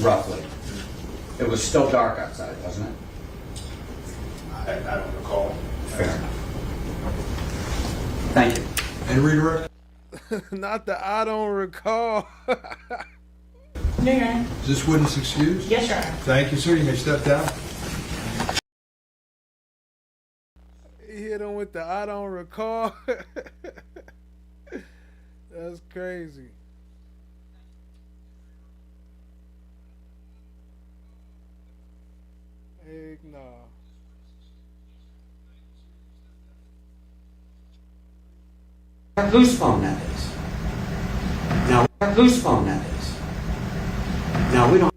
roughly. It was still dark outside, wasn't it? I don't recall. Fair enough. Thank you. And redirect. Not that I don't recall. No, Your Honor. Is this witness excused? Yes, Your Honor. Thank you, sir. You may step down. He hit him with the I don't recall. That's crazy. Heck no. Whose phone that is? Now, whose phone that is? Now, we don't.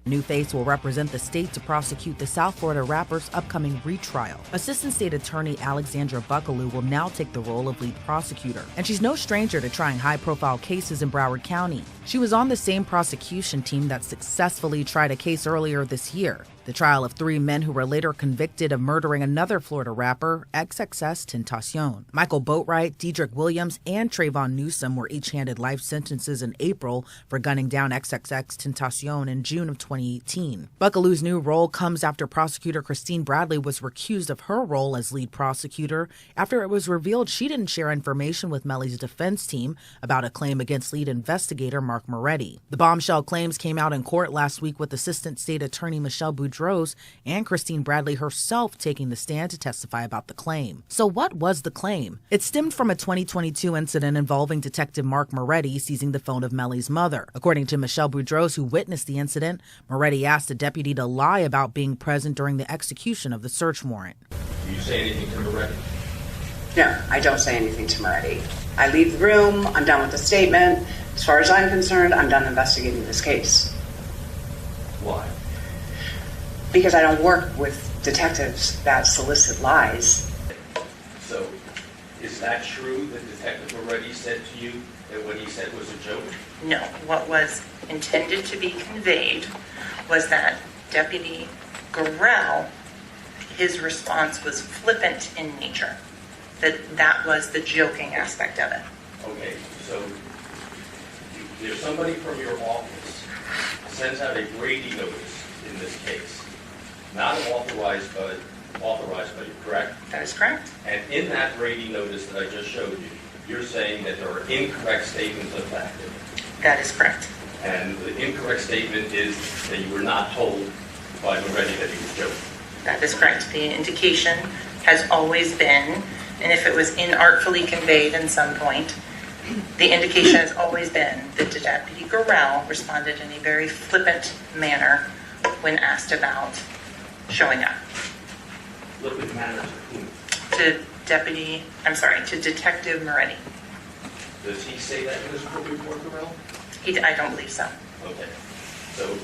New face will represent the state to prosecute the South Florida rapper's upcoming retrial. Assistant State Attorney Alexandra Buckaloo will now take the role of lead prosecutor. And she's no stranger to trying high-profile cases in Broward County. She was on the same prosecution team that successfully tried a case earlier this year, the trial of 3 men who were later convicted of murdering another Florida rapper, XXXTentacion. Michael Boatwright, Dedrick Williams, and Trayvon Newsom were each handed life sentences in April for gunning down XXXTentacion in June of 2018. Buckaloo's new role comes after prosecutor Christine Bradley was recused of her role as lead prosecutor after it was revealed she didn't share information with Melly's defense team about a claim against lead investigator Mark Moretti. The bombshell claims came out in court last week with Assistant State Attorney Michelle Boudreaux and Christine Bradley herself taking the stand to testify about the claim. So what was the claim? It stemmed from a 2022 incident involving Detective Mark Moretti seizing the phone of Melly's mother. According to Michelle Boudreaux, who witnessed the incident, Moretti asked a deputy to lie about being present during the execution of the search warrant. Do you say anything to Moretti? No, I don't say anything to Moretti. I leave the room, I'm done with the statement. As far as I'm concerned, I'm done investigating this case. Why? Because I don't work with detectives that solicit lies. So, is that true that Detective Moretti said to you that what he said was a joke? No, what was intended to be conveyed was that Deputy Gorell, his response was flippant in nature. That was the joking aspect of it. Okay, so if somebody from your office sends out a Brady notice in this case, not authorized by you, correct? That is correct. And in that Brady notice that I just showed you, you're saying that there are incorrect statements of fact in it. That is correct. And the incorrect statement is that you were not told by Moretti that he was joking. That is correct. The indication has always been, and if it was inartfully conveyed in some point, the indication has always been that Deputy Gorell responded in a very flippant manner when asked about showing up. Flippant manner to whom? To Detective Moretti. Does he say that in his report, Gorell? I don't believe so. Okay. So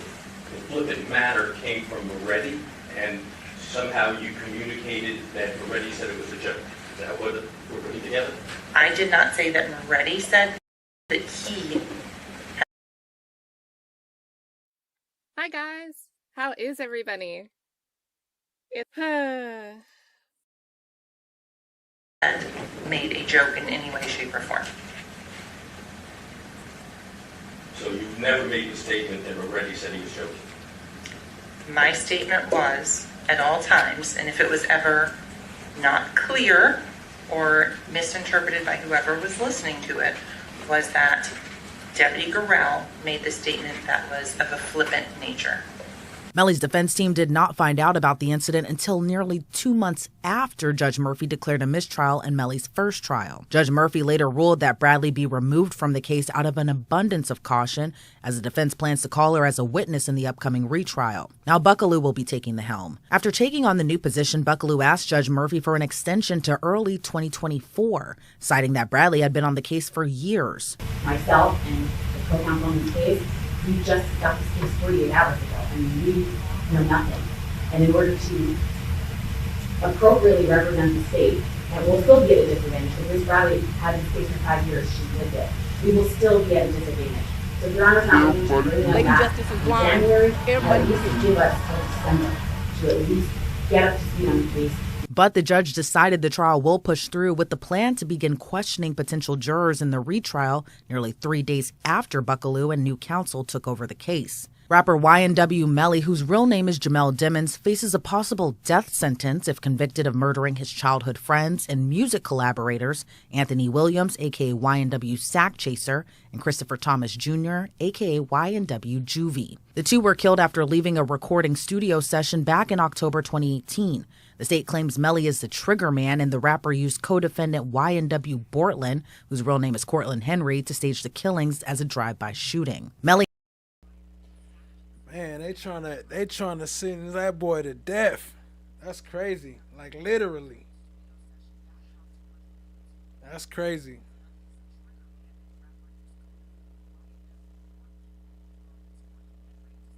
the flippant matter came from Moretti, and somehow you communicated that Moretti said it was a joke. Is that what we're putting together? I did not say that Moretti said that he. Hi guys, how is everybody? Made a joke in any way, shape, or form. So you've never made the statement that Moretti said he was joking? My statement was, at all times, and if it was ever not clear or misinterpreted by whoever was listening to it, was that Deputy Gorell made the statement that was of a flippant nature. Melly's defense team did not find out about the incident until nearly 2 months after Judge Murphy declared a mistrial in Melly's first trial. Judge Murphy later ruled that Bradley be removed from the case out of an abundance of caution, as the defense plans to call her as a witness in the upcoming retrial. Now Buckaloo will be taking the helm. After taking on the new position, Buckaloo asked Judge Murphy for an extension to early 2024, citing that Bradley had been on the case for years. Myself and the co-counsel on this case, we just got this case 48 hours ago. I mean, we know nothing. And in order to appropriately represent the state, and we'll still be at a disadvantage, because Ms. Bradley had this case for 5 years, she's lived it. We will still be at a disadvantage. So if Your Honor's not willing to bring them back in January, at least give us till December to at least get up to speed on the case. But the judge decided the trial will push through, with the plan to begin questioning potential jurors in the retrial nearly 3 days after Buckaloo and new counsel took over the case. Rapper YNW MELLY, whose real name is Jamel Dimmons, faces a possible death sentence if convicted of murdering his childhood friends and music collaborators Anthony Williams, a.k.a. YNW Sack Chaser, and Christopher Thomas Jr., a.k.a. YNW Juvie. The two were killed after leaving a recording studio session back in October 2018. The state claims Melly is the trigger man, and the rapper used co-defendant YNW Bortland, whose real name is Cortland Henry, to stage the killings as a drive-by shooting. Melly. Man, they trying to sentence that boy to death. That's crazy. Like literally. That's crazy.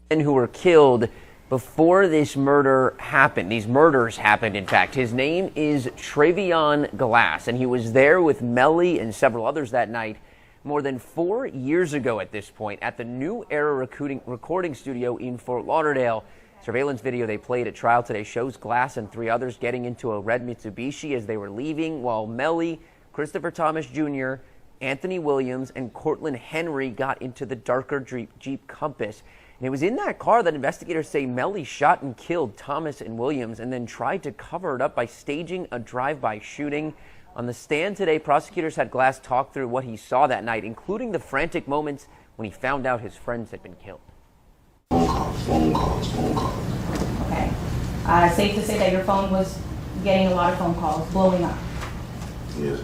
Men who were killed before this murder happened. These murders happened, in fact. His name is Travion Glass, and he was there with Melly and several others that night more than 4 years ago at this point at the New Era recording studio in Fort Lauderdale. Surveillance video they played at trial today shows Glass and 3 others getting into a red Mitsubishi as they were leaving, while Melly, Christopher Thomas Jr., Anthony Williams, and Cortland Henry got into the darker Jeep Compass. And it was in that car that investigators say Melly shot and killed Thomas and Williams and then tried to cover it up by staging a drive-by shooting. On the stand today, prosecutors had Glass talk through what he saw that night, including the frantic moments when he found out his friends had been killed. Okay. Safe to say that your phone was getting a lot of phone calls, blowing up. Yes.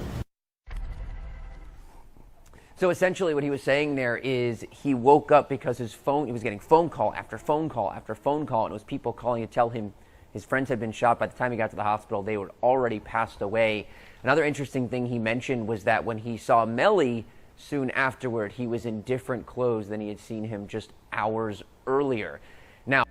So essentially what he was saying there is he woke up because he was getting phone call after phone call after phone call, and it was people calling to tell him his friends had been shot. By the time he got to the hospital, they were already passed away. Another interesting thing he mentioned was that when he saw Melly soon afterward, he was in different clothes than he had seen him just hours earlier. Now,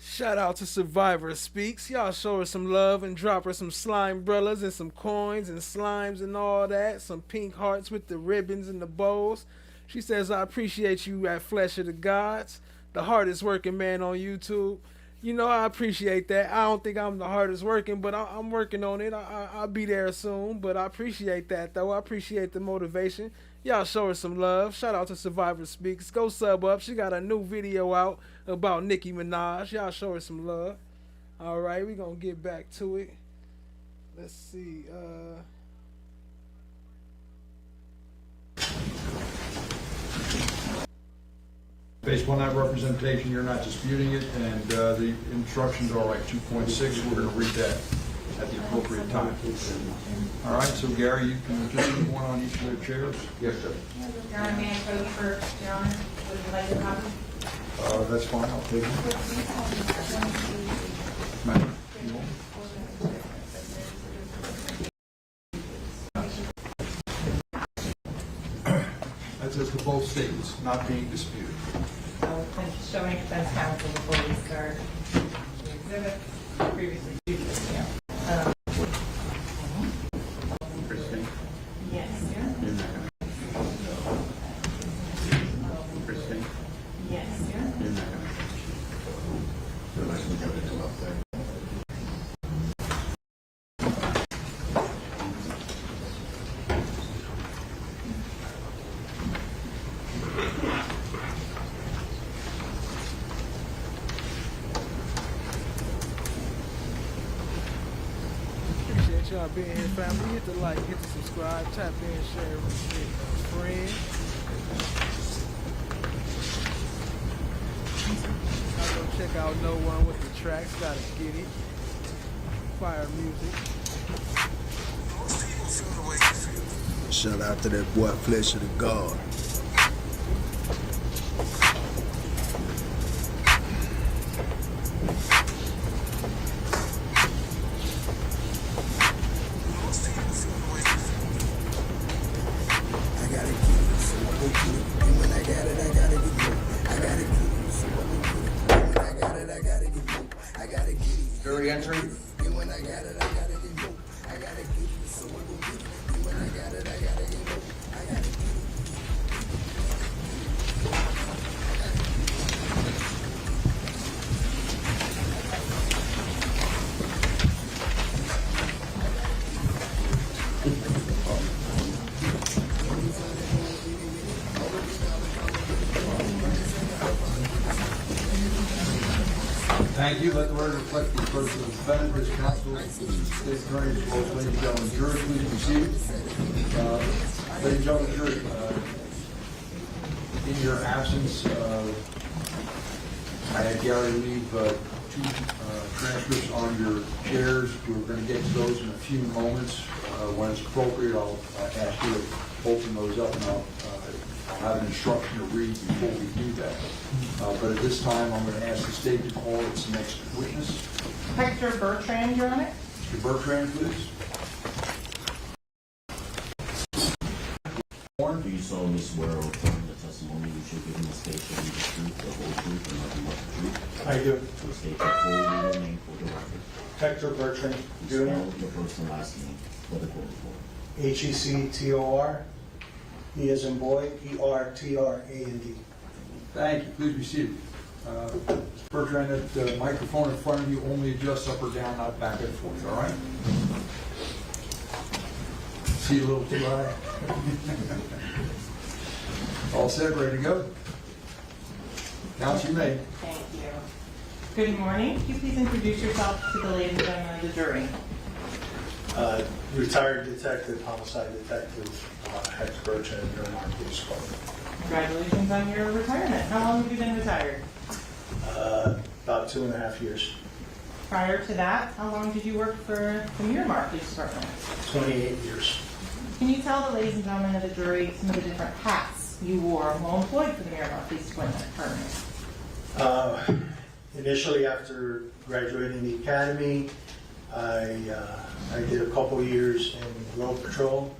shout out to Survivor Speaks. Y'all show her some love and drop her some slime umbrellas and some coins and slimes and all that. Some pink hearts with the ribbons and the bows. She says, I appreciate you at Flesh of the Gods, the hardest working man on YouTube. You know, I appreciate that. I don't think I'm the hardest working, but I'm working on it. I'll be there soon, but I appreciate that, though. I appreciate the motivation. Y'all show her some love. Shout out to Survivor Speaks. Go sub up. She got a new video out about Nicki Minaj. Y'all show her some love. All right, we're going to get back to it. Let's see. Based on that representation, you're not disputing it, and the instructions are like 2.6. We're going to read that at the appropriate time. All right, so Gary, you can just put one on each of their chairs. Yes, sir. Your Honor, may I approach first, Your Honor? Would you like a copy? That's fine. I'll take it. Madam, you want? That says to both statements not being disputed. Oh, thank you. showing defense counsel before we start the exhibit previously to this video. Christine? Yes, sir. You're not gonna. Christine? Yes, sir. You're not gonna. So let's go to the left there. Appreciate y'all being here, family. Hit the like, hit the subscribe, tap in, share with a friend. I'll go check out No One with the tracks. Gotta get it. Fire music. Shout out to that boy Flesh of the God. Jury entry. Thank you. Let the record reflect the approach of the defendant, his counsel, the state attorney, as well as ladies and gentlemen, jury, please be seated. Ladies and gentlemen, jury, in your absence, I had Gary leave two transcripts on your chairs. We're going to get to those in a few moments. When it's appropriate, I'll ask you to open those up, and I'll have an instruction to read before we do that. But at this time, I'm going to ask the state to call its next witness. Hector Bertrand, Your Honor. Mr. Bertrand, please. Do you solemnly swear or affirm the testimony you should give in the state shall be the truth, the whole truth, and nothing but the truth? I do. So state your full legal name for the record. Hector Bertrand Please Jr. spell your first and last name for the court report. Hector, E as in boy, Bertrand. Thank you. Please be seated. Mr. Bertrand, that microphone in front of you only adjusts up or down, not back and forth, all right? See a little too high? All set, ready to go? Counsel, you may. Thank you. Good morning. Could you please introduce yourself to the ladies and gentlemen of the jury? Retired detective, homicide detective, Hector Bertrand, during our police department. Congratulations on your retirement. How long have you been retired? About 2.5 years. Prior to that, how long did you work for the Miramar Police Department? 28 years. Can you tell the ladies and gentlemen of the jury some of the different hats you wore while employed for the Miramar Police Department? Initially, after graduating the academy, I did a couple years in road patrol.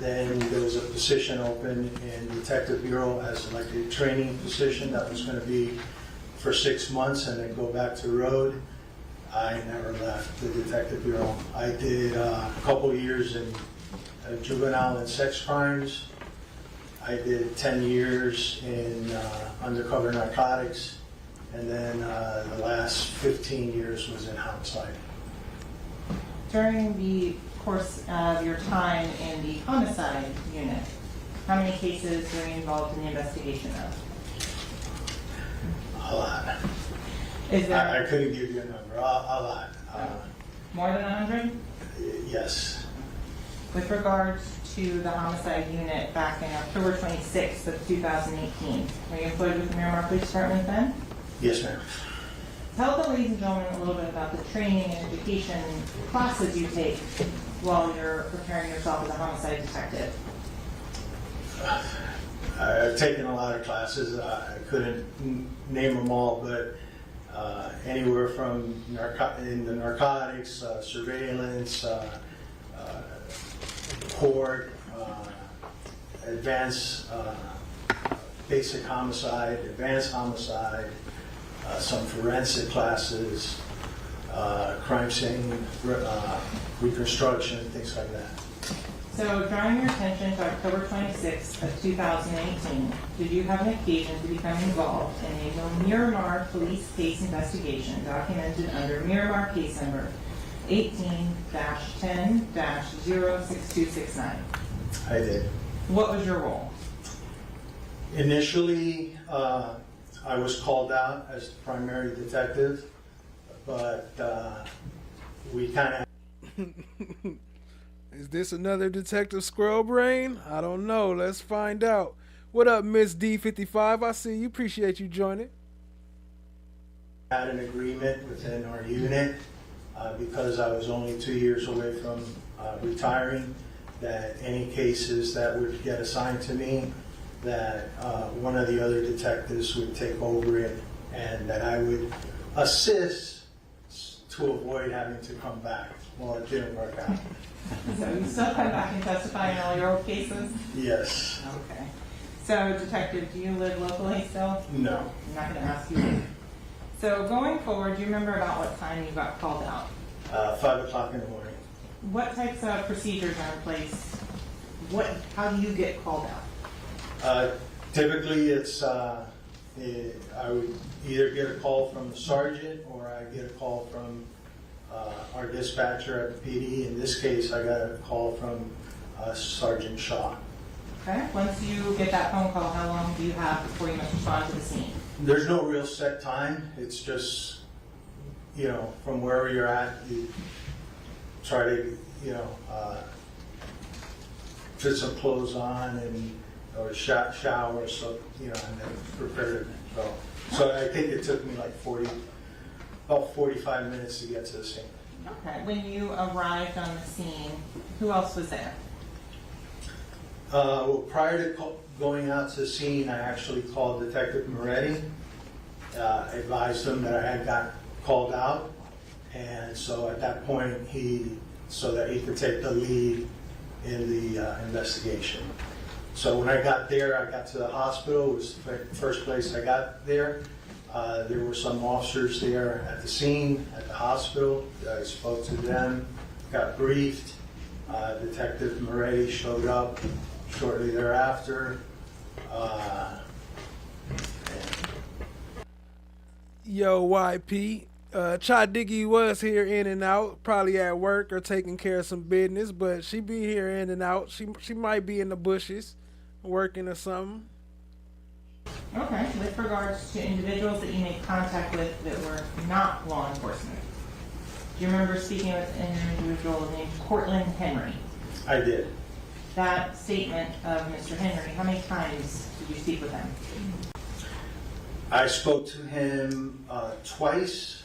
Then there was a position open in Detective Bureau as like a training position that was going to be for 6 months and then go back to road. I never left the Detective Bureau. I did a couple years in juvenile and sex crimes. I did 10 years in undercover narcotics, and then the last 15 years was in homicide. During the course of your time in the homicide unit, how many cases were you involved in the investigation of? A lot. Is there I couldn't give you a number. A lot. more than 100? Yes. With regards to the homicide unit back in October 26th of 2018, were you employed with the Miramar Police Department then? Yes, ma'am. Tell the ladies and gentlemen a little bit about the training and education classes you take while you're preparing yourself as a homicide detective. I've taken a lot of classes. I couldn't name them all, but anywhere from in the narcotics, surveillance, court, advanced basic homicide, advanced homicide, some forensic classes, crime scene reconstruction, things like that. So drawing your attention to October 26th of 2018, did you have an occasion to become involved in a Miramar police case investigation documented under Miramar case number 18-10-06269? I did. What was your role? Initially, I was called out as the primary detective, but we kind of... Is this another Detective Squirrel Brain? I don't know. Let's find out. What up, Miss D55? I see you. Appreciate you joining. had an agreement within our unit because I was only 2 years away from retiring, that any cases that would get assigned to me, that one of the other detectives would take over it and that I would assist to avoid having to come back. Well, it didn't work out. So you still come back and testify in all your old cases? Yes. Okay. So, Detective, do you live locally still? No. I'm not going to ask you. So, going forward, do you remember about what time you got called out? 5 o'clock in the morning. What types of procedures are in place? How do you get called out? Typically, it's I would either get a call from the sergeant or I get a call from our dispatcher at the PD. In this case, I got a call from Sergeant Shaw. Okay. Once you get that phone call, how long do you have before you must respond to the scene? There's no real set time. It's just, from wherever you're at, you try to, put some clothes on or shower, so, and then prepare to go. So I think it took me like about 45 minutes to get to the scene. Okay. When you arrived on the scene, who else was there? Well, prior to going out to the scene, I actually called Detective Moretti, advised him that I had got called out, and so at that point, so that he could take the lead in the investigation. So when I got there, I got to the hospital. It was the first place I got there. There were some officers there at the scene, at the hospital. I spoke to them, got briefed. Detective Moretti showed up shortly thereafter. Yo, YP. Chai Diggy was here in and out, probably at work or taking care of some business, but she be here in and out. She might be in the bushes working or something. Okay. With regards to individuals that you made contact with that were not law enforcement, do you remember speaking with an individual named Cortland Henry? I did. That statement of Mr. Henry, how many times did you speak with him? I spoke to him twice.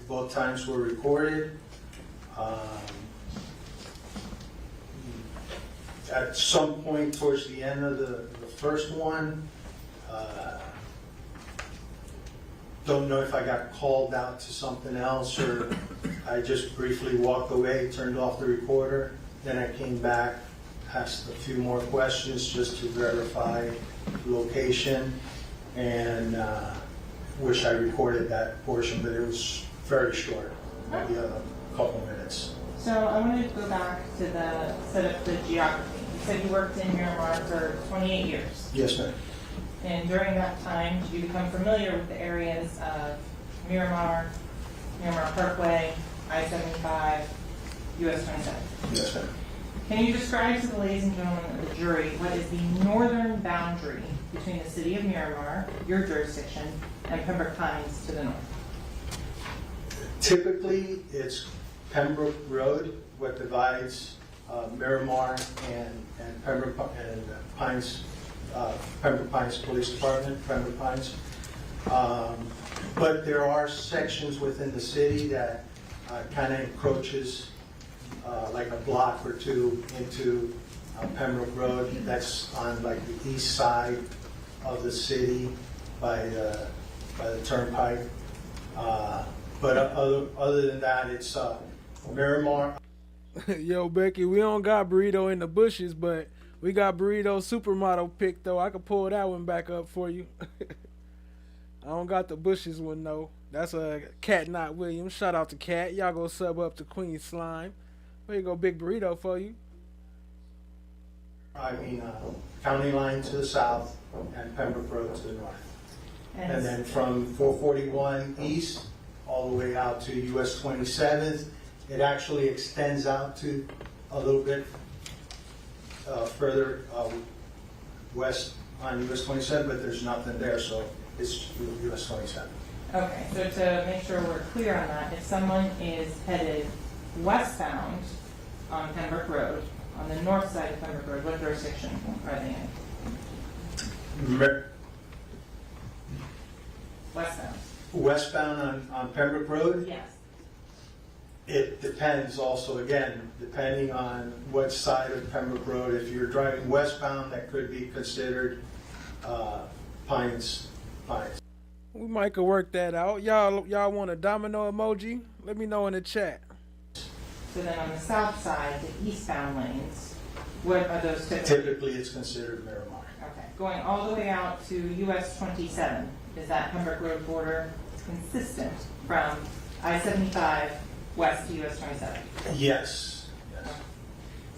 Both times were recorded. At some point towards the end of the first one, don't know if I got called out to something else or I just briefly walked away, turned off the recorder. Then I came back, asked a few more questions just to verify location, and wish I recorded that portion, but it was very short, maybe a couple minutes. So I wanted to go back to set up the geography. You said you worked in Miramar for 28 years. Yes, ma'am. And during that time, did you become familiar with the areas of Miramar Parkway, I-75, US 27? Yes, ma'am. Can you describe to the ladies and gentlemen of the jury what is the northern boundary between the city of Miramar, your jurisdiction, and Pembroke Pines to the north? Typically, it's Pembroke Road, what divides Miramar and Pembroke and Pines, Pembroke Pines Police Department, Pembroke Pines. But there are sections within the city that kind of encroaches like a block or two into Pembroke Road. That's on like the east side of the city by the turnpike. But other than that, it's Miramar. Yo, Becky, we don't got burrito in the bushes, but We got Burrito Supermodel pick though. I could pull that one back up for you. I don't got the Bushes one though. That's a Cat Not Williams. Shout out to Cat. Y'all go sub up to Queen Slime. There you go, big burrito for you. I mean, county line to the south and Pembroke Road to the north. And then from 441 east all the way out to US 27th, it actually extends out to a little bit further west on US 27, but there's nothing there, so it's US 27. Okay, so to make sure we're clear on that, if someone is headed westbound on Pembroke Road, on the north side of Pembroke Road, what jurisdiction are they in? Westbound. Westbound on Pembroke Road? Yes. It depends also, again, depending on what side of Pembroke Road. If you're driving westbound, that could be considered Pines. We might could work that out. Y'all want a domino emoji? Let me know in the chat. So then on the south side, the eastbound lanes, what are those typically? Typically, it's considered Miramar. Okay, going all the way out to US 27, is that Pembroke Road border consistent from I-75 west to US 27? Yes.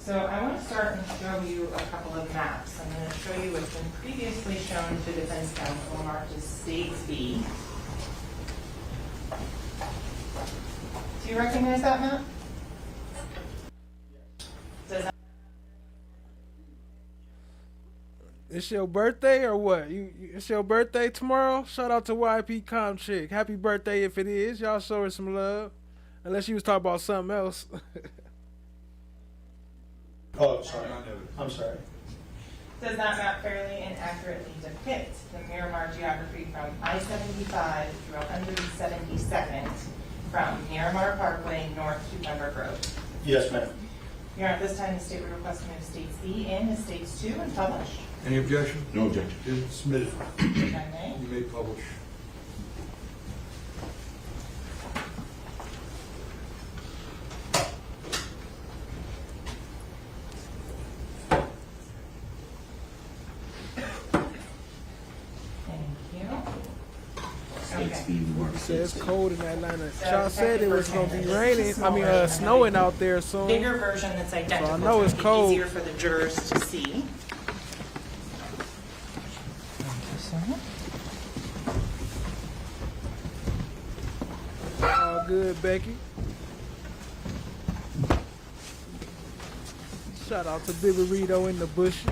So I want to start and show you a couple of maps. I'm going to show you what's been previously shown to Defense Counsel marked as States B. Do you recognize that map? It's your birthday or what? It's your birthday tomorrow? Shout out to YP Com Chick. Happy birthday if it is. Y'all show her some love. Unless you was talking about something else. Oh, sorry. I'm sorry. Does that map fairly and accurately depict the Miramar geography from I-75 through 172nd from Miramar Parkway north to Pembroke Road? Yes, ma'am. Your Honor, at this time the state would request to move States B in as States 2 and publish. Any objection? No objection. It's submitted. If I may. You may publish. It says it's cold in Atlanta. Y'all said it was gonna be raining. Snowing out there soon. Bigger version that's identical. So I know it's cold. Easier for the jurors to see. All good, Becky. Shout out to Big Burrito in the bushes.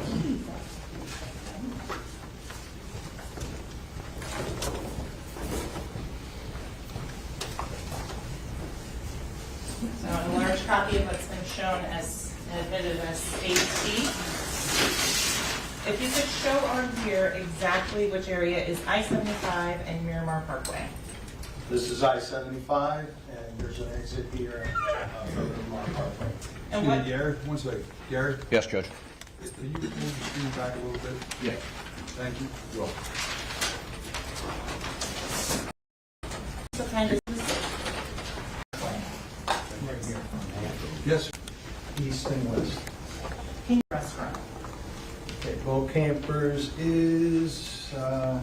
So a large copy of what's been shown as admitted as State B. If you could show on here exactly which area is I-75 and Miramar Parkway. This is I-75, and there's an exit here from Miramar Parkway. And what? Gary, one second. Gary? Yes, Judge. Can you move the screen back a little bit? Yeah. Thank you. You're welcome. So kind of Right here. Yes. East and west. Restaurant. Okay, Bo Campers is, I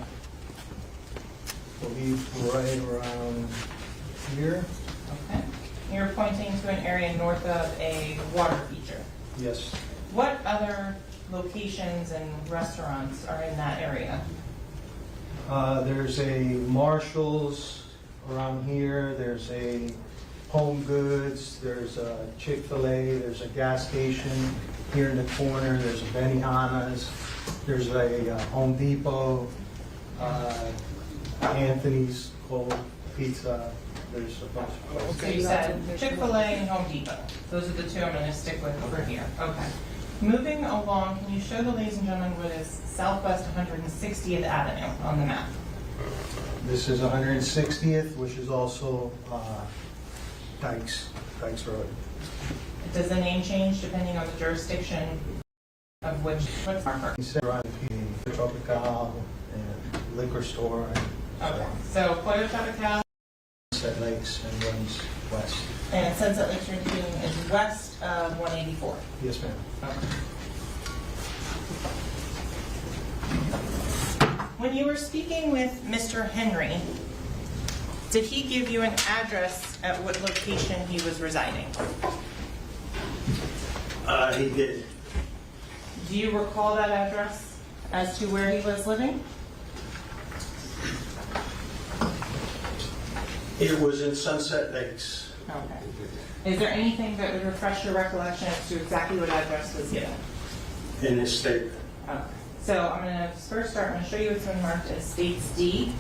believe, right around here. Okay. You're pointing to an area north of a water feature. Yes. What other locations and restaurants are in that area? There's a Marshall's around here. There's a Home Goods. There's a Chick-fil-A. There's a gas station here in the corner. There's a Benihana's. There's a Home Depot. Anthony's Cold Pizza. There's a bunch of places. So you said Chick-fil-A and Home Depot. Those are the two I'm going to stick with over here. Okay. Moving along, can you show the ladies and gentlemen what is Southwest 160th Avenue on the map? This is 160th, which is also Dykes Road. Does the name change depending on the jurisdiction of which marker? He said around the Tropical and liquor store. Okay. So Pollo Tropical. Sunset Lakes and runs west. And Sunset Lakes you're indicating is west of 184. Yes, ma'am. Okay. When you were speaking with Mr. Henry, did he give you an address at what location he was residing? He did. Do you recall that address as to where he was living? It was in Sunset Lakes. Okay. Is there anything that would refresh your recollection as to exactly what address was given? In his statement. Okay. So I'm going to first start, I'm going to show you what's been marked as State's D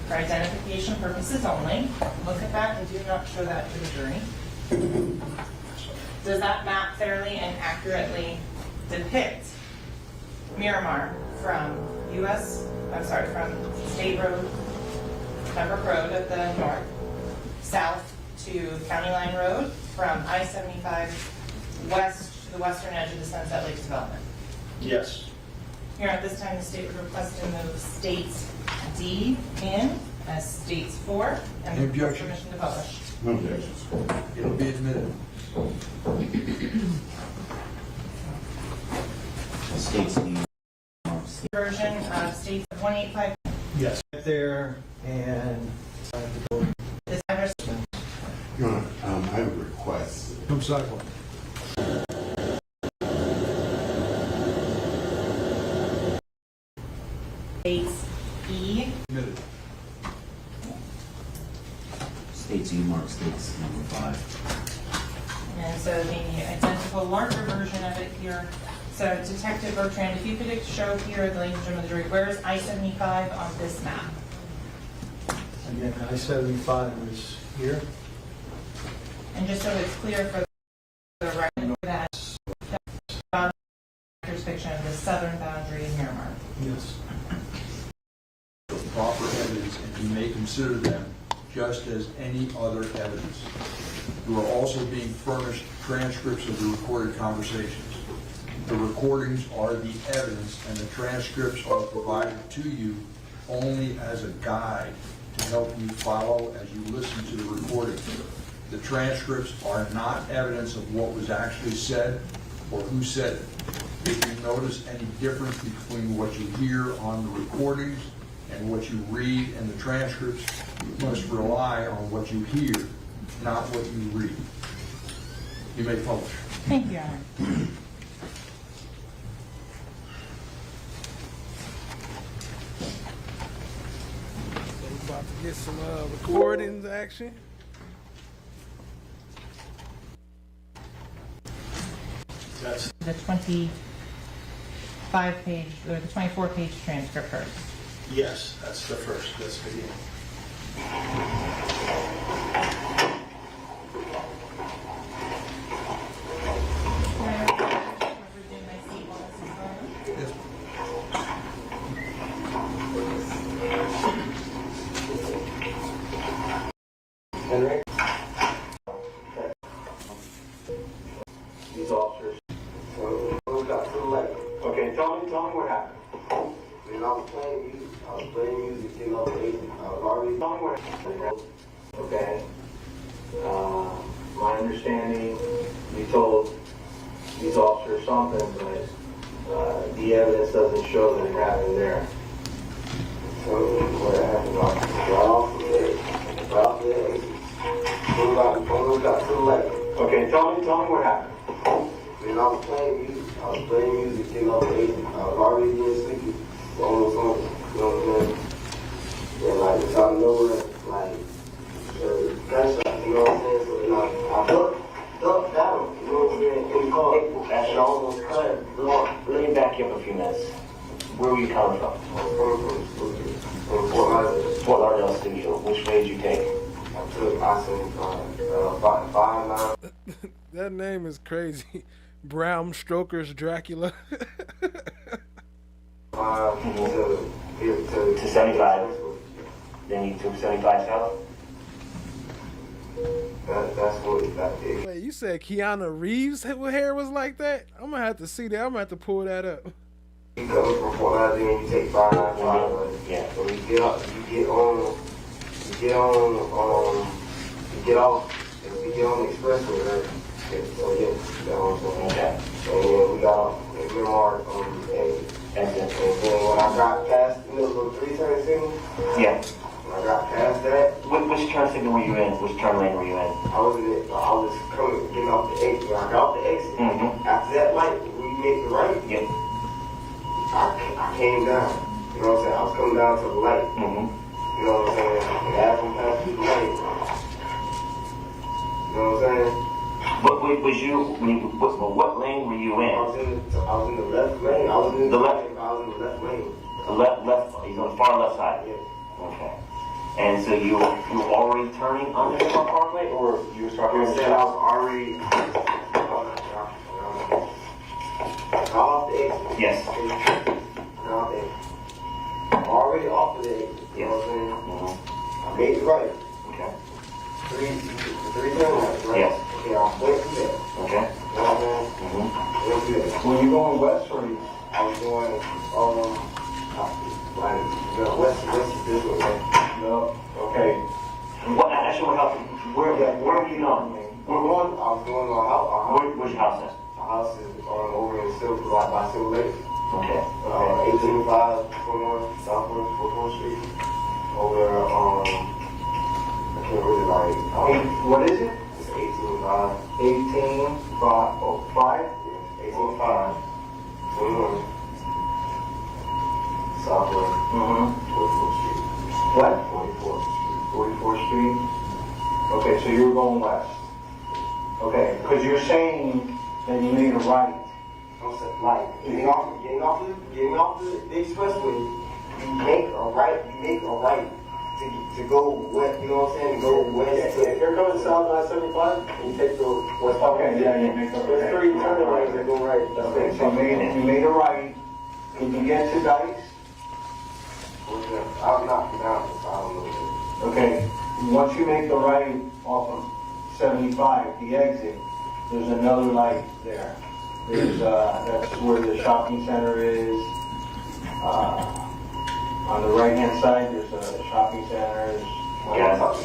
for identification purposes only. Look at that and do not show that to the jury. Does that map fairly and accurately depict Miramar from from State Road, Pembroke Road at the north, south to County Line Road, from I-75 west to the western edge of the Sunset Lakes development? Yes. Here at this time, the state would request to move States D in as States 4 and Any request objection? permission to publish. No objections. It'll be admitted. States need Version of States 185. Yes. There and This address. Your Honor, I have a request. Come sidewalk. States E. Admitted. States E-mark, states number 5. And so the identical larger version of it here. So Detective Bertrand, if you could show here, ladies and gentlemen of the jury, where is I-75 on this map? again, I-75 is here. And just so it's clear for the record that jurisdiction of the southern boundary in Miramar. Yes. Proper evidence, and you may consider them just as any other evidence. You are also being furnished transcripts of the recorded conversations. The recordings are the evidence, and the transcripts are provided to you only as a guide to help you follow as you listen to the recording. The transcripts are not evidence of what was actually said or who said it. If you notice any difference between what you hear on the recordings and what you read in the transcripts, you must rely on what you hear, not what you read. You may publish. Thank you, Your Honor. We're about to get some recordings action. That's the 25-page or the 24-page transcript first. yes, that's the first. That's video. Henry? These officers. Who got to the left? Okay, tell me what happened. When I was playing music, getting up late. I was already tell me what happened. Okay. My understanding, you told these officers something, but the evidence doesn't show that it happened there. So what happened? Right off there. Who got to the left? Okay, tell me what happened. When I was playing music, getting up late. I was already getting sleepy. Almost on, you know what I'm saying? And like, it's out of nowhere, like, gunshot, you know what I'm saying? So, I ducked down, you know what I'm saying? In the car. That's almost cut. Let me back you up a few minutes. Where were you coming from? From Fort Lauderdale. Fort Lauderdale Studio. Which way did you take? I took I-75, 5-9. That name is crazy. Bram Stoker's Dracula. To 75. Then you took 75 south? That's what that is. Wait, you said Keanu Reeves' hair was like that? I'm gonna have to see that. I'm gonna have to pull that up. You come from Fort Lauderdale and you take 5-9. Yeah. So you get off, and you get on the expressway, right? So yeah, you know what I'm saying? Okay. And then we got off, and mark on the exit. And then when I got past the little 3-turn signal, Yeah. when I got past that, Which turn signal were you in? Which turn lane were you in? I was getting off the exit. When I got off the exit, after that light, when you make the right, Yep. I came down. You know what I'm saying? I was coming down to the light. You know what I'm saying? And as I'm passing the light, you know what I'm saying? What lane were you in? I was in the left lane. I was in the left lane. The left. He's on the far left side. Yeah. Okay. And so you were already turning on the Hilltop Parkway, or you were starting to I was already off the exit. Yes. Off the exit. I'm already off of the exit. You know what I'm saying? I made it right. Okay. Three turn lights, right? Yes. Okay, I went through that. Okay. You know what I'm saying? Went through that. When you going west or east? I was going, west is this way, right? No. Okay. What actually? Where are you going? I was going to a house. Which house is? A house is over in Silver, right by Silver Lake. Okay. 1805 21 Southwest 4th Street. Over I can't really What is it? It's 1805. 1805? Yes, 1805 21 Southwest 44th Street. What? 44th Street. 44th Street? Okay, so you were going west. Okay, because you're saying that you made a right. Like getting off the expressway, you make a right to go west. You know what I'm saying? Go west. If you're coming south on 75, you take the west. Okay, yeah, you make a right. There's 3 turn lanes that go right. Okay, so you made a right. Can you get to Dice? I'm not down, so I don't know. Okay, once you make the right off of 75, the exit, there's another light there. There's that's where the shopping center is. On the right-hand side, there's a shopping center. You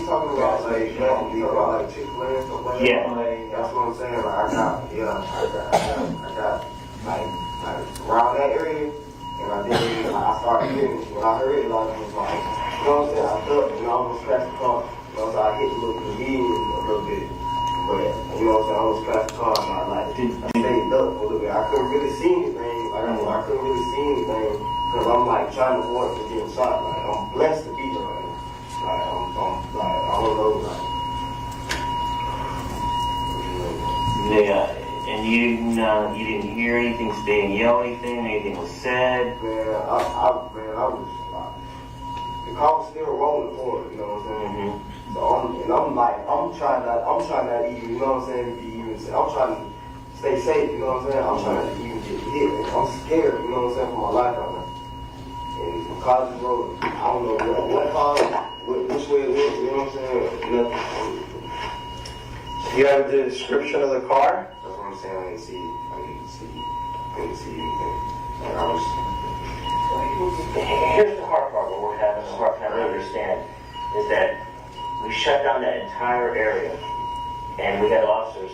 talking about like Chick-fil-A and stuff like that? Yeah. That's what I'm saying. Like I got like around that area, and I started hearing it. When I heard it, like, it was like, you know what I'm saying? I felt it, and I almost crashed the car. You know, so I hit the little convenience a little bit. But, you know what I'm saying? I almost crashed the car, and I stayed up for a little bit. I couldn't really see anything. Like, I couldn't really see anything, because I'm like trying to avoid from getting shot. Like, I'm blessed to be there. Like, I don't know, like. Yeah, and you didn't hear anything, they didn't yell anything was said? Man, I was like, the car was still rolling forward, you know what I'm saying? So I'm trying not even, you know what I'm saying, I'm trying to stay safe, you know what I'm saying? I'm trying not to even get hit. I'm scared, you know what I'm saying, for my life right now. And the car is rolling. I don't know what car, which way it was, you know what I'm saying? Nothing. You have the description of the car? That's what I'm saying. I didn't see anything. Like, I was. Here's the hard part, what we're having a hard time to understand, is that we shut down that entire area, and we got officers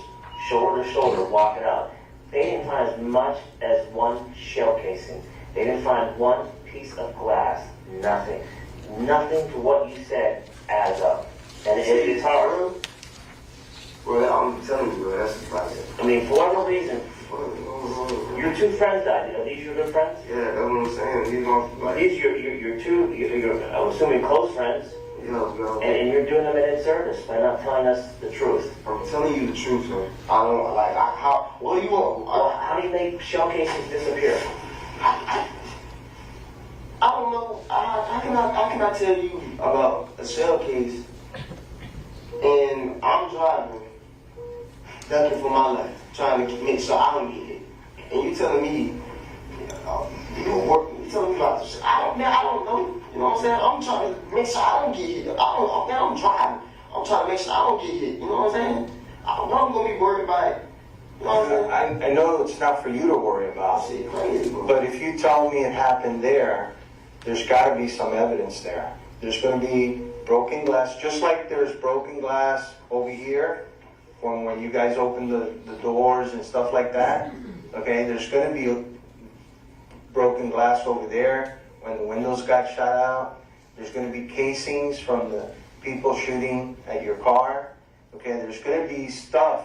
shoulder to shoulder walking out. They didn't find as much as one shell casing. They didn't find one piece of glass. Nothing. Nothing to what you said adds up. And it's hard. Well, I'm telling you, bro, that's like. I mean, for whatever reason, your 2 friends died. Are these your good friends? Yeah, that's what I'm saying. These your 2, I'm assuming, close friends. Yeah, bro. And you're doing them an inservice by not telling us the truth. I'm telling you the truth, man. I don't like how. What do you want? How do you make shell casings disappear? I don't know. I cannot tell you about a shell case, and I'm driving, ducking for my life, trying to make sure I don't get hit. And you telling me, you telling me about this? I don't know. You know what I'm saying? I'm trying to make sure I don't get hit. I'm driving. I'm trying to make sure I don't get hit. You know what I'm saying? I don't know I'm gonna be worried about it. You know what I'm saying? I know it's not for you to worry about, but if you tell me it happened there, there's got to be some evidence there. There's going to be broken glass, just like there's broken glass over here when you guys open the doors and stuff like that. Okay, there's going to be broken glass over there when the windows got shot out. There's going to be casings from the people shooting at your car. Okay, there's going to be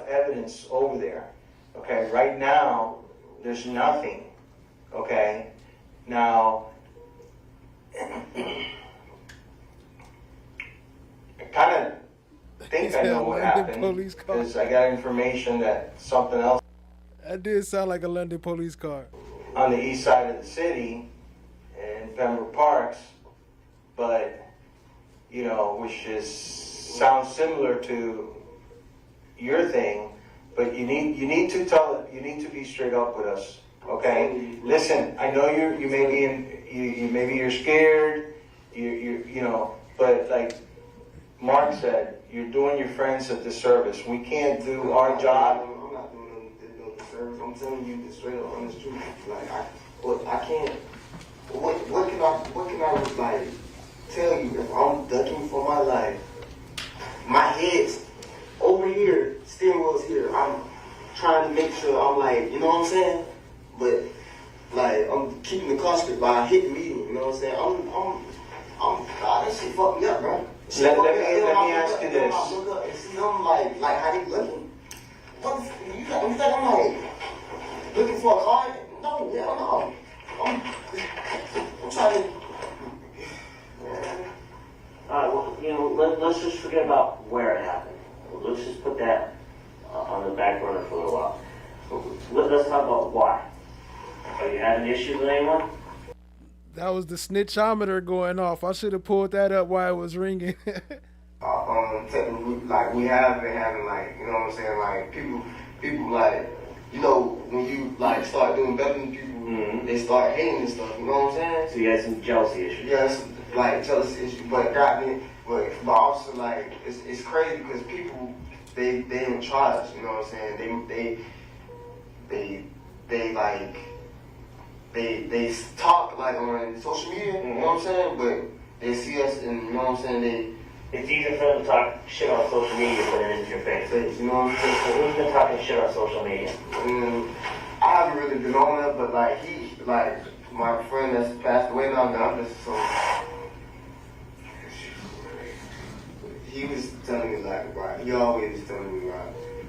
evidence over there. Okay, right now, there's nothing. Okay, now, I kind of think I know what happened because I got information that something else. That did sound like a London police car. On the east side of the city, in Pembroke Parks, but, you know, sounds similar to your thing, but you need to be straight up with us, okay? Listen, I know you may be maybe you're scared, you know, but like Mark said, you're doing your friends a disservice. We can't do our job. I'm not doing no disservice. I'm telling you the straight up honest truth. Like I can't. What can I like tell you if I'm ducking for my life? My head's over here, steering wheel's here. I'm trying to make sure I'm like, you know what I'm saying? But like I'm keeping the car straight by hitting medium. You know what I'm saying? I'm God, that shit fucked me up, bro. Let me ask you this. Look up and see them like how they looking. What you think I'm like looking for a car? No, hell no. I'm trying to. Alright, well, you know, let's just forget about where it happened. Let's just put that on the back burner for a little while. Let's talk about why. Are you having issues with anyone? That was the snitchometer going off. I should have pulled that up while it was ringing. Technically, like we have been having like, you know what I'm saying, like people like, you know, when you like start doing better than people, they start hating and stuff. You know what I'm saying? So you had some jealousy issues. Yes, like jealousy issues, but but also like it's crazy because people they in charge. You know what I'm saying? They talk like on social media. You know what I'm saying? But they see us and you know what I'm saying. It's easier for them to talk shit on social media than it is in your face. You know what I'm saying? So who's been talking shit on social media? I haven't really been on that, but like my friend that's passed away now, I'm just so. He was telling me like, right, he always was telling me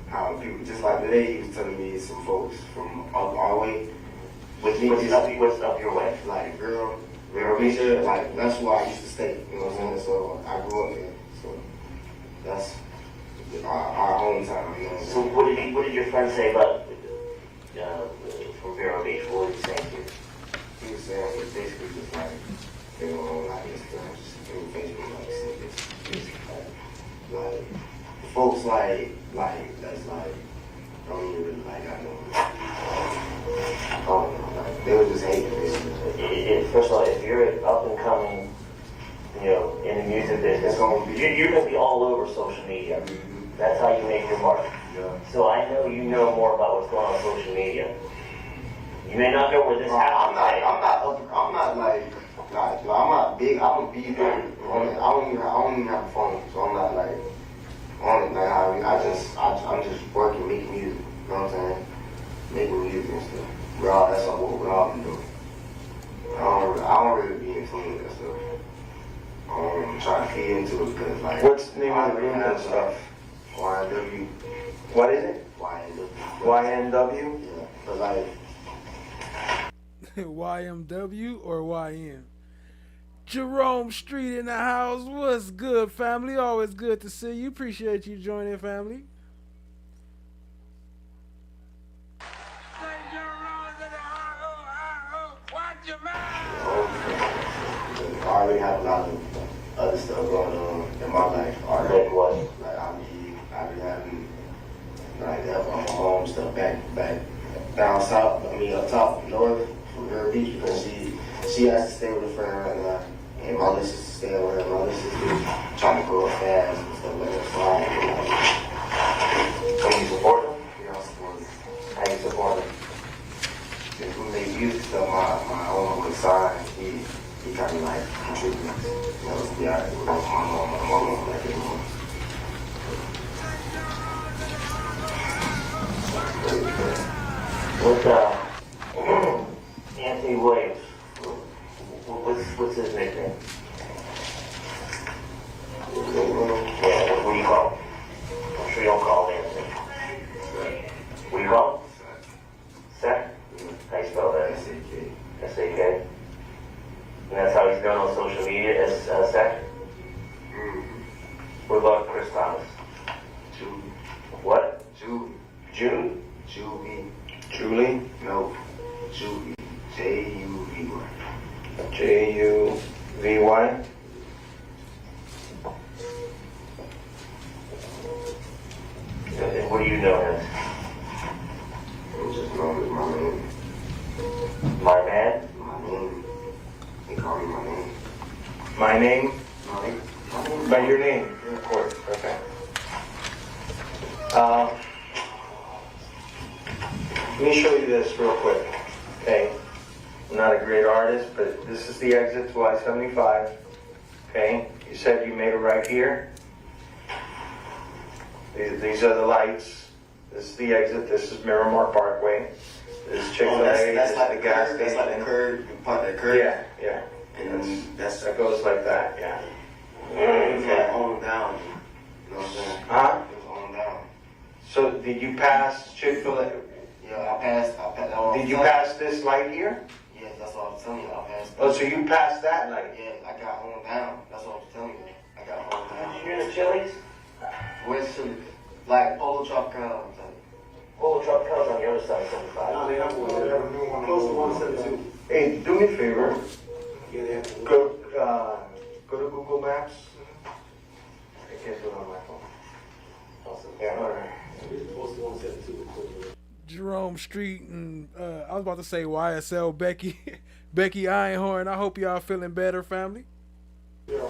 how people, just like today, he was telling me some folks from up our way. What's up your way? Like girl, like that's where I used to stay. You know what I'm saying? So I grew up there. So that's our hometown. You know what I'm saying? So what did your friend say about from Vero Beach? What did he say to you? He was saying he basically just like they don't own like Instagram, just through Facebook, like snippets, like folks like that's like don't even really like I know. Like they were just hating basically. First of all, if you're an up and coming, you know, in the music business, you're gonna be all over social media. That's how you make your mark. Yeah. So I know you know more about what's going on social media. You may not know where this happened. I'm not big. I don't be there. I don't even have a phone, so I'm not like on it. Like I'm just working, making music. You know what I'm saying? Making music and stuff. Bro, that's what we're all doing. I don't really be into that stuff. I'm trying to feed into it because like. What's the name of the room and stuff? YNW. What is it? YNW. YNW? Yeah, but like. YMW or YN? Jerome Street in the house. What's good, family? Always good to see you. Appreciate you joining, family. I already have a lot of other stuff going on in my life. Like what? Like I be having like my mom stuff back down south. I mean up top north from Vero Beach because she has to stay with a friend right now, and my little sister staying with her. My little sister trying to grow up fast and stuff like that. So you support them? Yeah, I support them. How you support them? If we make music stuff, my own with sign, he kind of like contributes. You know, yeah, with my mom like it more. With Anthony Williams, Jude? Julie? No. Juvie. Juvy. Juvy? And what do you know as? I'm just known as my name. My man? My name. They call me my name. My name? My name. By your name? Of course. Okay. Let me show you this real quick. Okay. I'm not a great artist, but this is the exit to I-75. Okay. You said you made it right here. These are the lights. This is the exit. This is Miramar Parkway. This is Chick-fil-A. That's this like is the gas station. That's like the curb. You part that curb. Yeah. And That goes like that. Yeah. It's like on down. You know what I'm saying? Huh? It's on down. So did you pass Chick-fil-A? Yeah, I passed. Did you pass this light here? Yes, that's what I was telling you. I passed. Oh, so you passed that light? Yeah, I got on down. That's what I was telling you. I got on down. Did you hear the Chili's? Where's Chili's? Like Polo Tropical. Polo Tropical's on the other side of 75. No, they have a new one close to 172. Hey, do me a favor. Yeah, they have Go to Google Maps. I can't do it on my phone. Yeah, all right. It's close to 172. Jerome Street and I was about to say YSL Becky Becky Einhorn. I hope y'all feeling better, family. Yeah.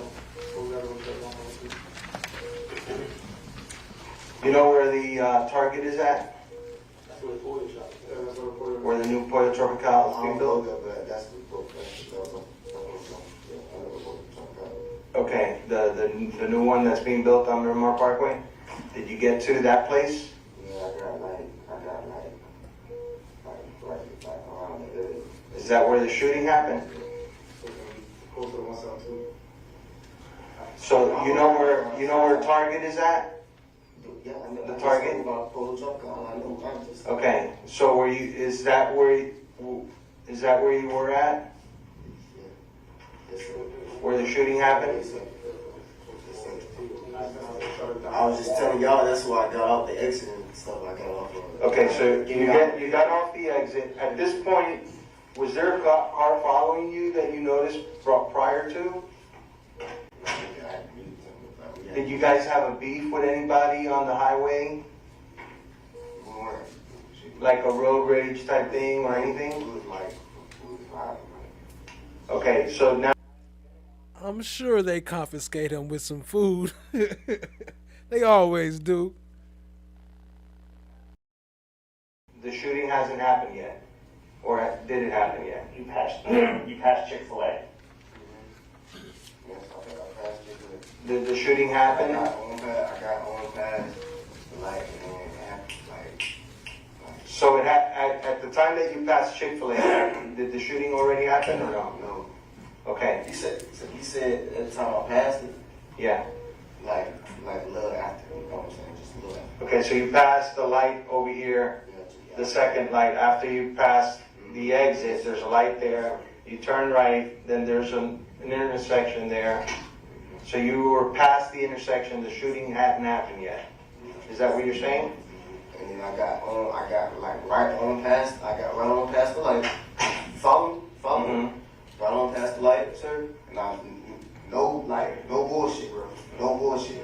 You know where the Target is at? That's where the Pollo shop is. Where the new Pollo Tropical is being built? That's the Okay, the new one that's being built on Miramar Parkway. Did you get to that place? Yeah, I got around the area. Is that where the shooting happened? Close to 172. So you know where Target is at? Yeah, I know. The Target? About Polo Tropical. I know. I just. Okay, so is that where you were at? Yes, sir. Where the shooting happened? Yes, sir. I was just telling y'all that's why I got off the exit and stuff I got off of. Okay, so you got off the exit. At this point, was there a car following you that you noticed prior to? Did you guys have a beef with anybody on the highway? Like a road rage type thing or anything? Okay, so now I'm sure they confiscate him with some food. They always do. the shooting hasn't happened yet, or did it happen yet? You passed Chick-fil-A. Did the shooting happen? I got on past the light So at the time that you passed Chick-fil-A, did the shooting already happen or no? No. Okay. He said at the time I passed it. Yeah. Like a little after, you know what I'm saying? Just a little after. Okay, so you passed the light over here, the second light. After you passed the exit, there's a light there. You turn right, then there's an intersection there. So you were past the intersection, the shooting hadn't happened yet. Is that what you're saying? And then I got right on past the light. Follow me? Right on past the light, sir. And no bullshit, bro. No bullshit.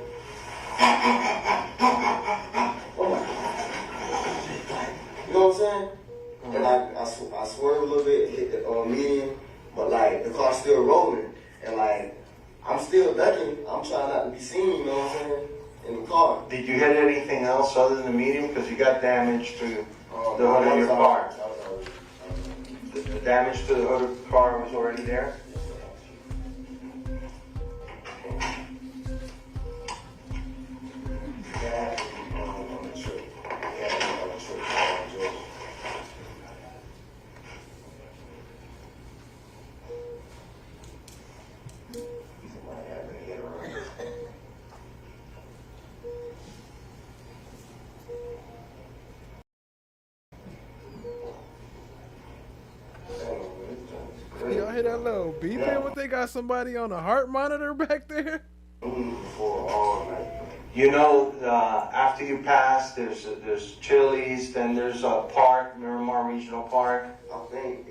You know what I'm saying? And I swerved a little bit, hit the median, but the car's still rolling, and I'm still ducking. I'm trying not to be seen, you know what I'm saying, in the car. Did you hit anything else other than the median? Because you got damage to the hood of your car. The damage to the hood of the car was already there? Y'all hear that little beeping? What, they got somebody on a heart monitor back there? For all night. You know, after you pass, there's Chili's, then there's a park, Miramar Regional Park. I think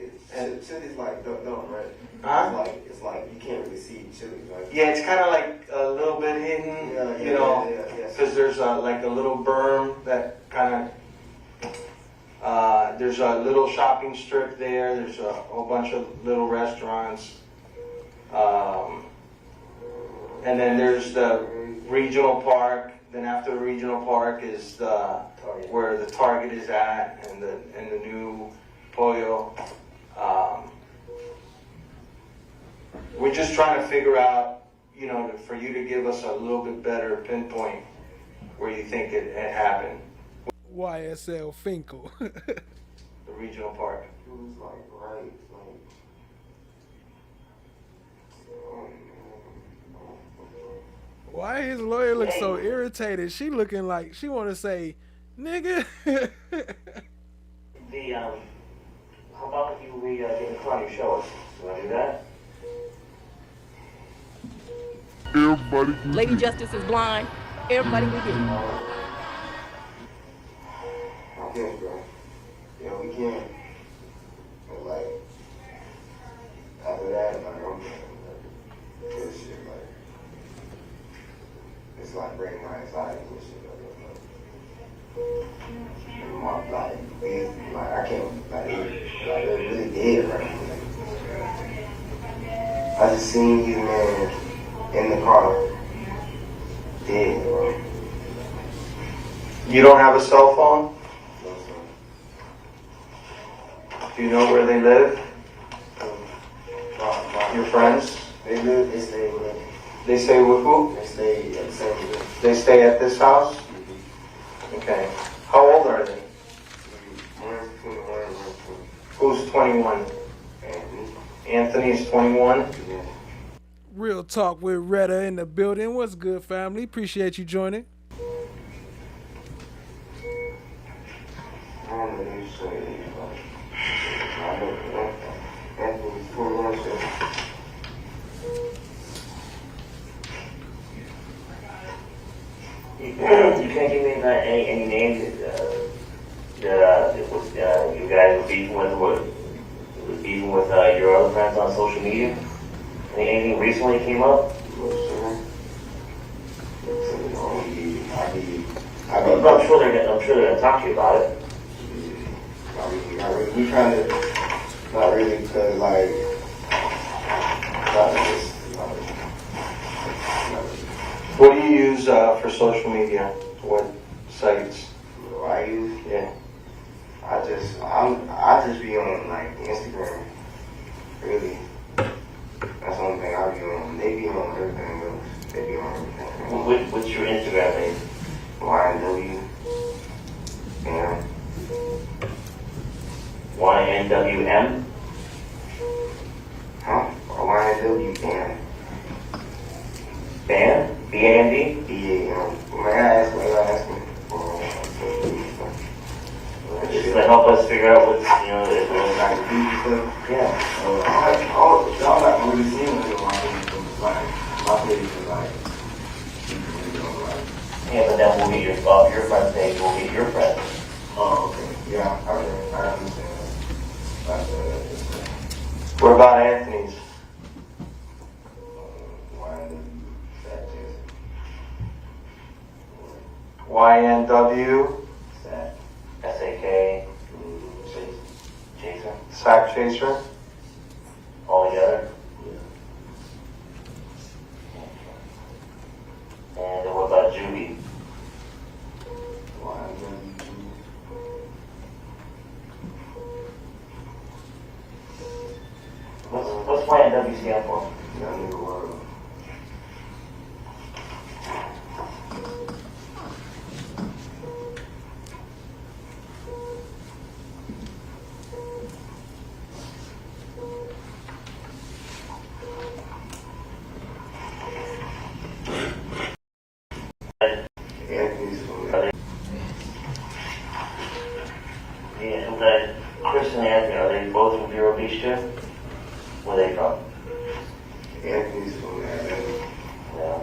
Chili's like don't right? Huh? It's like you can't really see Chili's, right? Yeah, it's kind of like a little bit hidden, you know, because there's like a little berm that kind of, there's a little shopping strip there. There's a whole bunch of little restaurants. And then there's the regional park. Then after the regional park is where the Target is at, and the new Pollo. We're just trying to figure out, you know, for you to give us a little bit better pinpoint where you think it happened. YSL Finkel. The regional park. It was like right, Why his lawyer look so irritated? She looking like she want to say, nigga. How about if we get the car and you show us? You want to do that? Everybody Lady Justice is blind. Everybody can get it. I guess, bro. Yeah, we can't. But like, after that, like, I'm this shit, like, it's like breaking my anxiety and shit. Like, I can't, like, they're really dead right now. I just seen these men in the car, dead, bro. You don't have a cell phone? Do you know where they live? Your friends? They stay with. They stay with who? They stay at the same place. They stay at this house? Okay. How old are they? Who's 21? Anthony's 21? Real talk with Retta in the building. What's good, family? Appreciate you joining. You can't give me any names that you guys were beefing with, your other friends on social media? Anything recently came up? I'm sure they're gonna talk to you about it. We trying to, not really, because like, What do you use for social media? What sites? I use? Yeah. I just be on like Instagram. Really. That's the only thing I be on. They be on everything else. They be on everything. What's your Instagram name? YNW. Yeah. YNWM? Huh? YNW band. Band? B-A-N-D? B-A-M. May I ask me? Just to help us figure out what's, like the beat and stuff? Yeah. I'm not really seeing it on my page, like, my page is like, yeah, but then we'll get your friend's page, we'll get your friends. Oh, okay. Yeah, I understand that. What about Anthony's? YNW? S-A-K. Chaser. Sack Chaser? All together? And then what about Judy? What's YNW stand for? Chris and Anthony, are they both from Vero Beach too? Where are they from? Anthony's from there. Yeah.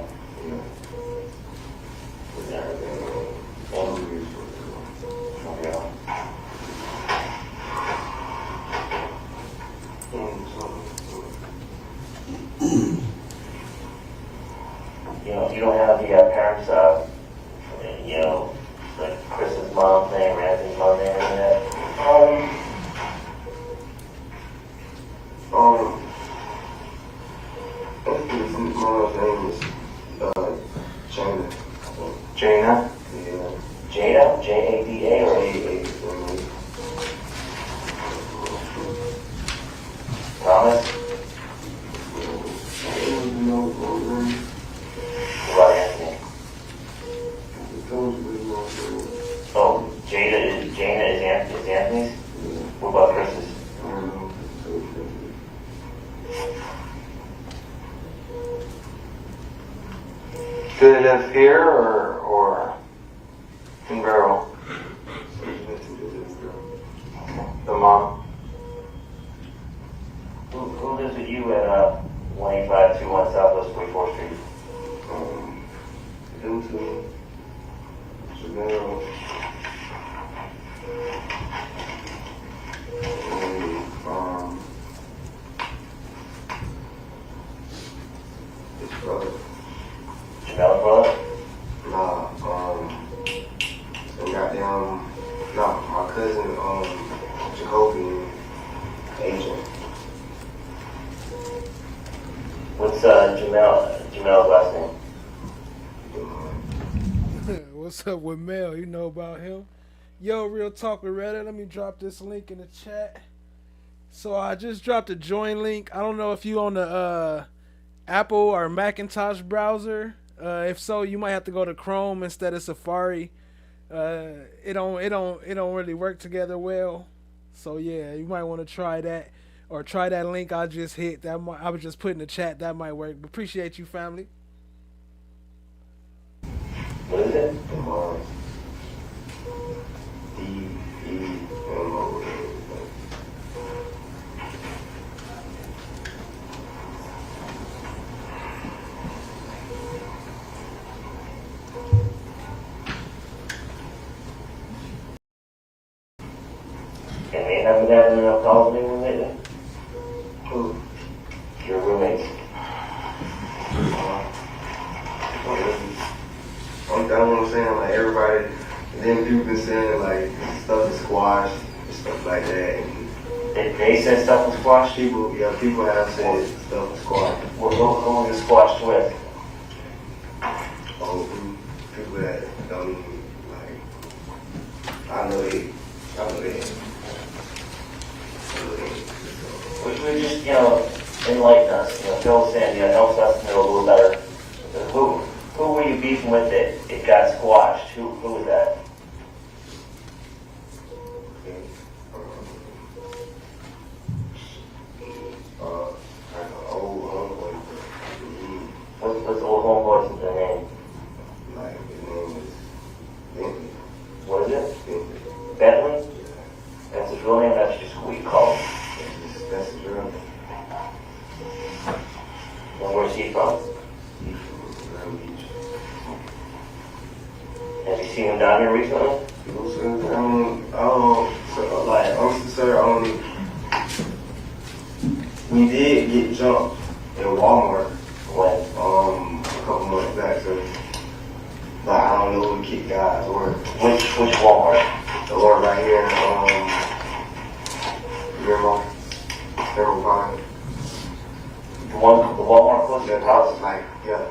live here or in Barrel? The mom. Who lives with you at 18521 Southwest 44th Street? Them two. Janelle. His brother. Jamel's brother? And goddamn, my cousin, Jacoby, Agent. What's Jamel's last name? What's up with Mel? You know about him? Yo, Real Talk with Reddit. Let me drop this link in the chat. So I just dropped a join link. I don't know if you on the Apple or Macintosh browser. If so, you might have to go to Chrome instead of Safari. It don't really work together well. So yeah, you might want to try that or try that link I just hit. I was just put in the chat. That might work. But appreciate you, family. What is it? D-E-M-O. And they haven't had enough calls with anyone lately? Who? Your roommates. I'm done what I'm saying, like everybody, and then people been saying like stuff is squashed and stuff like that. And they said stuff was squashed? People have said stuff was squashed. Who was it squashed with? Oh, people that don't even, like, I know they. Which would just, enlighten us. Phil saying, helps us know a little better. Who were you beefing with that it got squashed? Who was that? What's the old homeboy's name? Like, his name is Bentley. What is it? Bentley? That's his real name? That's just what we call him. That's his real name. And where's he from? He's from Grand Beach. Have you seen him down here recently? We did get jumped in Walmart a couple months back, so but I don't know who the kick guys were. Which Walmart? The one right here in Grandma. The Walmart close to your house? Like, yeah.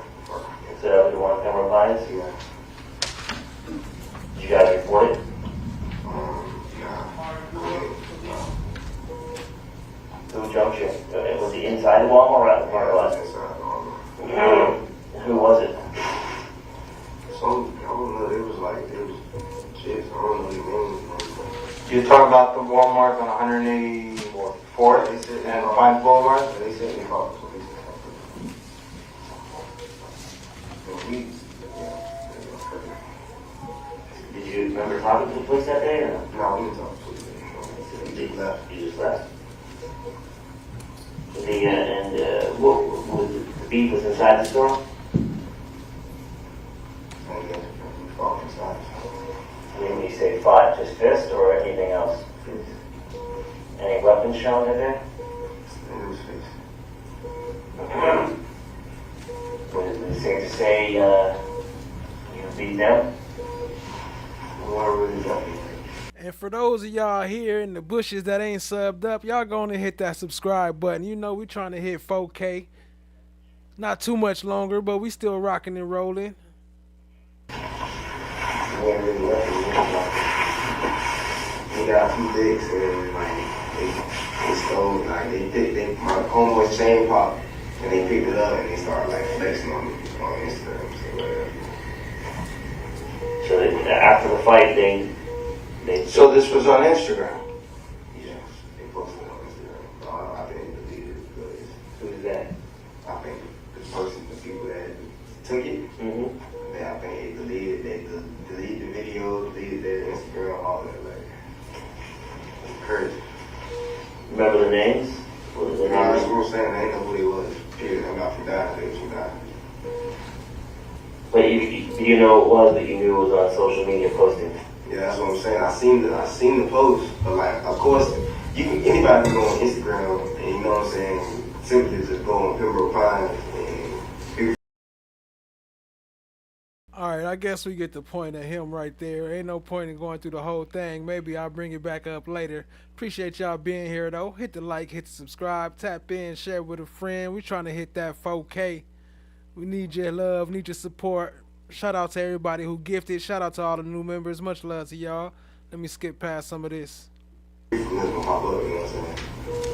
Is that the one in Pembroke Pines? Yeah. Did you guys report it? Who jumped you? Was he inside the Walmart or out the parking lot? Inside the Walmart. Who was it? So, I don't know, it was shit, I don't know the name. You're talking about the Walmart on 184th and Pines Boulevard? They said they called the police. Did you remember talking to the police that day or no? No, we didn't talk to the police. You just left. You just left. What was the beef was inside the store? I mean, when you say fought, just fist or anything else? Any weapons shown in there? Was it safe to say you beat them? And for those of y'all here in the bushes that ain't subbed up, y'all going to hit that subscribe button. You know we trying to hit 4K. Not too much longer, but we still rocking and rolling. We got 2 dicks and they stole, my homeboy's chain popped and they picked it up and they started flexing on Instagram. So after the fight, they. So this was on Instagram? Yeah, they posted it on Instagram. I didn't delete it because who's that? I think the people that took it, they have I'm saying? They ain't know who they was. Period. I'm not from down. They was from down. But you know it was, but you knew it was on social media posting. Yeah, that's what I'm saying. I seen the post, but like, of course, anybody can go on Instagram, and you know what I'm saying, simply just go on Pembroke Pines and. All right, I guess we get the point of him right there. Ain't no point in going through the whole thing. Maybe I'll bring it back up later. Appreciate y'all being here, though. Hit the like, hit the subscribe, tap in, share with a friend. We trying to hit that 4K. We need your love, need your support. Shout out to everybody who gifted. Shout out to all the new members. Much love to y'all. Let me skip past some of this.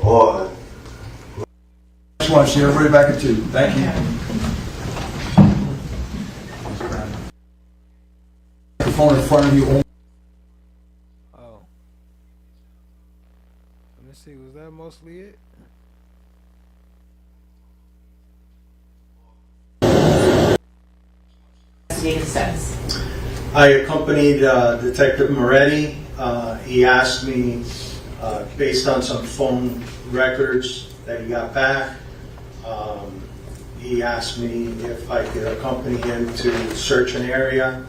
Or just want to see everybody back at 2. Thank you. The phone in front of you. Oh. Let me see. Was that mostly it? Steps. I accompanied Detective Moretti. He asked me, based on some phone records that he got back, he asked me if I could accompany him to search an area,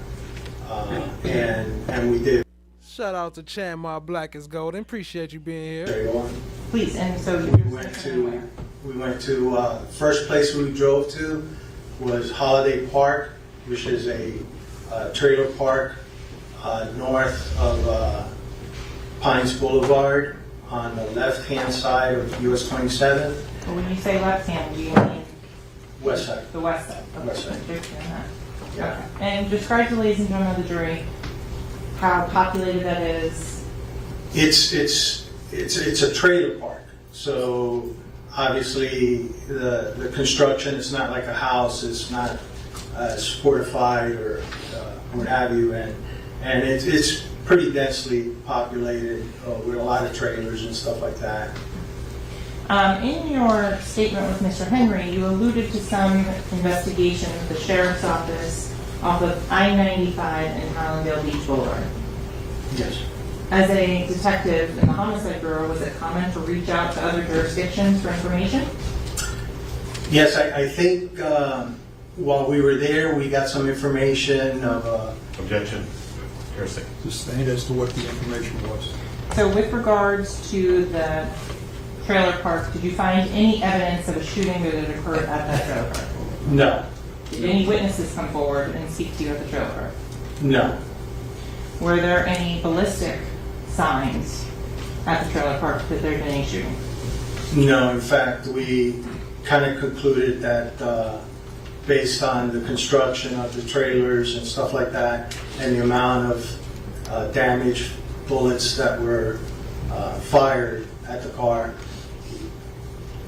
and we did. Shout out to Chan Ma Black is Golden. Appreciate you being here. Please, and so we went to first place we drove to was Holiday Park, which is a trailer park north of Pines Boulevard on the left-hand side of US 27. But when you say left-hand, do you mean West side. the west side? Okay. West side. Yeah. Okay. And describe to ladies and gentlemen of the jury how populated that is. It's a trailer park, so obviously the construction is not like a house. It's not fortified or what have you, and it's pretty densely populated with a lot of trailers and stuff like that. In your statement with Mr. Henry, you alluded to some investigation with the sheriff's office off of I-95 and Hollandale Beach Boulevard. Yes. As a detective in the Homicide Bureau, was it common to reach out to other jurisdictions for information? Yes, I think while we were there, we got some information of... Objection. Hearsay. Sustained as to what the information was. So with regards to the trailer park, did you find any evidence of a shooting that had occurred at that trailer park? No. Did any witnesses come forward and speak to you at the trailer park? No. Were there any ballistic signs at the trailer park that there had been any shooting? No, in fact, we kind of concluded that based on the construction of the trailers and stuff like that, and the amount of damaged bullets that were fired at the car,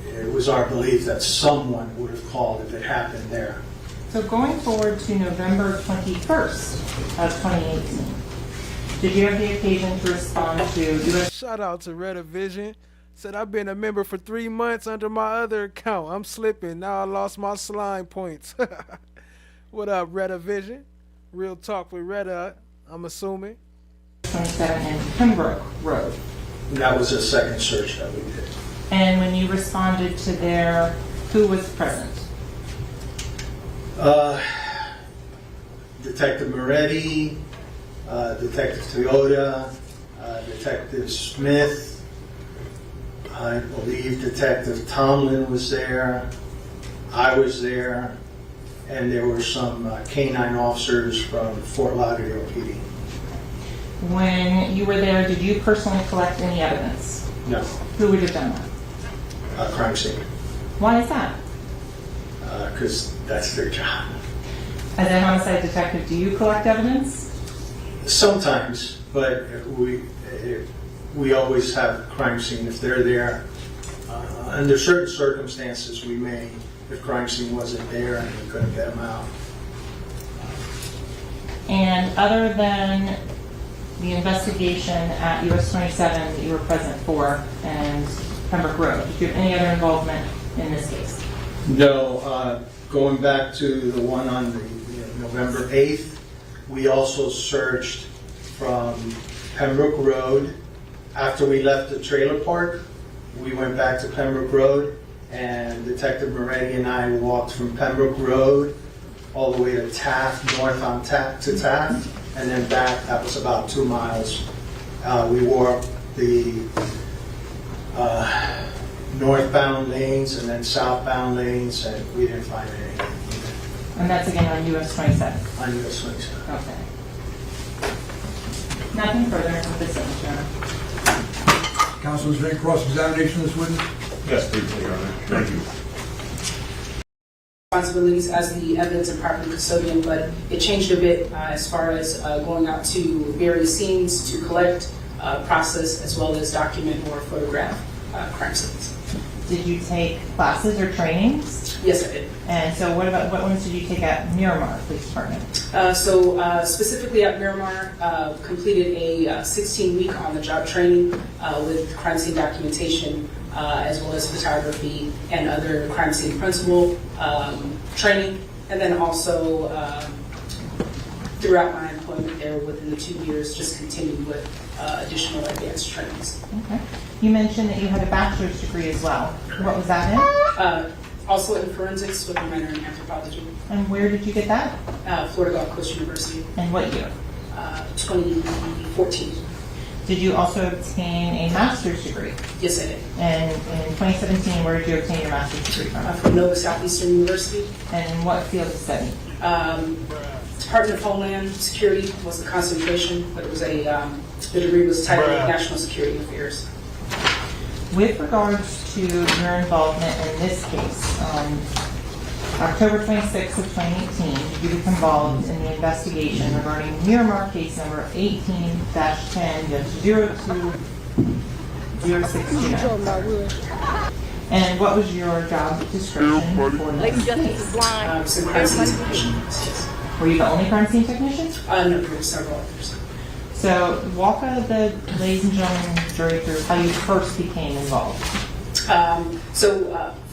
it was our belief that someone would have called if it happened there. So going forward to November 21st of 2018, did you have the occasion to respond to U.S. Shout out to Reda Vision. Said I've been a member for 3 months under my other account. I'm slipping. Now I lost my slime points. What up, Reda Vision? Real talk with Reda, I'm assuming. 27 and Pembroke Road. That was a second search that we did. And when you responded to there, who was present? Detective Moretti, Detective Toyota, Detective Smith, I believe Detective Tomlin was there, I was there, and there were some canine officers from Fort Lauderdale PD. When you were there, did you personally collect any evidence? No. Who would have done that? Crime scene. Why is that? Because that's their job. As a homicide detective, do you collect evidence? Sometimes, but we always have a crime scene. If they're there, under certain circumstances, we may, if crime scene wasn't there and we couldn't get them out. And other than the investigation at US 27 that you were present for and Pembroke Road, did you have any other involvement in this case? No, going back to the one on the November 8th, we also searched from Pembroke Road. After we left the trailer park, we went back to Pembroke Road and Detective Moretti and I walked from Pembroke Road all the way to Taft, north on Taft to Taft, and then back. That was about 2 miles. We walked the northbound lanes and then southbound lanes, and we didn't find anything. And that's again on US 27? On US 27. Okay. Nothing further with this signature. Counsel, is there any cross-examination of this witness? Yes, please, Your Honor. Thank you. Responsibilities as the evidence and property custodian, but it changed a bit as far as going out to various scenes to collect, process, as well as document or photograph crime scenes. Did you take classes or trainings? Yes, I did. And so what ones did you take at Miramar Police Department? Specifically at Miramar, completed a 16-week on-the-job training with crime scene documentation, as well as photography and other crime scene principle training. And then also throughout my employment there within the 2 years, just continued with additional advanced trainings. Okay. You mentioned that you had a bachelor's degree as well. What was that in? Also in forensics with a minor in anthropology. And where did you get that? Florida Gulf Coast University. And what year? 2014. Did you also obtain a master's degree? Yes, I did. And in 2017, where did you obtain your master's degree from? From Nova Southeastern University. And in what field of study? Department of Homeland Security was the concentration, but it was the degree was titled National Security Affairs. With regards to your involvement in this case, October 26th of 2018, you became involved in the investigation regarding Miramar case number 18-10-02069. And what was your job description for Lady this Justice case? is blind. Crime scene technician. Were you the only crime scene technician? No, there were several others. So walk the ladies and gentlemen jury through how you first became involved.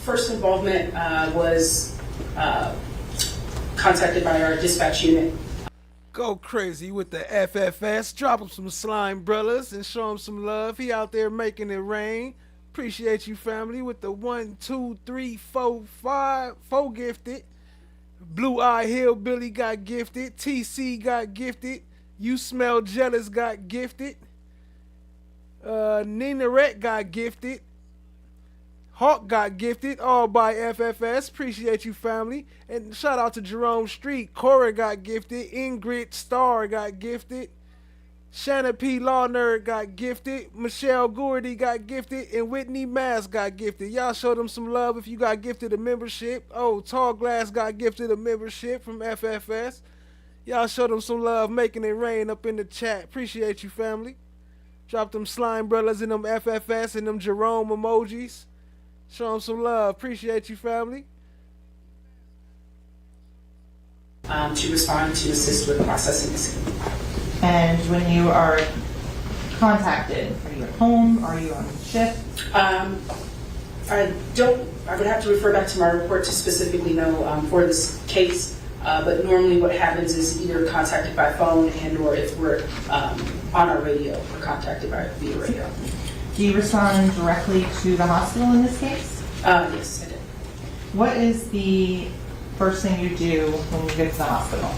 First involvement was contacted by our dispatch unit. Go crazy with the FFS. Drop him some slime, brothers, and show him some love. He out there making it rain. Appreciate you, family, with the 1, 2, 3, 4, 5, 4 gifted. Blue Eye Hillbilly got gifted. TC got gifted. You Smell Jealous got gifted. Nina Rett got gifted. Hawk got gifted, all by FFS. Appreciate you, family. And shout out to Jerome Street. Cora got gifted. Ingrid Starr got gifted. Shanna P. Law Nerd got gifted. Michelle Gourdy got gifted. And Whitney Mass got gifted. Y'all show them some love if you got gifted a membership. Oh, Tall Glass got gifted a membership from FFS. Y'all show them some love, making it rain up in the chat. Appreciate you, family. Drop them slime brothers and them FFS and them Jerome emojis. Show them some love. Appreciate you, family. To respond to assist with processing the scene. And when you are contacted, are you at home? Are you on shift? I would have to refer back to my report to specifically know for this case. But normally what happens is either contacted by phone and or if we're on our radio, we're contacted via radio. Do you respond directly to the hospital in this case? Yes, I did. What is the first thing you do when you get to the hospital?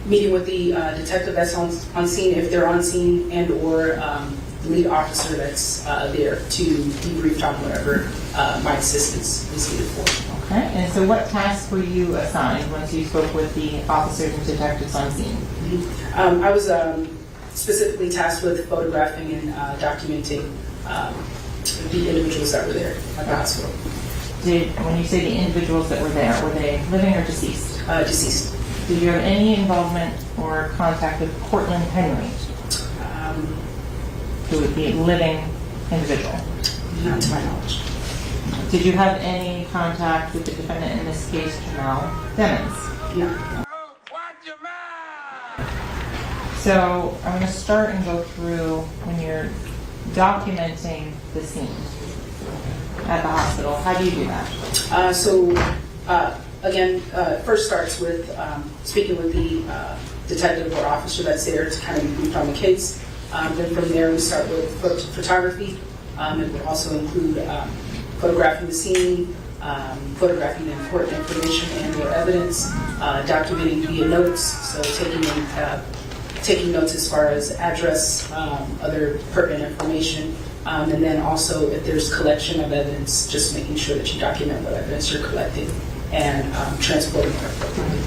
Meeting with the detective that's on scene, if they're on scene, and or the lead officer that's there to debrief on whatever my assistance is needed for. Okay, and so what tasks were you assigned once you spoke with the officers and detectives on scene? I was specifically tasked with photographing and documenting the individuals that were there at the hospital. When you say the individuals that were there, were they living or deceased? Deceased. Did you have any involvement or contact with Cortland Henry, who would be a living individual? Not to my knowledge. Did you have any contact with the defendant in this case, Jamal Demons? No. So I'm going to start and go through when you're documenting the scene at the hospital. How do you do that? First starts with speaking with the detective or officer that's there to kind of brief on the case. Then from there we start with photography, It would also include photographing the scene, photographing the important information and or evidence, documenting via notes, so taking notes as far as address, other pertinent information, and then also if there's collection of evidence, just making sure that you document what evidence you're collecting and transporting it appropriately.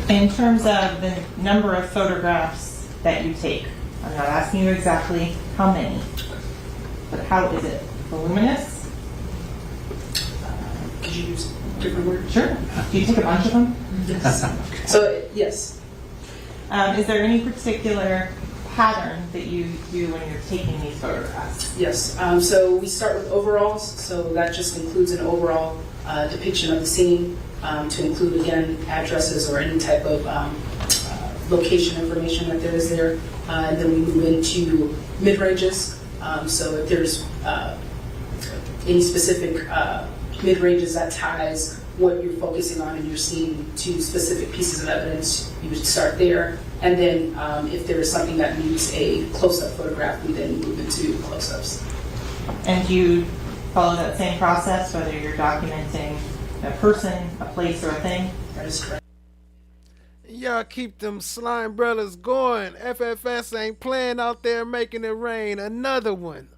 In terms of the number of photographs that you take, I'm not asking you exactly how many, but how is it voluminous? Could you use a different word? Sure. Do you take a bunch of them? Yes. So, yes. Is there any particular pattern that you do when you're taking these photographs? Yes. So we start with overalls. So that just includes an overall depiction of the scene to include, again, addresses or any type of location information that there is there. And then we move into mid-ranges. So if there's any specific mid-ranges that ties what you're focusing on in your scene to specific pieces of evidence, you would start there. And then if there is something that needs a close-up photograph, we then move into close-ups. And do you follow that same process, whether you're documenting a person, a place, or a thing? That is correct. Y'all keep them slime brothers going. FFS ain't playing out there making it rain. Another one.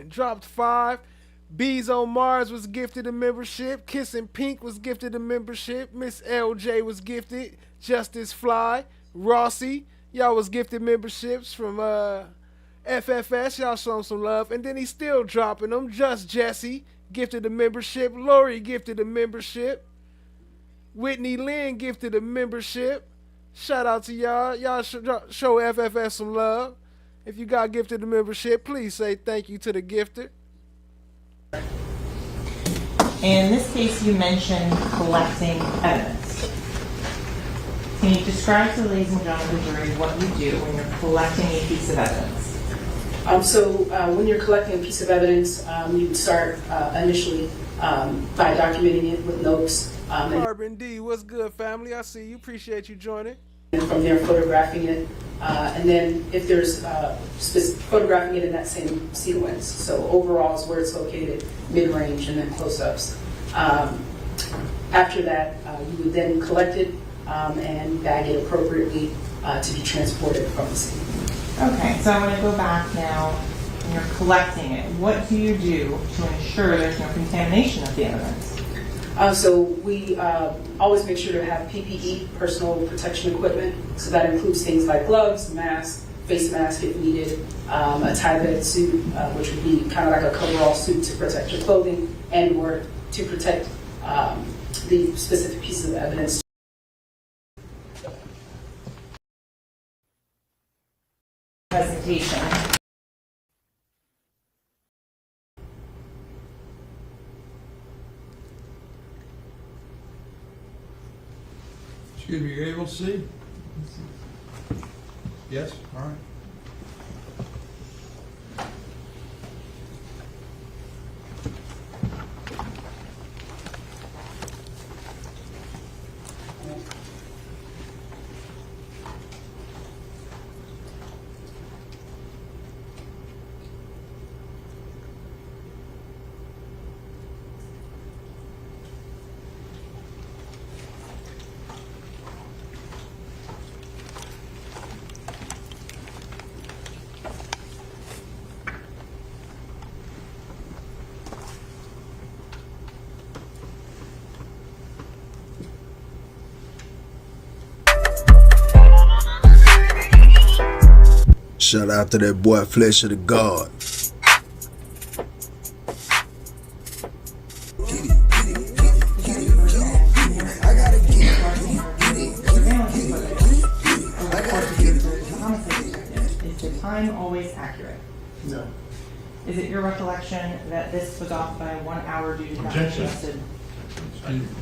Dropped 5. Bees on Mars was gifted a membership. Kissing Pink was gifted a membership. Miss LJ was gifted. Justice Fly. Rossi. Y'all was gifted memberships from FFS. Y'all show him some love. And then he's still dropping them. Just Jesse gifted a membership. Lori gifted a membership. Whitney Lynn gifted a membership. Shout out to y'all. Y'all show FFS some love. If you got gifted a membership, please say thank you to the gifter. In this case, you mentioned collecting evidence. Can you describe to the ladies and gentlemen of the jury what you do when you're collecting a piece of evidence? When you're collecting a piece of evidence, you would start initially by documenting it with notes. Carbon D, what's good, family? I see you. Appreciate you joining. And from there, photographing it. And then if there's photographing it in that same sequence. So overall is where it's located, mid-range, and then close-ups. After that, you would then collect it and bag it appropriately to be transported from the scene. Okay, so I want to go back now. When you're collecting it, what do you do to ensure there's no contamination of the evidence? So we always make sure to have PPE, personal protection equipment. So that includes things like gloves, masks, face mask if needed, a tie-bed suit, which would be kind of like a coverall suit to protect your clothing, and or to protect the specific pieces of evidence. Presentation. Excuse me, you're able to see? Yes? All right. Shout out to that boy Flesh of the God. Is the time always accurate? No. Is it your recollection that this was off by 1 hour due to not Objection. adjusted?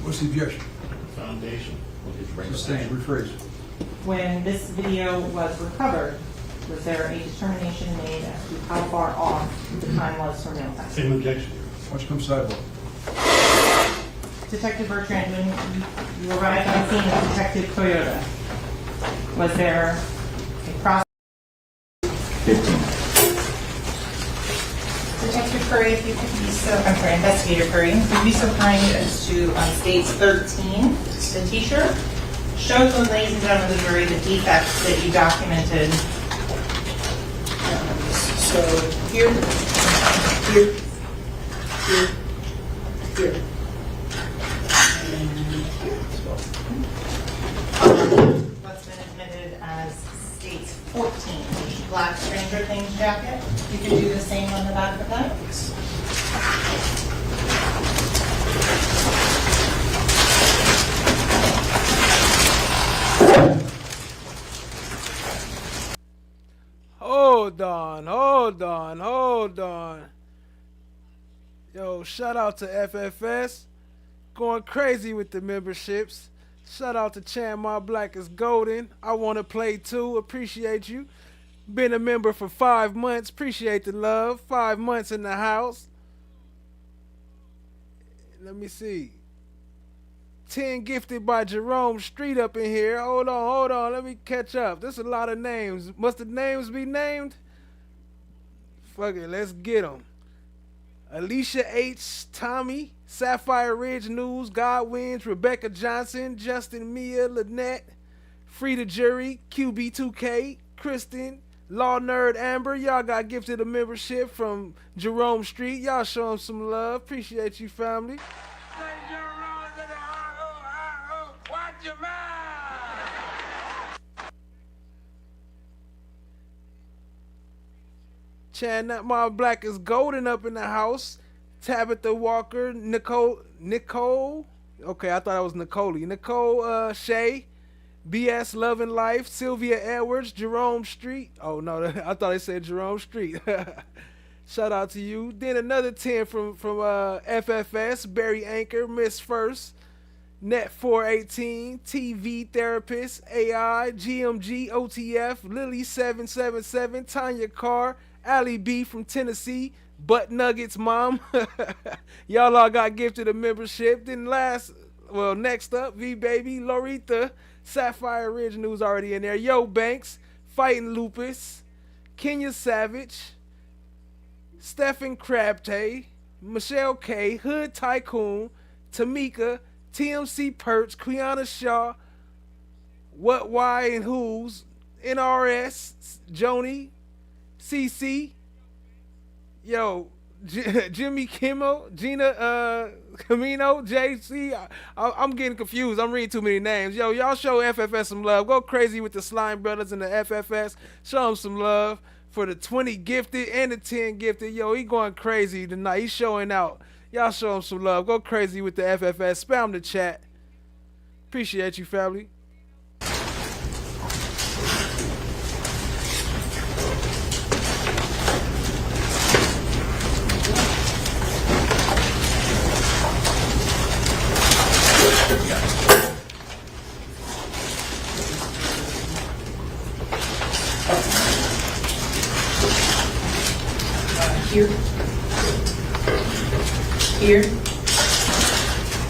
What's the objection? Foundation. Sustain, rephrase. When this video was recovered, was there a determination made as to how far off the time was from meal time? Same objection. Why don't you come sidewalk? Detective Bertrand, when you arrived on scene as Detective Toyota, was there a process? 15. Curry, if you could be so, I'm sorry, Investigator Curry, if you'd be so kind as to states 13, the t-shirt, show the ladies and gentlemen of the jury the defects that you documented. So here, here, here, here. What's been admitted as states 14, the black Stranger Things jacket. You can do the same on the back of that. Hold on. Yo, shout out to FFS. Going crazy with the memberships. Shout out to Chan My Black is Golden. I want to play too. Appreciate you. Been a member for 5 months. Appreciate the love. 5 months in the house. Let me see. 10 gifted by Jerome Street up in here. Hold on. Let me catch up. There's a lot of names. Must the names be named? Fuck it. Let's get them. Alicia H. Tommy. Sapphire Ridge News. God Wins. Rebecca Johnson. Justin Mia. Lynette. Frida Jury. QB2K. Kristen. Law Nerd Amber. Y'all got gifted a membership from Jerome Street. Y'all show them some love. Appreciate you, family. Chan My Black is Golden up in the house. Tabitha Walker, Nicole. Okay, I thought it was Nicole. Nicole Shay, BS Love and Life, Sylvia Edwards, Jerome Street. Oh no, I thought they said Jerome Street. Shout out to you. Then another 10 from FFS, Barry Anchor, Miss First, Net 418, TV Therapist, AI, GMG, OTF, Lily 777, Tanya Carr, Allie B from Tennessee, Butt Nuggets Mom. Y'all all got gifted a membership. Then next up, V Baby, Loretta, Sapphire Ridge News already in there. Yo Banks, Fighting Lupus, Kenya Savage, Stephen Crabte, Michelle K, Hood Tycoon, Tamika, TMC Perch, Quiana Shaw, What, Why, and Who's, NRS, Joni, CC, yo, Jimmy Kimmel, Gina Camino, JC. I'm getting confused. I'm reading too many names. Yo, y'all show FFS some love. Go crazy with the Slime Brothers and the FFS. Show them some love for the 20 gifted and the 10 gifted. Yo, he going crazy tonight. He's showing out. Y'all show him some love. Go crazy with the FFS. Spam the chat. Appreciate you, family. Here, here,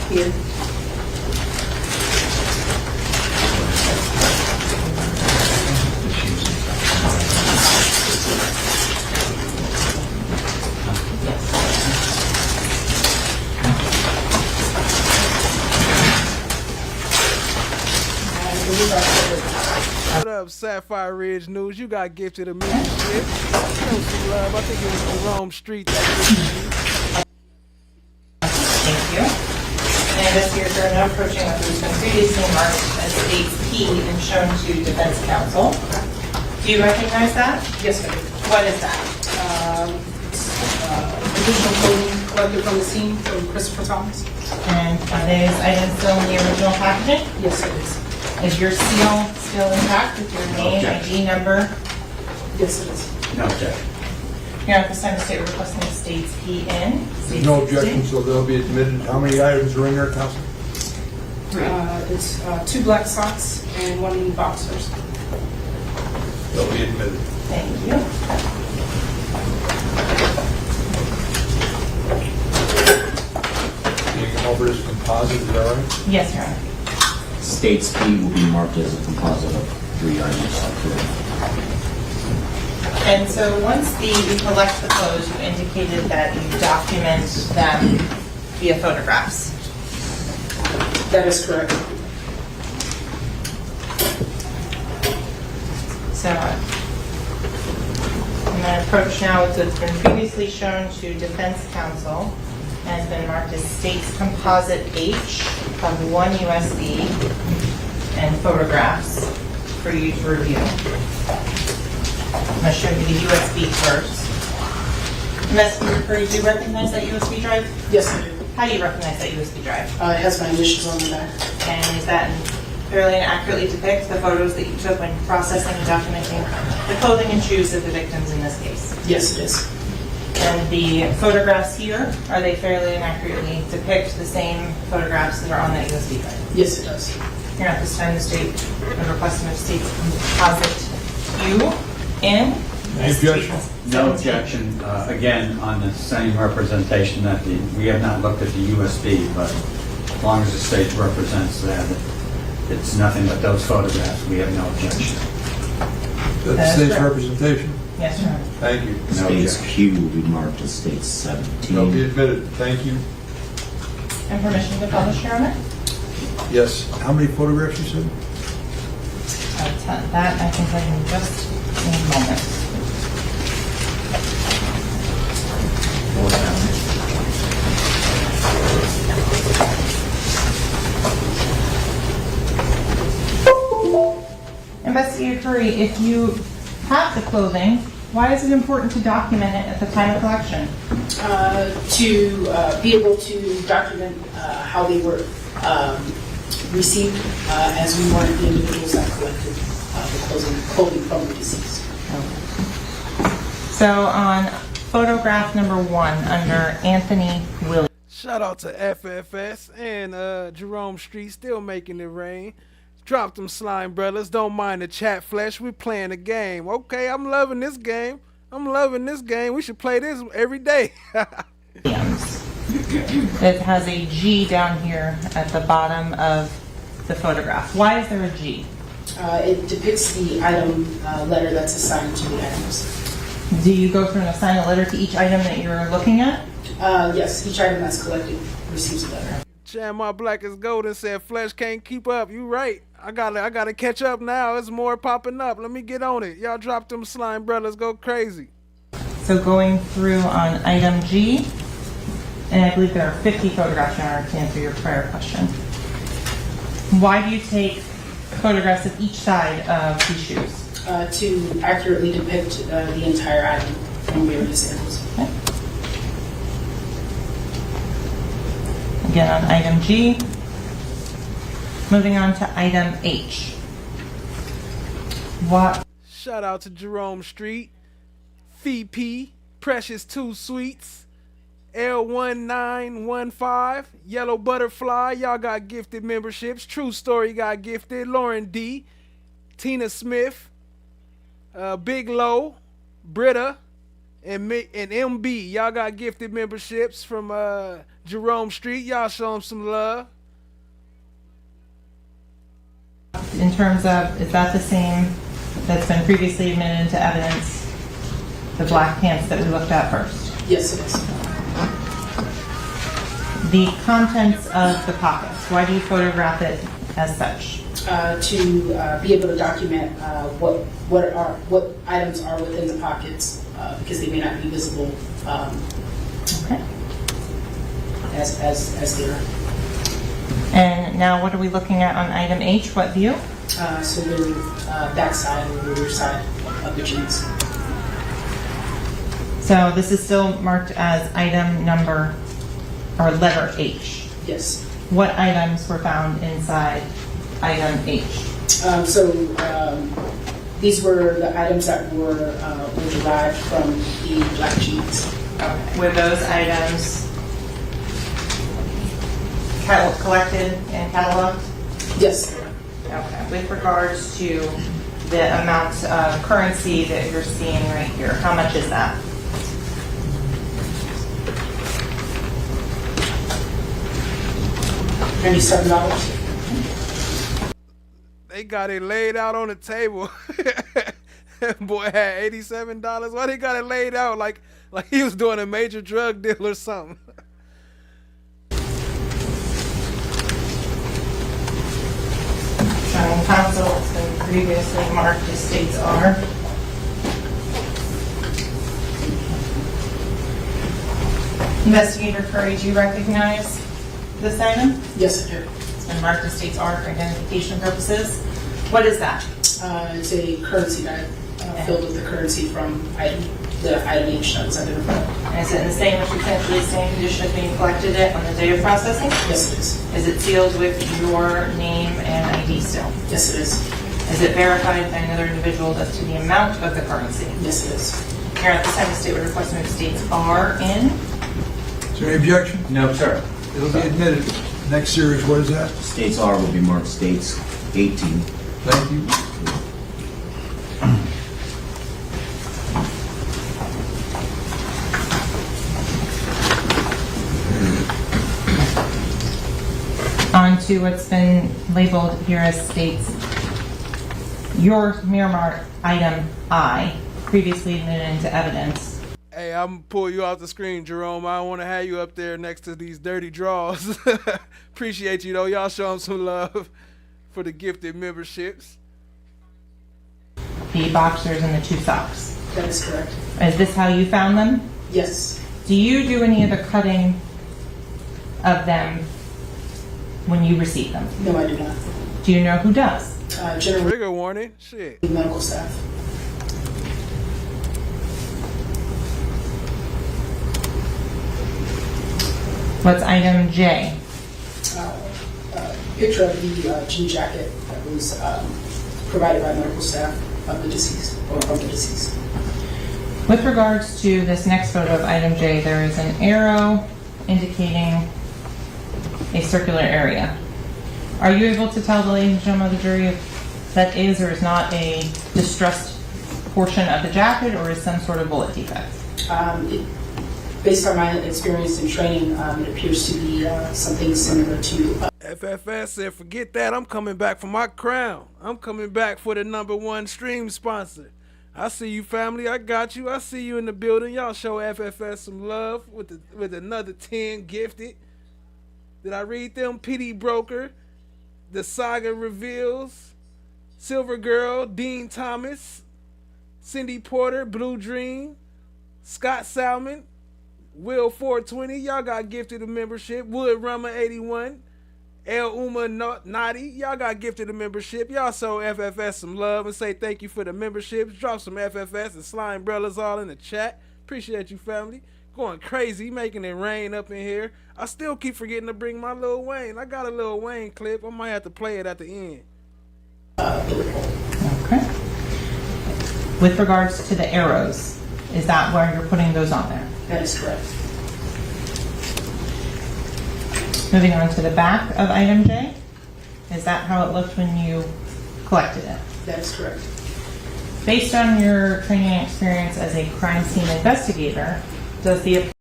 here. What up, Sapphire Ridge News? You got gifted a membership. Show some love. I think it was Jerome Street that gifted you. Thank you. And investigators are now approaching what has been previously marked as states P and shown to defense counsel. Do you recognize that? Yes, I do. What is that? Additional clothing collected from the scene from Christopher Thomas. And are those items still in the original packaging? Yes, it is. Is your seal still intact with your name, ID number? Yes, it is. No objection. Here at this time, the state requesting states P in. There's no objection, so they'll be admitted. How many items are in there, Counsel? It's 2 black socks and 1 boxers. They'll be admitted. Thank you. You can over as composite, is that right? Yes, Your Honor. States P will be marked as a composite of 3 items. And so once you collect the clothes, you indicated that you document them via photographs. That is correct. So I'm going to approach now with what's been previously shown to defense counsel and has been marked as States Composite H of 1 USB and photographs for you to review. I'm going to show you the USB first. Investigator, you do recognize that USB drive? Yes, I do. How do you recognize that USB drive? It has my initials on the back. And is that fairly and accurately depict the photos that you took when processing and documenting the clothing and shoes of the victims in this case? Yes, it is. And the photographs here, are they fairly and accurately depict the same photographs that are on that USB drive? Yes, it does. Here at this time, the state is requesting a State's Composite Q in. No objection. Again, on the same representation that we have not looked at the USB, but as long as the state represents that it's nothing but those photographs, we have no objection. That's the state's representation? Yes, sir. Thank you. No State's objection. Q will be marked as State 17. Will be admitted. Thank you. And permission to publish, Your Honor? Yes. How many photographs you said? That I can tell you in just a moment. Investigator Curry, if you have the clothing, why is it important to document it at the time of collection? To be able to document how they were received, as we weren't the individuals that collected the clothing from the deceased. So on photograph number 1 under Anthony Williams. Shout out to FFS and Jerome Street, still making it rain. Drop them slime brothers, don't mind the chat flesh, we playing a game. Okay, I'm loving this game. We should play this every day. It has a G down here at the bottom of the photograph. Why is there a G? It depicts the item letter that's assigned to the items. Do you go through and assign a letter to each item that you're looking at? Yes, each item that's collected receives a letter. Jam my black as gold and said flesh can't keep up. You right. I gotta catch up now. There's more popping up. Let me get on it. Y'all drop them slime brothers, go crazy. So going through on item G, and I believe there are 50 photographs, Your Honor, to answer your prior question. Why do you take photographs of each side of these shoes? To accurately depict the entire item from various angles. Okay. Again on item G. Moving on to item H. What? Shout out to Jerome Street, VP, Precious 2 Sweets, L1915, Yellow Butterfly, y'all got gifted memberships. True Story got gifted. Lauren D, Tina Smith, Big Low, Britta, and MB, y'all got gifted memberships from Jerome Street. Y'all show them some love. In terms of, is that the same that's been previously admitted into evidence, the black pants that we looked at first? Yes, it is. The contents of the pockets, why do you photograph it as such? To be able to document what items are within the pockets, because they may not be visible Okay. as they are. And now what are we looking at on item H? What view? So the back side and the rear side of the jeans. So this is still marked as item number, or letter H. Yes. What items were found inside item H? These were the items that were derived from the black jeans. Okay. Were those items collected and cataloged? Yes. Okay. With regards to the amount of currency that you're seeing right here, how much is that? $97. They got it laid out on the table. Boy had $87. Why they got it laid out like he was doing a major drug deal or something? Counsel has been previously marked as states R. Investigator Curry, do you recognize this item? Yes, I do. It's been marked as states R for identification purposes. What is that? It's a currency bag filled with the currency from the item each that was identified. And is it in the same, potentially same condition as being collected it on the day of processing? Yes, it is. Is it sealed with your name and ID still? Yes, it is. Is it verified by another individual as to the amount of the currency? Yes, it is. Here at this time, the state would request to move states R in. Is there any objection? No, sir. It'll be admitted. Next series, what is that? States R will be marked states 18. Thank you. On to what's been labeled here as states your Miramar item I, previously admitted into evidence. Hey, I'm gonna pull you off the screen, Jerome. I don't want to have you up there next to these dirty draws. Appreciate you though. Y'all show them some love for the gifted memberships. The boxers and the 2 socks. That is correct. Is this how you found them? Yes. Do you do any of the cutting of them when you receive them? No, I do not. Do you know who does? General Trigger warning. Shit. medical staff. What's item J? Picture of the jean jacket that was provided by medical staff of the deceased, or from the deceased. With regards to this next photo of item J, there is an arrow indicating a circular area. Are you able to tell the ladies and gentlemen of the jury if that is or is not a distressed portion of the jacket or is some sort of bullet defect? Based on my experience in training, it appears to be something similar to. FFS said, forget that. I'm coming back for my crown. I'm coming back for the #1 stream sponsor. I see you, family. I got you. I see you in the building. Y'all show FFS some love with another 10 gifted. Did I read them? PD Broker, The Saga Reveals, Silver Girl, Dean Thomas, Cindy Porter, Blue Dream, Scott Salmon, Will 420. Y'all got gifted a membership. Wood Rummer 81, El Uma Naughty. Y'all got gifted a membership. Y'all show FFS some love and say thank you for the memberships. Drop some FFS and Slime Brellas all in the chat. Appreciate you, family. Going crazy, making it rain up in here. I still keep forgetting to bring my Lil Wayne. I got a Lil Wayne clip. I might have to play it at the end. Okay. With regards to the arrows, is that where you're putting those on there? That is correct. Moving on to the back of item J, is that how it looked when you collected it? That is correct. Based on your training and experience as a crime scene investigator, does the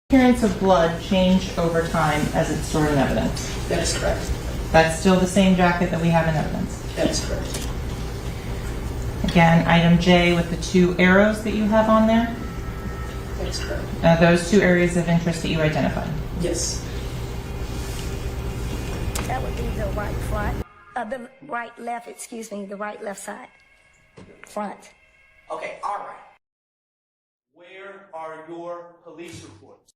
appearance of blood change over time as it's stored in evidence? That is correct. That's still the same jacket that we have in evidence? That is correct. Again, item J with the 2 arrows that you have on there? That is correct. Those 2 areas of interest that you identified? Yes. That would be the right front, the right left, excuse me, the right left side. Front. Okay, all right. Where are your police reports?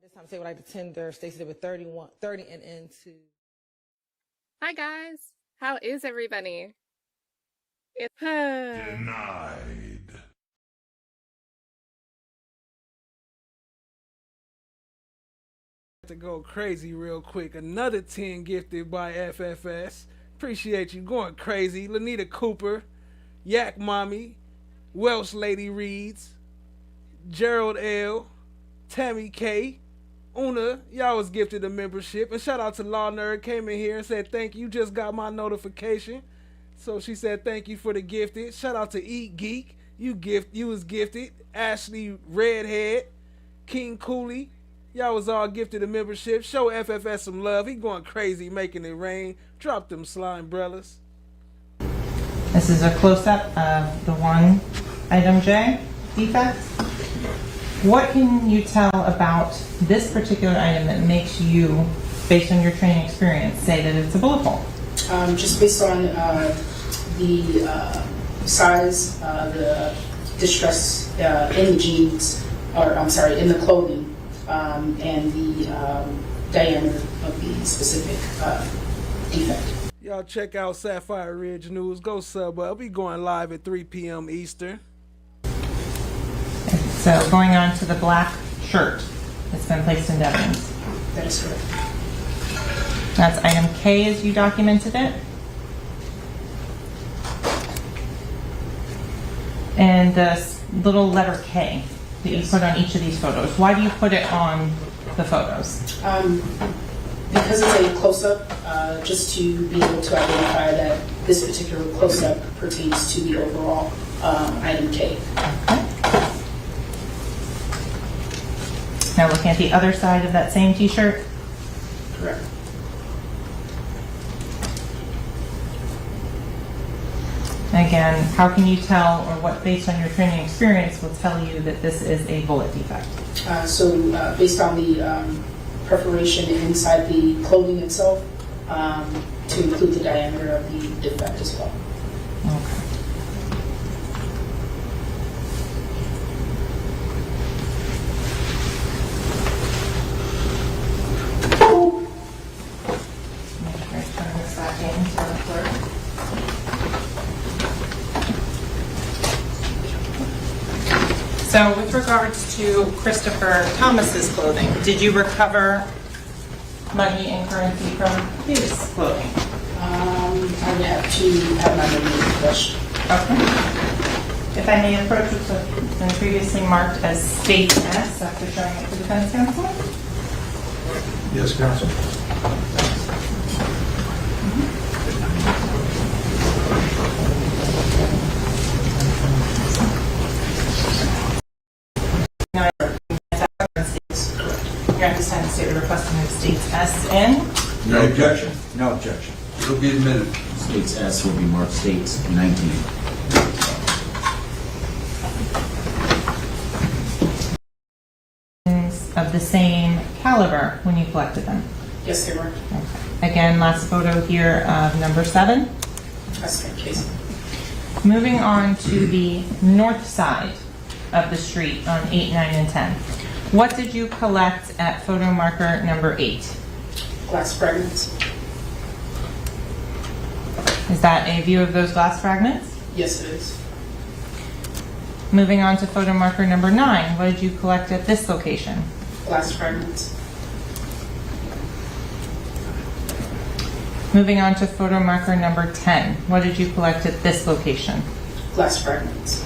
This time, say what I like to tender. Stacey did with 30 and into. Hi guys, how is everybody? It's Denied. To go crazy real quick. Another 10 gifted by FFS. Appreciate you. Going crazy. Lanita Cooper, Yak Mommy, Welsh Lady Reeds, Gerald L, Tammy K, Una. Y'all was gifted a membership. And shout out to Law Nerd. Came in here and said thank you. Just got my notification. So she said thank you for the gifted. Shout out to Eat Geek. You was gifted. Ashley Redhead, King Cooley. Y'all was all gifted a membership. Show FFS some love. He going crazy, making it rain. Drop them slime brellas. This is a close-up of the one item J defect. What can you tell about this particular item that makes you, based on your training experience, say that it's a bullet hole? Just based on the size, the distress in the jeans, or I'm sorry, in the clothing, and the diameter of the specific defect. Y'all check out Sapphire Ridge News. Go sub up. We going live at 3 p.m. Eastern. So going on to the black shirt that's been placed in evidence. That is correct. That's item K as you documented it. And the little letter K that you put on each of these photos. Why do you put it on the photos? Because it's a close-up, just to be able to identify that this particular close-up pertains to the overall item K. Okay. Now looking at the other side of that same t-shirt. Correct. Again, how can you tell, or what based on your training experience will tell you that this is a bullet defect? Based on the perforation inside the clothing itself, to include the diameter of the defect as well. Okay. So with regards to Christopher Thomas's clothing, did you recover money and currency from his clothing? I would have to have my memory refreshed. Okay. If I may approach what's been previously marked as State S after showing it to the defense counsel? Yes, counsel. You understand the state requesting of States S in? No objection. No objection. It'll be admitted. States S will be marked States 19. Of the same caliber when you collected them? Yes, they were. Okay. Again, last photo here of number 7. That's the case. Moving on to the north side of the street on 8, 9, and 10. What did you collect at photo marker number 8? Glass fragments. Is that a view of those glass fragments? Yes, it is. Moving on to photo marker number 9. What did you collect at this location? Glass fragments. Moving on to photo marker number 10. What did you collect at this location? Glass fragments.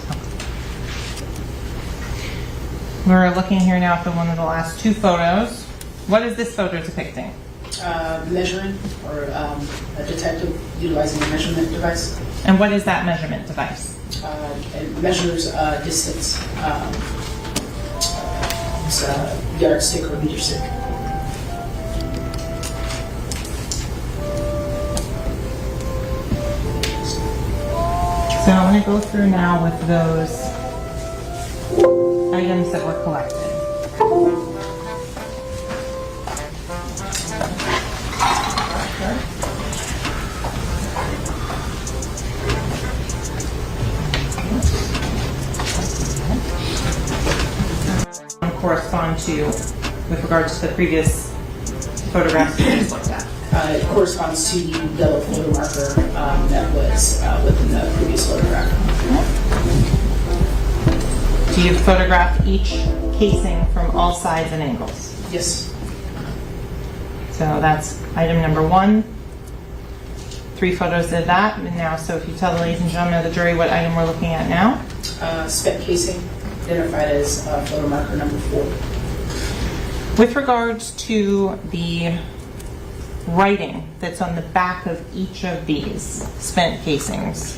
We're looking here now at one of the last 2 photos. What is this photo depicting? Measuring, or a detective utilizing a measurement device. And what is that measurement device? It measures distance. It's a yardstick or meter stick. So I'm going to go through now with those items that were collected. Correspond to, with regards to the previous photographs you just looked at? It corresponds to the yellow photo marker that was within the previous photograph. Do you photograph each casing from all sides and angles? Yes. So that's item number 1. 3 photos of that. And now, so if you tell the ladies and gentlemen of the jury what item we're looking at now. Spec casing, identified as photo marker number 4. With regards to the writing that's on the back of each of these spent casings,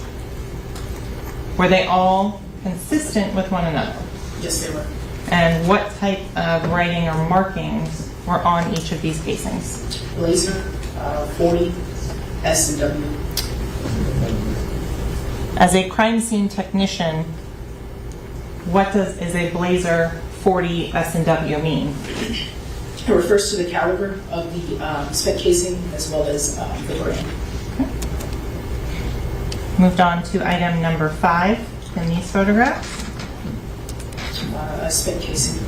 were they all consistent with one another? Yes, they were. And what type of writing or markings were on each of these casings? Laser, 40, S and W. As a crime scene technician, what is a Blazer 40 S&W mean? It refers to the caliber of the spent casing as well as the brand. Moved on to item number 5 in these photographs. Spent casing.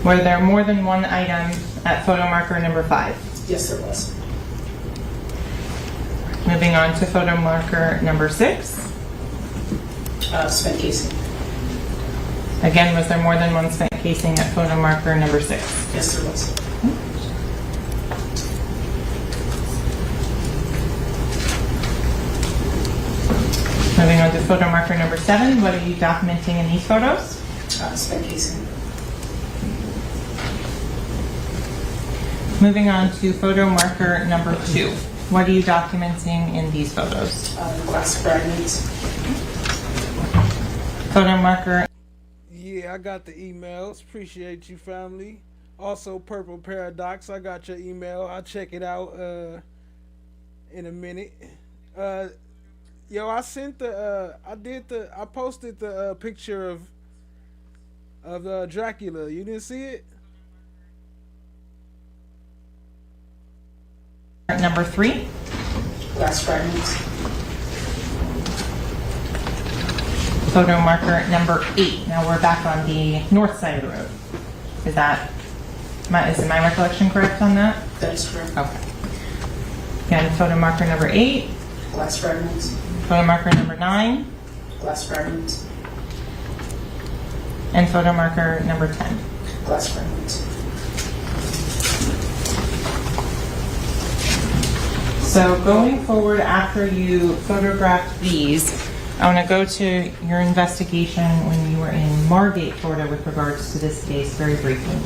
Were there more than one item at photo marker number 5? Yes, there was. Moving on to photo marker number 6. Spent casing. Again, was there more than one spent casing at photo marker number 6? Yes, there was. Moving on to photo marker number 7. What are you documenting in these photos? Spent casing. Moving on to photo marker number 2. What are you documenting in these photos? Glass fragments. Photo marker. Yeah, I got the emails. Appreciate you, family. Also, Purple Paradox. I got your email. I'll check it out in a minute. Yo, I sent the. I posted the picture of Dracula. You didn't see it? Number 3. Glass fragments. Photo marker number 8. Now we're back on the north side of the road. Is my recollection correct on that? That is correct. Okay. Again, photo marker number 8. Glass fragments. Photo marker number 9. Glass fragments. And photo marker number 10. Glass fragments. So going forward, after you photographed these, I want to go to your investigation when you were in Margate, Florida, with regards to this case very briefly.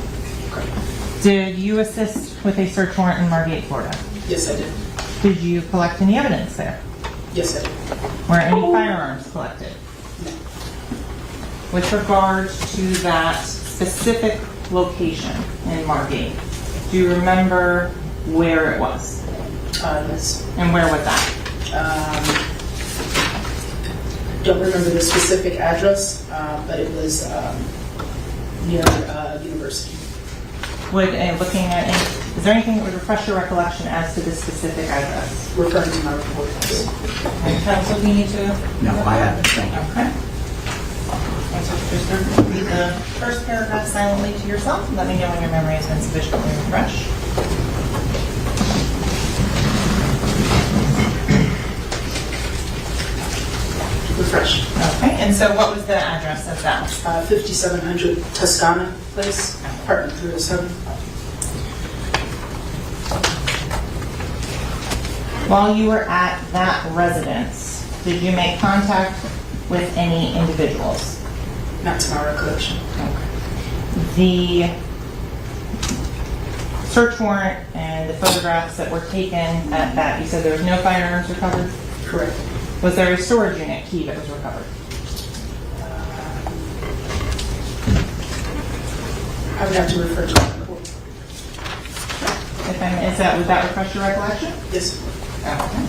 Did you assist with a search warrant in Margate, Florida? Yes, I did. Did you collect any evidence there? Yes, I did. Were any firearms collected? No. With regards to that specific location in Margate, do you remember where it was? Yes. And where was that? Don't remember the specific address, but it was near University. Looking at it, is there anything that would refresh your recollection as to this specific address? Referring to my report. Counsel, do you need to? No, I haven't. Thank you. Okay. So just read the first paragraph silently to yourself and let me know when your memory has been sufficiently refreshed. Refresh. Okay, and so what was the address of that? 5700 Toscana Place, apartment 307. While you were at that residence, did you make contact with any individuals? Not to my recollection. Okay. The search warrant and the photographs that were taken at that, you said there was no firearms recovered? Correct. Was there a storage unit key that was recovered? I would have to refer to my report. Would that refresh your recollection? Yes. Okay.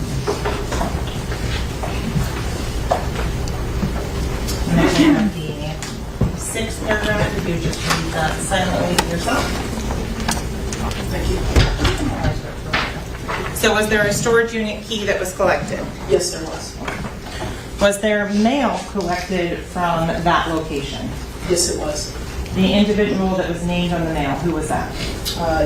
And then we have the 6th paragraph, if you just read that silently to yourself. Thank you. So was there a storage unit key that was collected? Yes, there was. Was there mail collected from that location? Yes, it was. The individual that was named on the mail, who was that?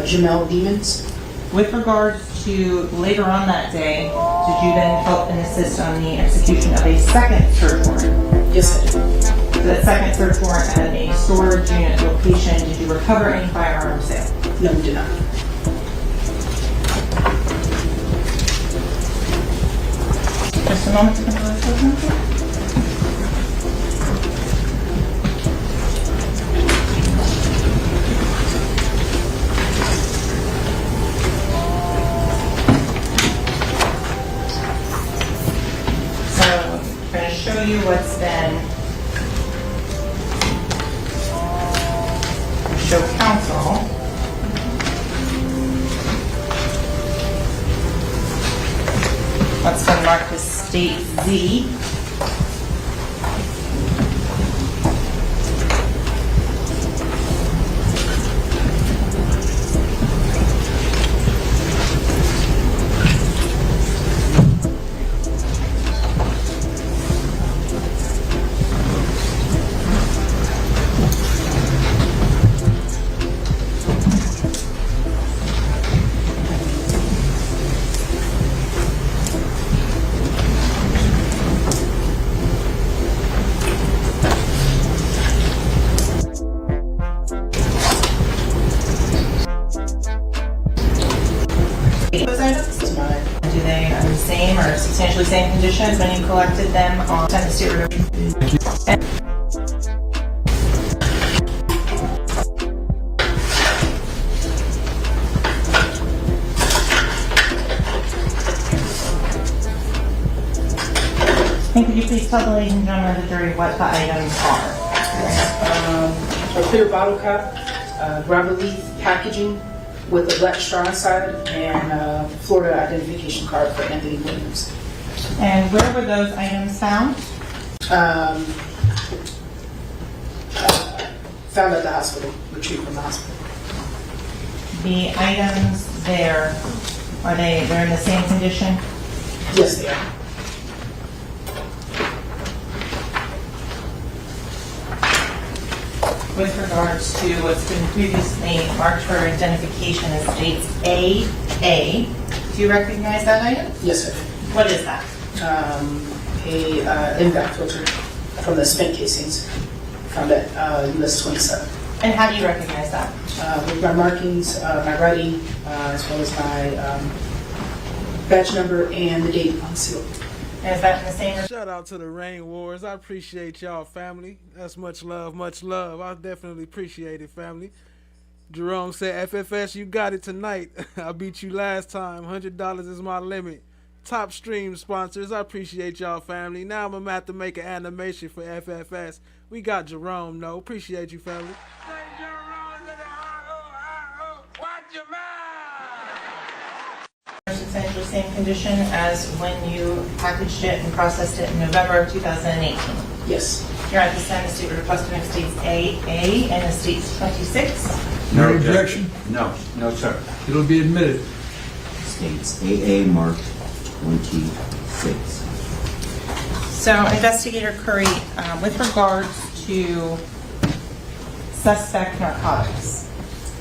Jamel Demons. With regards to later on that day, did you then help and assist on the execution of a second search warrant? Yes, I did. So that second search warrant at a storage unit location, did you recover any firearms there? No, we did not. Just a moment to complete the search. So I'm going to show you what's been show counsel. What's been marked as state Z. Those items? Do they are the same or substantially same condition as when you collected them on the state road? And could you please tell the ladies and gentlemen of the jury what the items are? A clear bottle cap, grabber leaf packaging with a black straw inside, and Florida identification card for Anthony Williams. And where were those items found? Found at the hospital, retrieved from the hospital. The items there, they're in the same condition? Yes, they are. With regards to what's been previously marked for identification as states AA, do you recognize that item? Yes, sir. What is that? A impact filter from the spent casings found at US 27. And how do you recognize that? With my markings, my writing, as well as my badge number and the date on the seal. And is that in the same? Shout out to the Rain Wars. I appreciate y'all, family. That's much love, much love. I definitely appreciate it, family. Jerome said, FFS, you got it tonight. I beat you last time. $100 is my limit. Top stream sponsors. I appreciate y'all, family. Now I'm going to have to make an animation for FFS. We got Jerome, though. Appreciate you, family. Substantially same condition as when you packaged it and processed it in November of 2018. Yes. You're at the Senate State requesting states AA and estates 26. No objection? No, no, sir. It'll be admitted. States AA marked 26. So, Investigator Curry, with regards to suspect narcotics,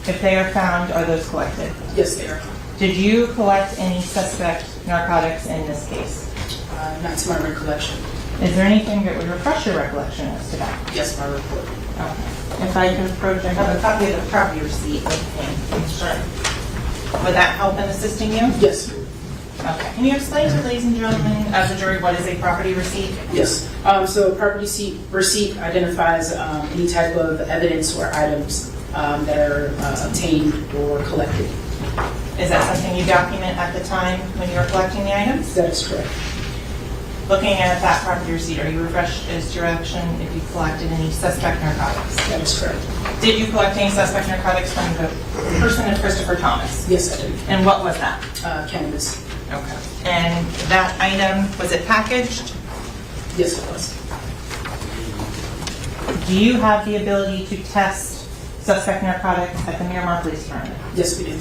if they are found, are those collected? Yes, they are. Did you collect any suspect narcotics in this case? Not to my recollection. Is there anything that would refresh your recollection as to that? Yes, my report. Okay. If I can approach, I have a copy of the property receipt with me. Sure. Would that help in assisting you? Yes. Okay. Can you explain to the ladies and gentlemen of the jury what is a property receipt? Yes. So a property receipt identifies any type of evidence or items that are obtained or collected. Is that something you document at the time when you were collecting the items? That is correct. Looking at that property receipt, are you refreshed as to your action if you collected any suspect narcotics? That is correct. Did you collect any suspect narcotics from the person of Christopher Thomas? Yes, I did. And what was that? Cannabis. Okay. And that item, was it packaged? Yes, it was. Do you have the ability to test suspect narcotics at the Miramar Police Department? Yes, we do.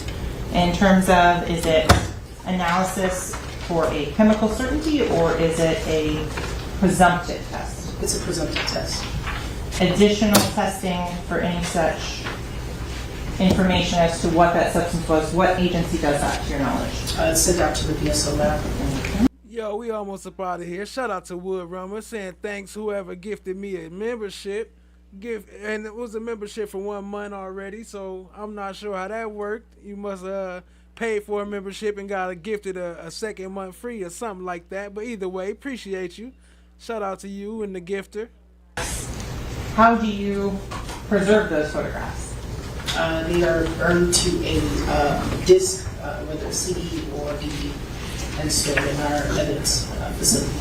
In terms of, is it analysis for a chemical certainty or is it a presumptive test? It's a presumptive test. Additional testing for any such information as to what that substance was, what agency does that to your knowledge? It's sent out to the BSO lab. Yo, we almost up out of here. Shout out to Wood Rummer saying thanks whoever gifted me a membership. And it was a membership for 1 month already, so I'm not sure how that worked. You must pay for a membership and got gifted a second month free or something like that. But either way, appreciate you. Shout out to you and the gifter. How do you preserve those photographs? They are burned to a disc, whether CD or DVD, and stored in our evidence facility.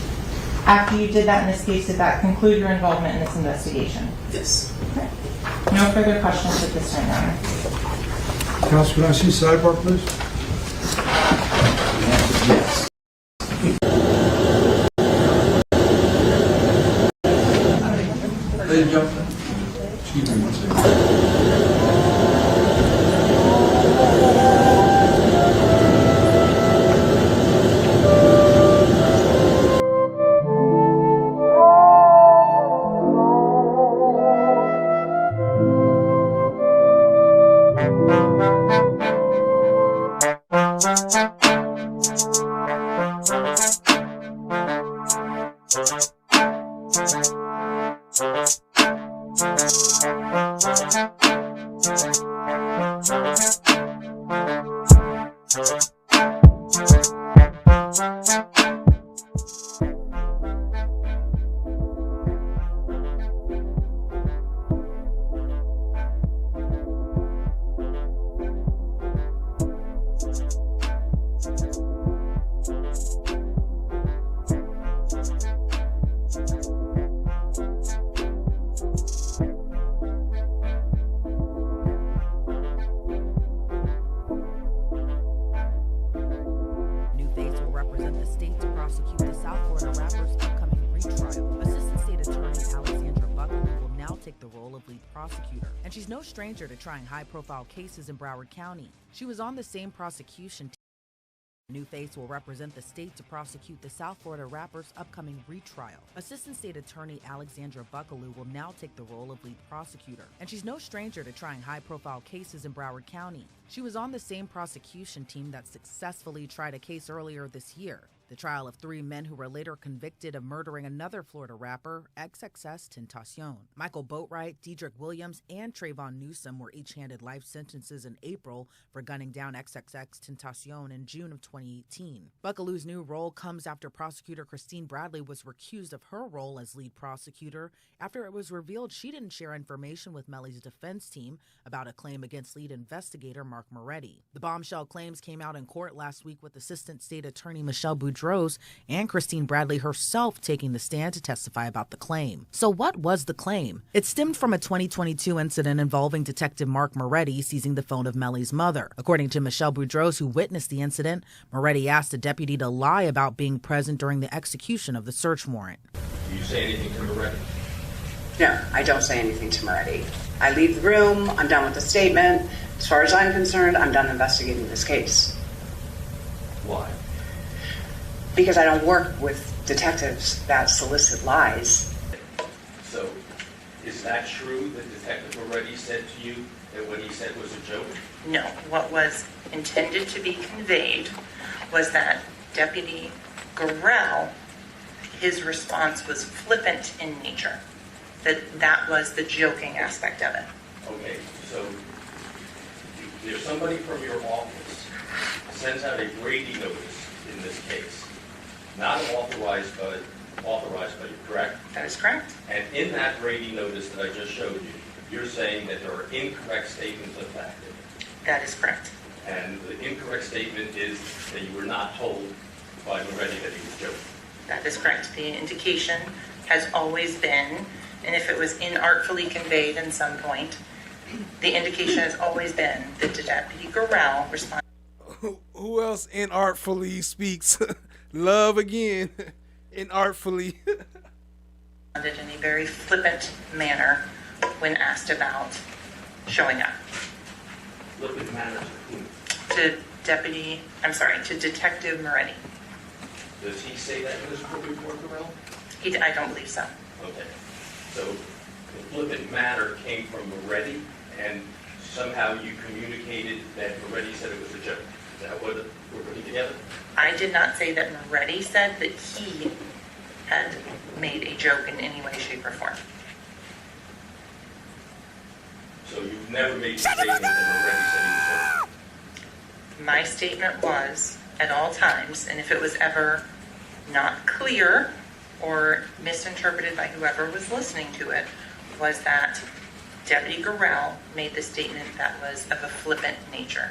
After you did that in this case, did that conclude your involvement in this investigation? Yes. Okay. No further questions at this time, Your Honor. Counsel, can I see sidebar, please? Yes. Ladies and gentlemen, excuse me one second. New face will represent the state to prosecute the South Florida rapper's upcoming retrial. Assistant State Attorney Alexandra Buckley will now take the role of lead prosecutor. And she's no stranger to trying high-profile cases in Broward County. She was on the same prosecution team. New face will represent the state to prosecute the South Florida rapper's upcoming retrial. Assistant State Attorney Alexandra Buckaloo will now take the role of lead prosecutor. And she's no stranger to trying high-profile cases in Broward County. She was on the same prosecution team that successfully tried a case earlier this year. The trial of 3 men who were later convicted of murdering another Florida rapper, XXS Tentacion. Michael Boatwright, Dedrick Williams, and Trayvon Newsom were each handed life sentences in April for gunning down XXX Tentacion in June of 2018. Buckaloo's new role comes after prosecutor Christine Bradley was recused of her role as lead prosecutor after it was revealed she didn't share information with Melly's defense team about a claim against lead investigator Mark Moretti. The bombshell claims came out in court last week with Assistant State Attorney Michelle Boudreaux and Christine Bradley herself taking the stand to testify about the claim. So what was the claim? It stemmed from a 2022 incident involving Detective Mark Moretti seizing the phone of Melly's mother. According to Michelle Boudreaux, who witnessed the incident, Moretti asked a deputy to lie about being present during the execution of the search warrant. Do you say anything to Moretti? No, I don't say anything to Moretti. I leave the room, I'm done with the statement. As far as I'm concerned, I'm done investigating this case. Why? Because I don't work with detectives that solicit lies. So, is that true that Detective Moretti said to you that what he said was a joke? No, what was intended to be conveyed was that Deputy Gorell, his response was flippant in nature. That was the joking aspect of it. Okay, so there's somebody from your office sends out a Brady notice in this case, not authorized by you, correct? That is correct. And in that Brady notice that I just showed you, you're saying that there are incorrect statements of fact in it. That is correct. And the incorrect statement is that you were not told by Moretti that he was joking. That is correct. The indication has always been, and if it was inartfully conveyed at some point, the indication has always been that Deputy Gorell responded. Who else inartfully speaks love again? Inartfully. In a very flippant manner when asked about showing up. Flippant manner to whom? To Detective Moretti. Does he say that in his report, Gorell? I don't believe so. Okay. So the flippant matter came from Moretti, and somehow you communicated that Moretti said it was a joke. Is that what we're putting together? I did not say that Moretti said that he had made a joke in any way, shape, or form. So you've never made the statement that Moretti said he was joking? My statement was, at all times, and if it was ever not clear or misinterpreted by whoever was listening to it, was that Deputy Gorell made the statement that was of a flippant nature.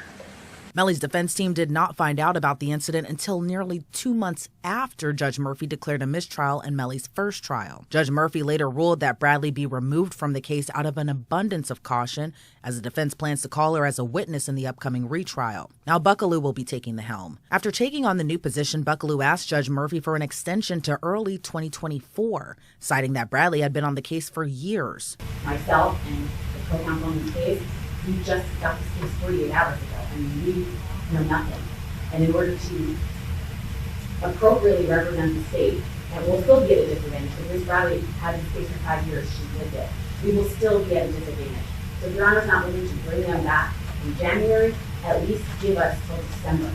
Melly's defense team did not find out about the incident until nearly 2 months after Judge Murphy declared a mistrial in Melly's first trial. Judge Murphy later ruled that Bradley be removed from the case out of an abundance of caution, as the defense plans to call her as a witness in the upcoming retrial. Now Buckaloo will be taking the helm. After taking on the new position, Buckaloo asked Judge Murphy for an extension to early 2024, citing that Bradley had been on the case for years. Myself and the co-counsel on this case, we just got this case 48 hours ago. I mean, we know nothing. And in order to appropriately represent the state, and we'll still be at a disadvantage, because Bradley had this case for 5 years, she's lived it. We will still be at a disadvantage. So if Your Honor's not willing to bring them back in January, at least give us till December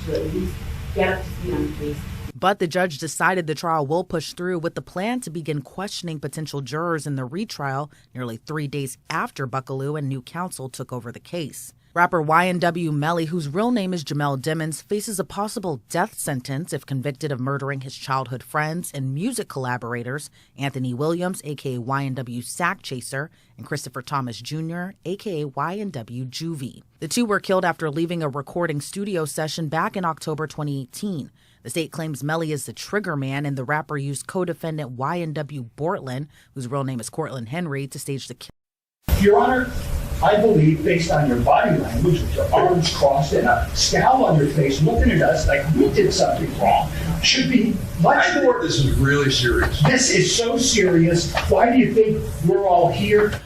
to at least get up to speed on the case. But the judge decided the trial will push through, with the plan to begin questioning potential jurors in the retrial nearly 3 days after Buckaloo and new counsel took over the case. Rapper YNW MELLY, whose real name is Jamel Dimmons, faces a possible death sentence if convicted of murdering his childhood friends and music collaborators Anthony Williams, a.k.a. YNW Sack Chaser, and Christopher Thomas Jr., a.k.a. YNW Juvie. The two were killed after leaving a recording studio session back in October 2018. The state claims Melly is the trigger man, and the rapper used co-defendant YNW Bortland, whose real name is Cortland Henry, to stage the kill. Your Honor, I believe, based on your body language, with your arms crossed and a scowl on your face, looking at us like we did something wrong, should be much more. This is really serious. This is so serious. Why do you think we're all here?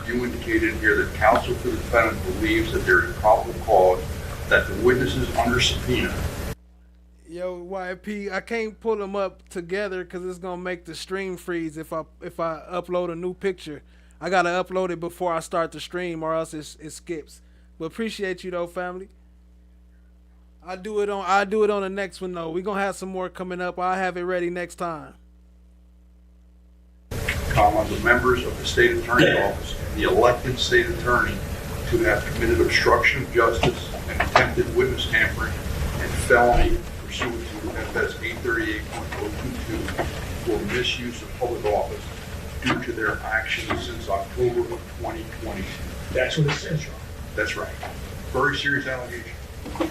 You indicated here that counsel for the defendant believes that there is probable cause that the witnesses under subpoena. Yo, YP, I can't pull them up together because it's gonna make the stream freeze if I upload a new picture. I gotta upload it before I start the stream, or else it skips. But appreciate you though, family. I'll do it on the next one though. We're gonna have some more coming up. I'll have it ready next time. The members of the state attorney's office and the elected state attorney to have committed obstruction of justice and attempted witness tampering and felony pursuant to FS 838.022 for misuse of public office due to their actions since October of 2020. That's what it says, Your Honor. That's right. Very serious allegation.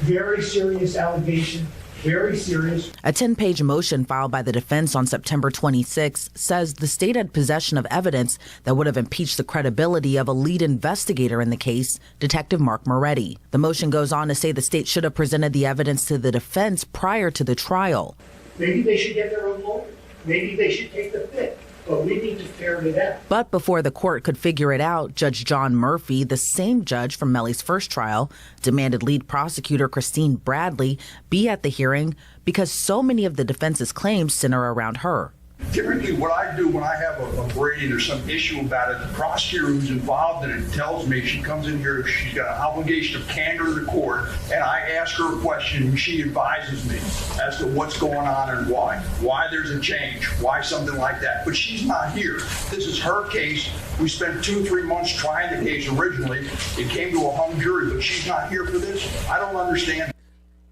Very serious allegation. Very serious. A 10-page motion filed by the defense on September 26 says the state had possession of evidence that would have impeached the credibility of a lead investigator in the case, Detective Mark Moretti. The motion goes on to say the state should have presented the evidence to the defense prior to the trial. Maybe they should get their own lawyer. Maybe they should take the fifth. But we need to ferret it out. But before the court could figure it out, Judge John Murphy, the same judge from Melly's first trial, demanded lead prosecutor Christine Bradley be at the hearing because so many of the defense's claims center around her. Typically, what I do when I have a brain or some issue about it, the prosecutor who's involved in it tells me, she comes in here, she's got an obligation of candor to the court, and I ask her a question, and she advises me as to what's going on and why there's a change, why something like that. But she's not here. This is her case. We spent 2-3 months trying the case originally. It came to a hung jury, but she's not here for this. I don't understand.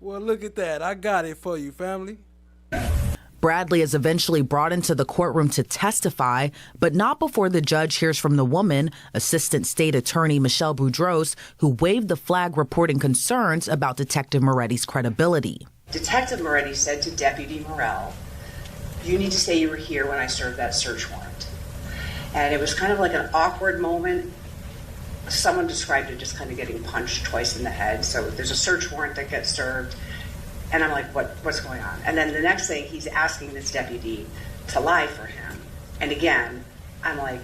Well, look at that. I got it for you, family. Bradley is eventually brought into the courtroom to testify, but not before the judge hears from the woman, Assistant State Attorney Michelle Boudreaux, who waved the flag reporting concerns about Detective Moretti's credibility. Detective Moretti said to Deputy Morrell, "You need to say you were here when I served that search warrant." And it was kind of like an awkward moment. Someone described it just kind of getting punched twice in the head. So there's a search warrant that gets served. And I'm like, what's going on? And then the next thing, he's asking this deputy to lie for him. And again, I'm like,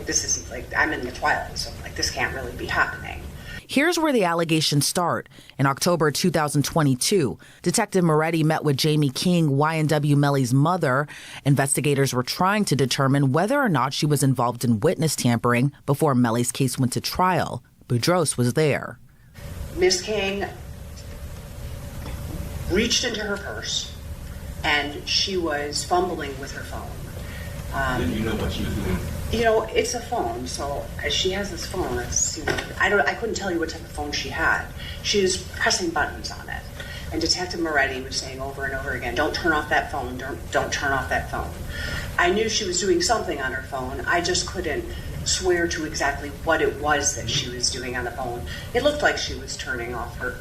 this isn't like, I'm in the twilight, so I'm like, this can't really be happening. Here's where the allegations start. In October 2022, Detective Moretti met with Jamie King, YNW Melly's mother. Investigators were trying to determine whether or not she was involved in witness tampering before Melly's case went to trial. Boudreaux was there. Miss King reached into her purse, and she was fumbling with her phone. Did you know what she was doing? You know, it's a phone, so she has this phone. It's, you know, I couldn't tell you what type of phone she had. She was pressing buttons on it, and Detective Moretti was saying over and over again, "Don't turn off that phone. Don't turn off that phone." I knew she was doing something on her phone. I just couldn't swear to exactly what it was that she was doing on the phone. It looked like she was turning off her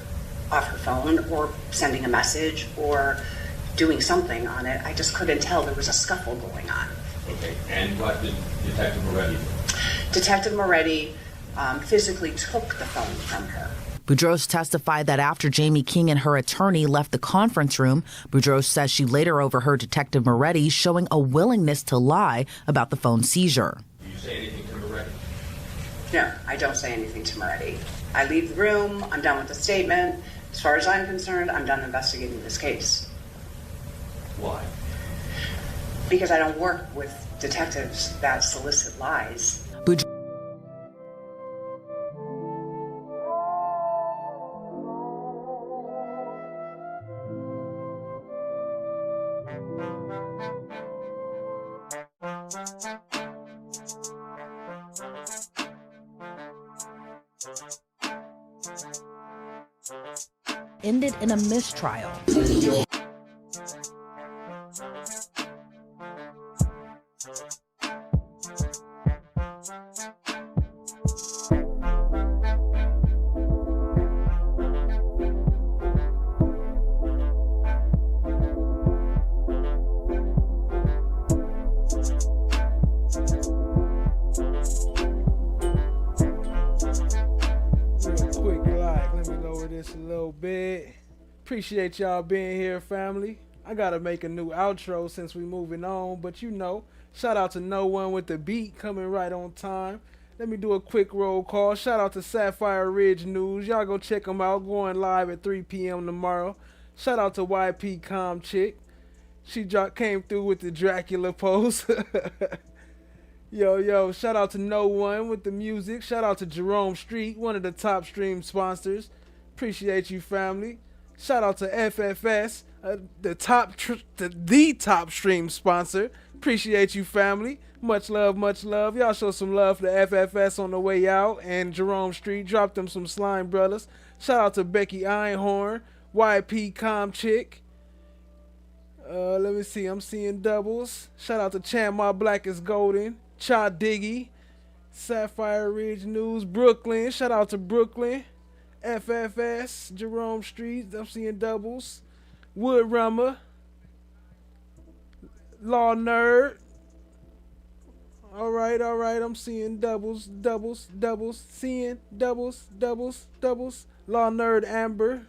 off her phone or sending a message or doing something on it. I just couldn't tell there was a scuffle going on. Okay, and what did Detective Moretti do? Detective Moretti physically took the phone from her. Boudreaux testified that after Jamie King and her attorney left the conference room, Boudreaux says she later overheard Detective Moretti showing a willingness to lie about the phone seizure. Do you say anything to Moretti? No, I don't say anything to Moretti. I leave the room, I'm done with the statement. As far as I'm concerned, I'm done investigating this case. Why? Because I don't work with detectives that solicit lies. Ended in a mistrial. Quick like, let me lower this a little bit. Appreciate y'all being here, family. I gotta make a new outro since we moving on, but you know, shout out to No One with the Beat coming right on time. Let me do a quick roll call. Shout out to Sapphire Ridge News. Y'all go check them out. Going live at 3 p.m. tomorrow. Shout out to YP Com Chick. She came through with the Dracula post. Yo, shout out to No One with the music. Shout out to Jerome Street, one of the top stream sponsors. Appreciate you, family. Shout out to FFS, the top stream sponsor. Appreciate you, family. Much love, much love. Y'all show some love to FFS on the way out. And Jerome Street, drop them some slime brothers. Shout out to Becky Einhorn, YP Com Chick. Let me see, I'm seeing doubles. Shout out to Chan My Black is Golden, Cha Diggy, Sapphire Ridge News, Brooklyn. Shout out to Brooklyn, FFS, Jerome Street. I'm seeing doubles. Wood Rummer, Law Nerd. All right. I'm seeing doubles. Seeing doubles. Law Nerd Amber.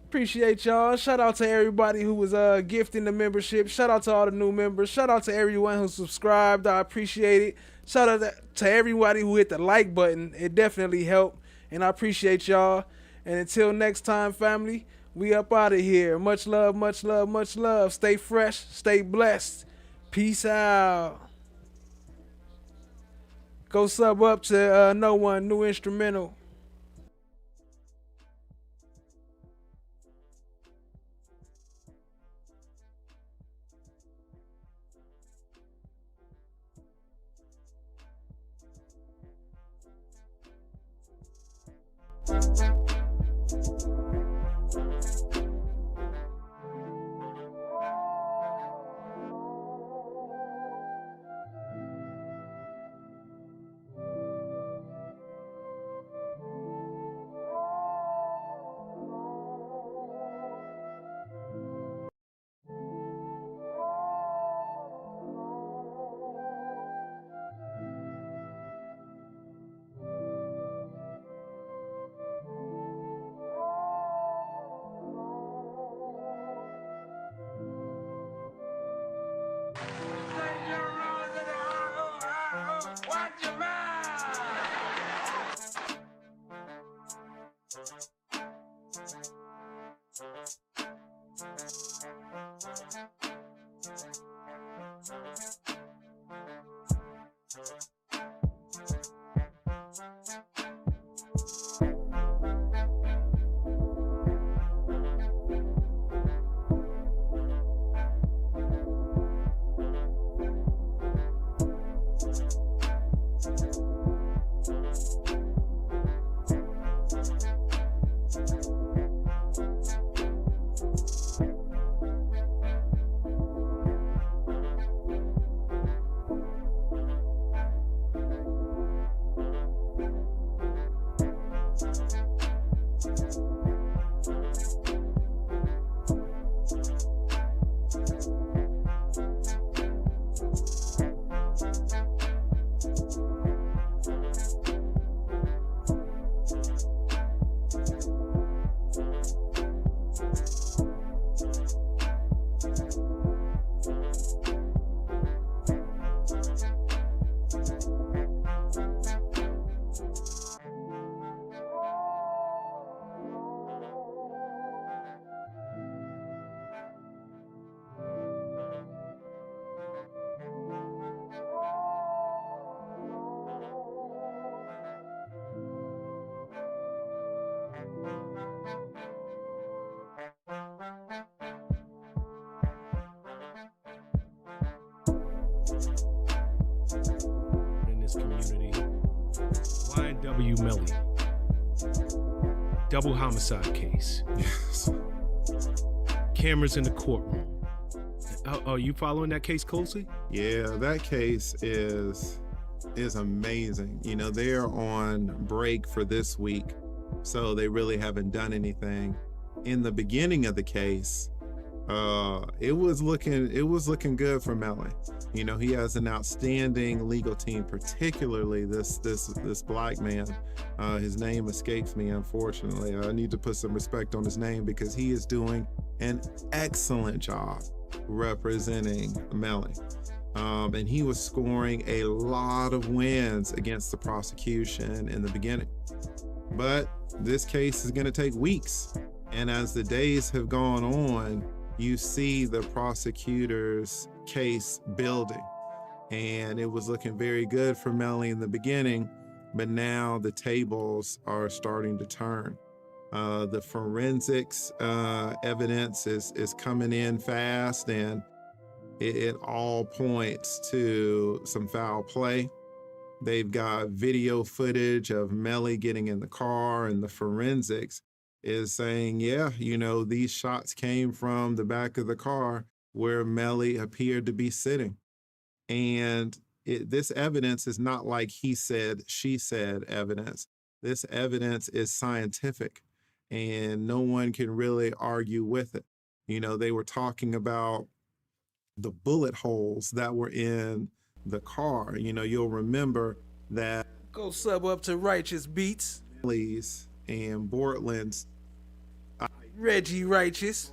Appreciate y'all. Shout out to everybody who was gifting the membership. Shout out to all the new members. Shout out to everyone who subscribed. I appreciate it. Shout out to everybody who hit the like button. It definitely helped. And I appreciate y'all. And until next time, family, we up out of here. Much love, much love, much love. Stay fresh, stay blessed. Peace out. Go sub up to No One, new instrumental. in this community. YNW MELLY. Double homicide case. Yes. Cameras in the courtroom. Are you following that case closely? Yeah, that case is amazing. You know, they're on break for this week, so they really haven't done anything. In the beginning of the case, it was looking good for Melly. You know, he has an outstanding legal team, particularly this black man. His name escapes me, unfortunately. I need to put some respect on his name because he is doing an excellent job representing Melly. And he was scoring a lot of wins against the prosecution in the beginning. But this case is going to take weeks. And as the days have gone on, you see the prosecutor's case building. And it was looking very good for Melly in the beginning, but now the tables are starting to turn. The forensics evidence is coming in fast, and it all points to some foul play. They've got video footage of Melly getting in the car, and the forensics is saying, yeah, you know, these shots came from the back of the car where Melly appeared to be sitting. And this evidence is not like he said, she said evidence. This evidence is scientific, and no one can really argue with it. You know, they were talking about the bullet holes that were in the car. You know, you'll remember that Go sub up to Righteous Beats. And Bortland's Reggie Righteous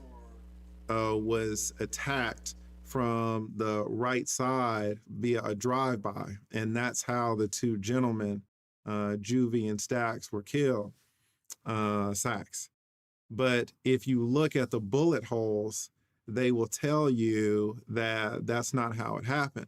was attacked from the right side via a drive-by, and that's how the two gentlemen, Juvie and Stacks, were killed. Sacks. But if you look at the bullet holes, they will tell you that that's not how it happened,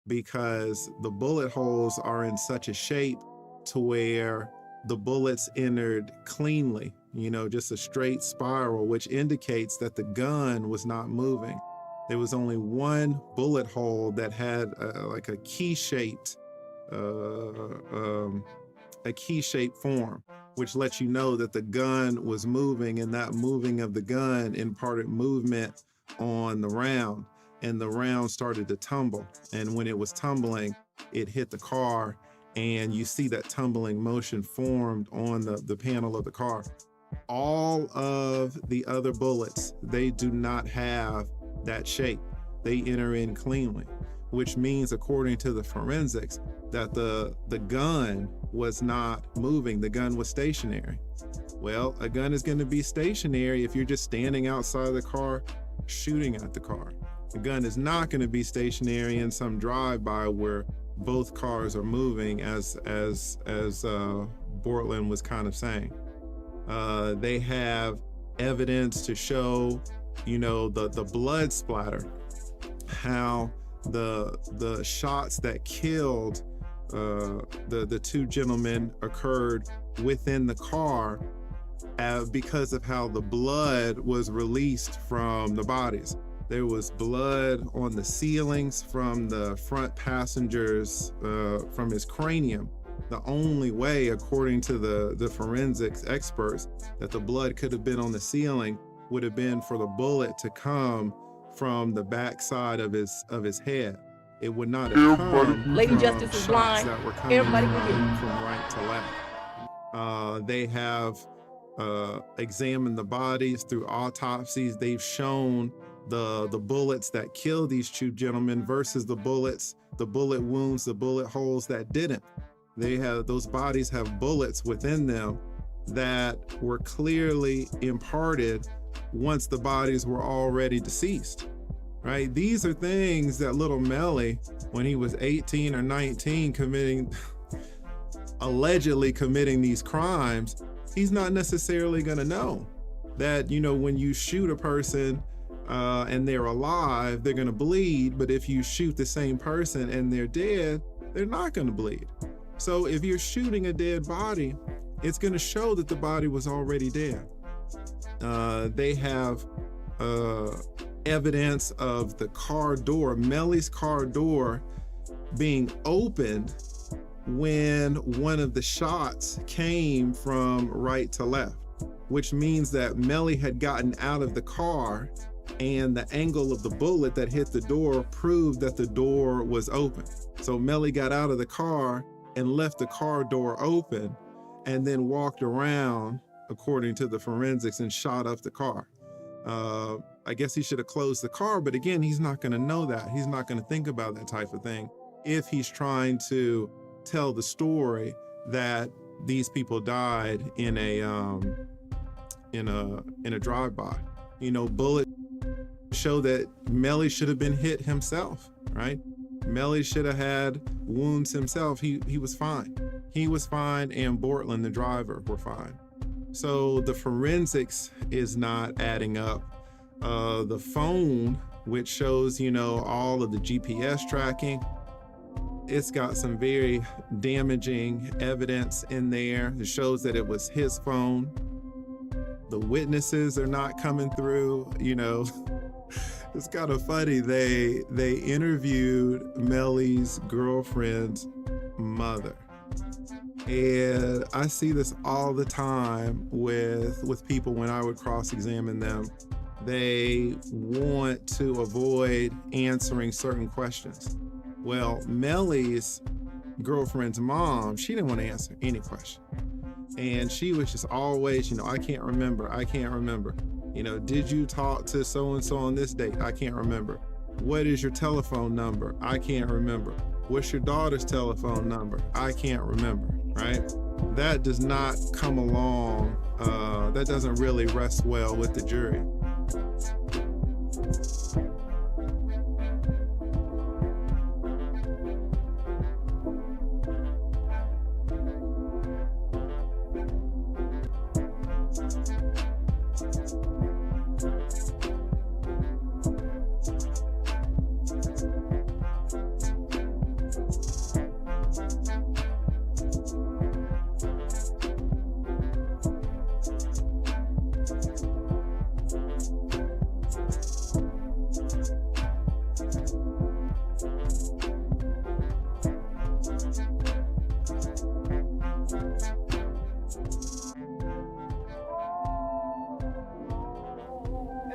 because the bullet holes are in such a shape to where the bullets entered cleanly, you know, just a straight spiral, which indicates that the gun was not moving. There was only one bullet hole that had like a key-shaped form, which lets you know that the gun was moving, and that moving of the gun imparted movement on the round, and the round started to tumble. And when it was tumbling, it hit the car, and you see that tumbling motion formed on the panel of the car. All of the other bullets, they do not have that shape. They enter in cleanly, which means, according to the forensics, that the gun was not moving. The gun was stationary. Well, a gun is going to be stationary if you're just standing outside the car shooting at the car. The gun is not going to be stationary in some drive-by where both cars are moving, as Bortland was kind of saying. They have evidence to show, you know, the blood splatter, how the shots that killed the two gentlemen occurred within the car because of how the blood was released from the bodies. There was blood on the ceilings from the front passenger's, from his cranium. The only way, according to the forensics experts, that the blood could have been on the ceiling would have been for the bullet to come from the backside of his head. It would not have come Lady from Justice is shots blind. that were coming Everybody can hear. from right to left. They have examined the bodies through autopsies. They've shown the bullets that killed these two gentlemen versus the bullet wounds, the bullet holes that didn't. Those bodies have bullets within them that were clearly imparted once the bodies were already deceased, right? These are things that little Melly, when he was 18 or 19, allegedly committing these crimes, he's not necessarily gonna know that, you know, when you shoot a person and they're alive, they're gonna bleed, but if you shoot the same person and they're dead, they're not gonna bleed. So if you're shooting a dead body, it's gonna show that the body was already dead. They have evidence of the car door, Melly's car door, being opened when one of the shots came from right to left, which means that Melly had gotten out of the car and the angle of the bullet that hit the door proved that the door was open. So Melly got out of the car and left the car door open and then walked around, according to the forensics, and shot up the car. I guess he should have closed the car, but again, he's not gonna know that. He's not gonna think about that type of thing if he's trying to tell the story that these people died in a drive-by. You know, bullets show that Melly should have been hit himself, right? Melly should have had wounds himself. He was fine. He was fine, and Bortland, the driver, were fine. So the forensics is not adding up. The phone, which shows, you know, all of the GPS tracking, it's got some very damaging evidence in there. It shows that it was his phone. The witnesses are not coming through, you know. It's kind of funny. They interviewed Melly's girlfriend's mother. And I see this all the time with people when I would cross-examine them. They want to avoid answering certain questions. Well, Melly's girlfriend's mom, she didn't want to answer any question. And she was just always, you know, I can't remember. You know, did you talk to so-and-so on this date? I can't remember. What is your telephone number? I can't remember. What's your daughter's telephone number? I can't remember, right? That does not come along, that doesn't really rest well with the jury.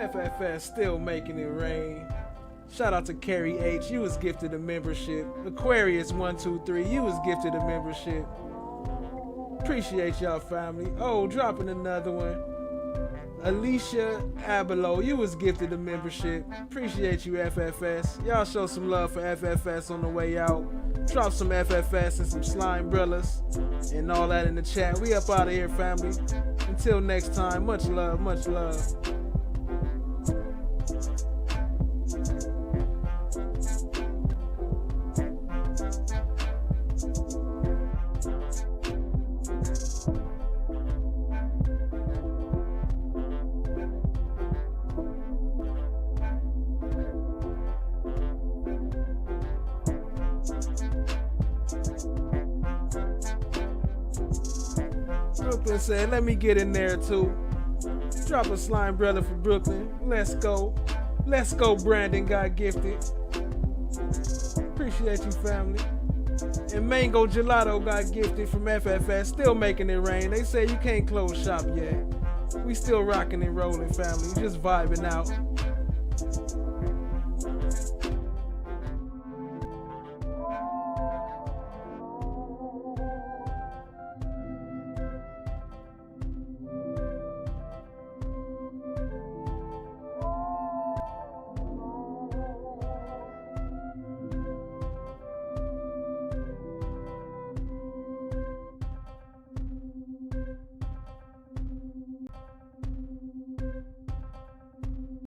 FFS still making it rain. Shout out to Carrie H, you was gifted a membership. Aquarius123, you was gifted a membership. Appreciate y'all, family. Oh, dropping another one. Alicia Abelo, you was gifted a membership. Appreciate you, FFS. Y'all show some love for FFS on the way out. Drop some FFS and some slime umbrellas and all that in the chat. We up out of here, family. Until next time, much love, much love. Brooklyn said, let me get in there too. Drop a slime umbrella for Brooklyn. Let's go. Let's go, Brandon got gifted. Appreciate you, family. And Mango Gelato got gifted from FFS. Still making it rain. They say you can't close shop yet. We still rocking and rolling, family. Just vibing out.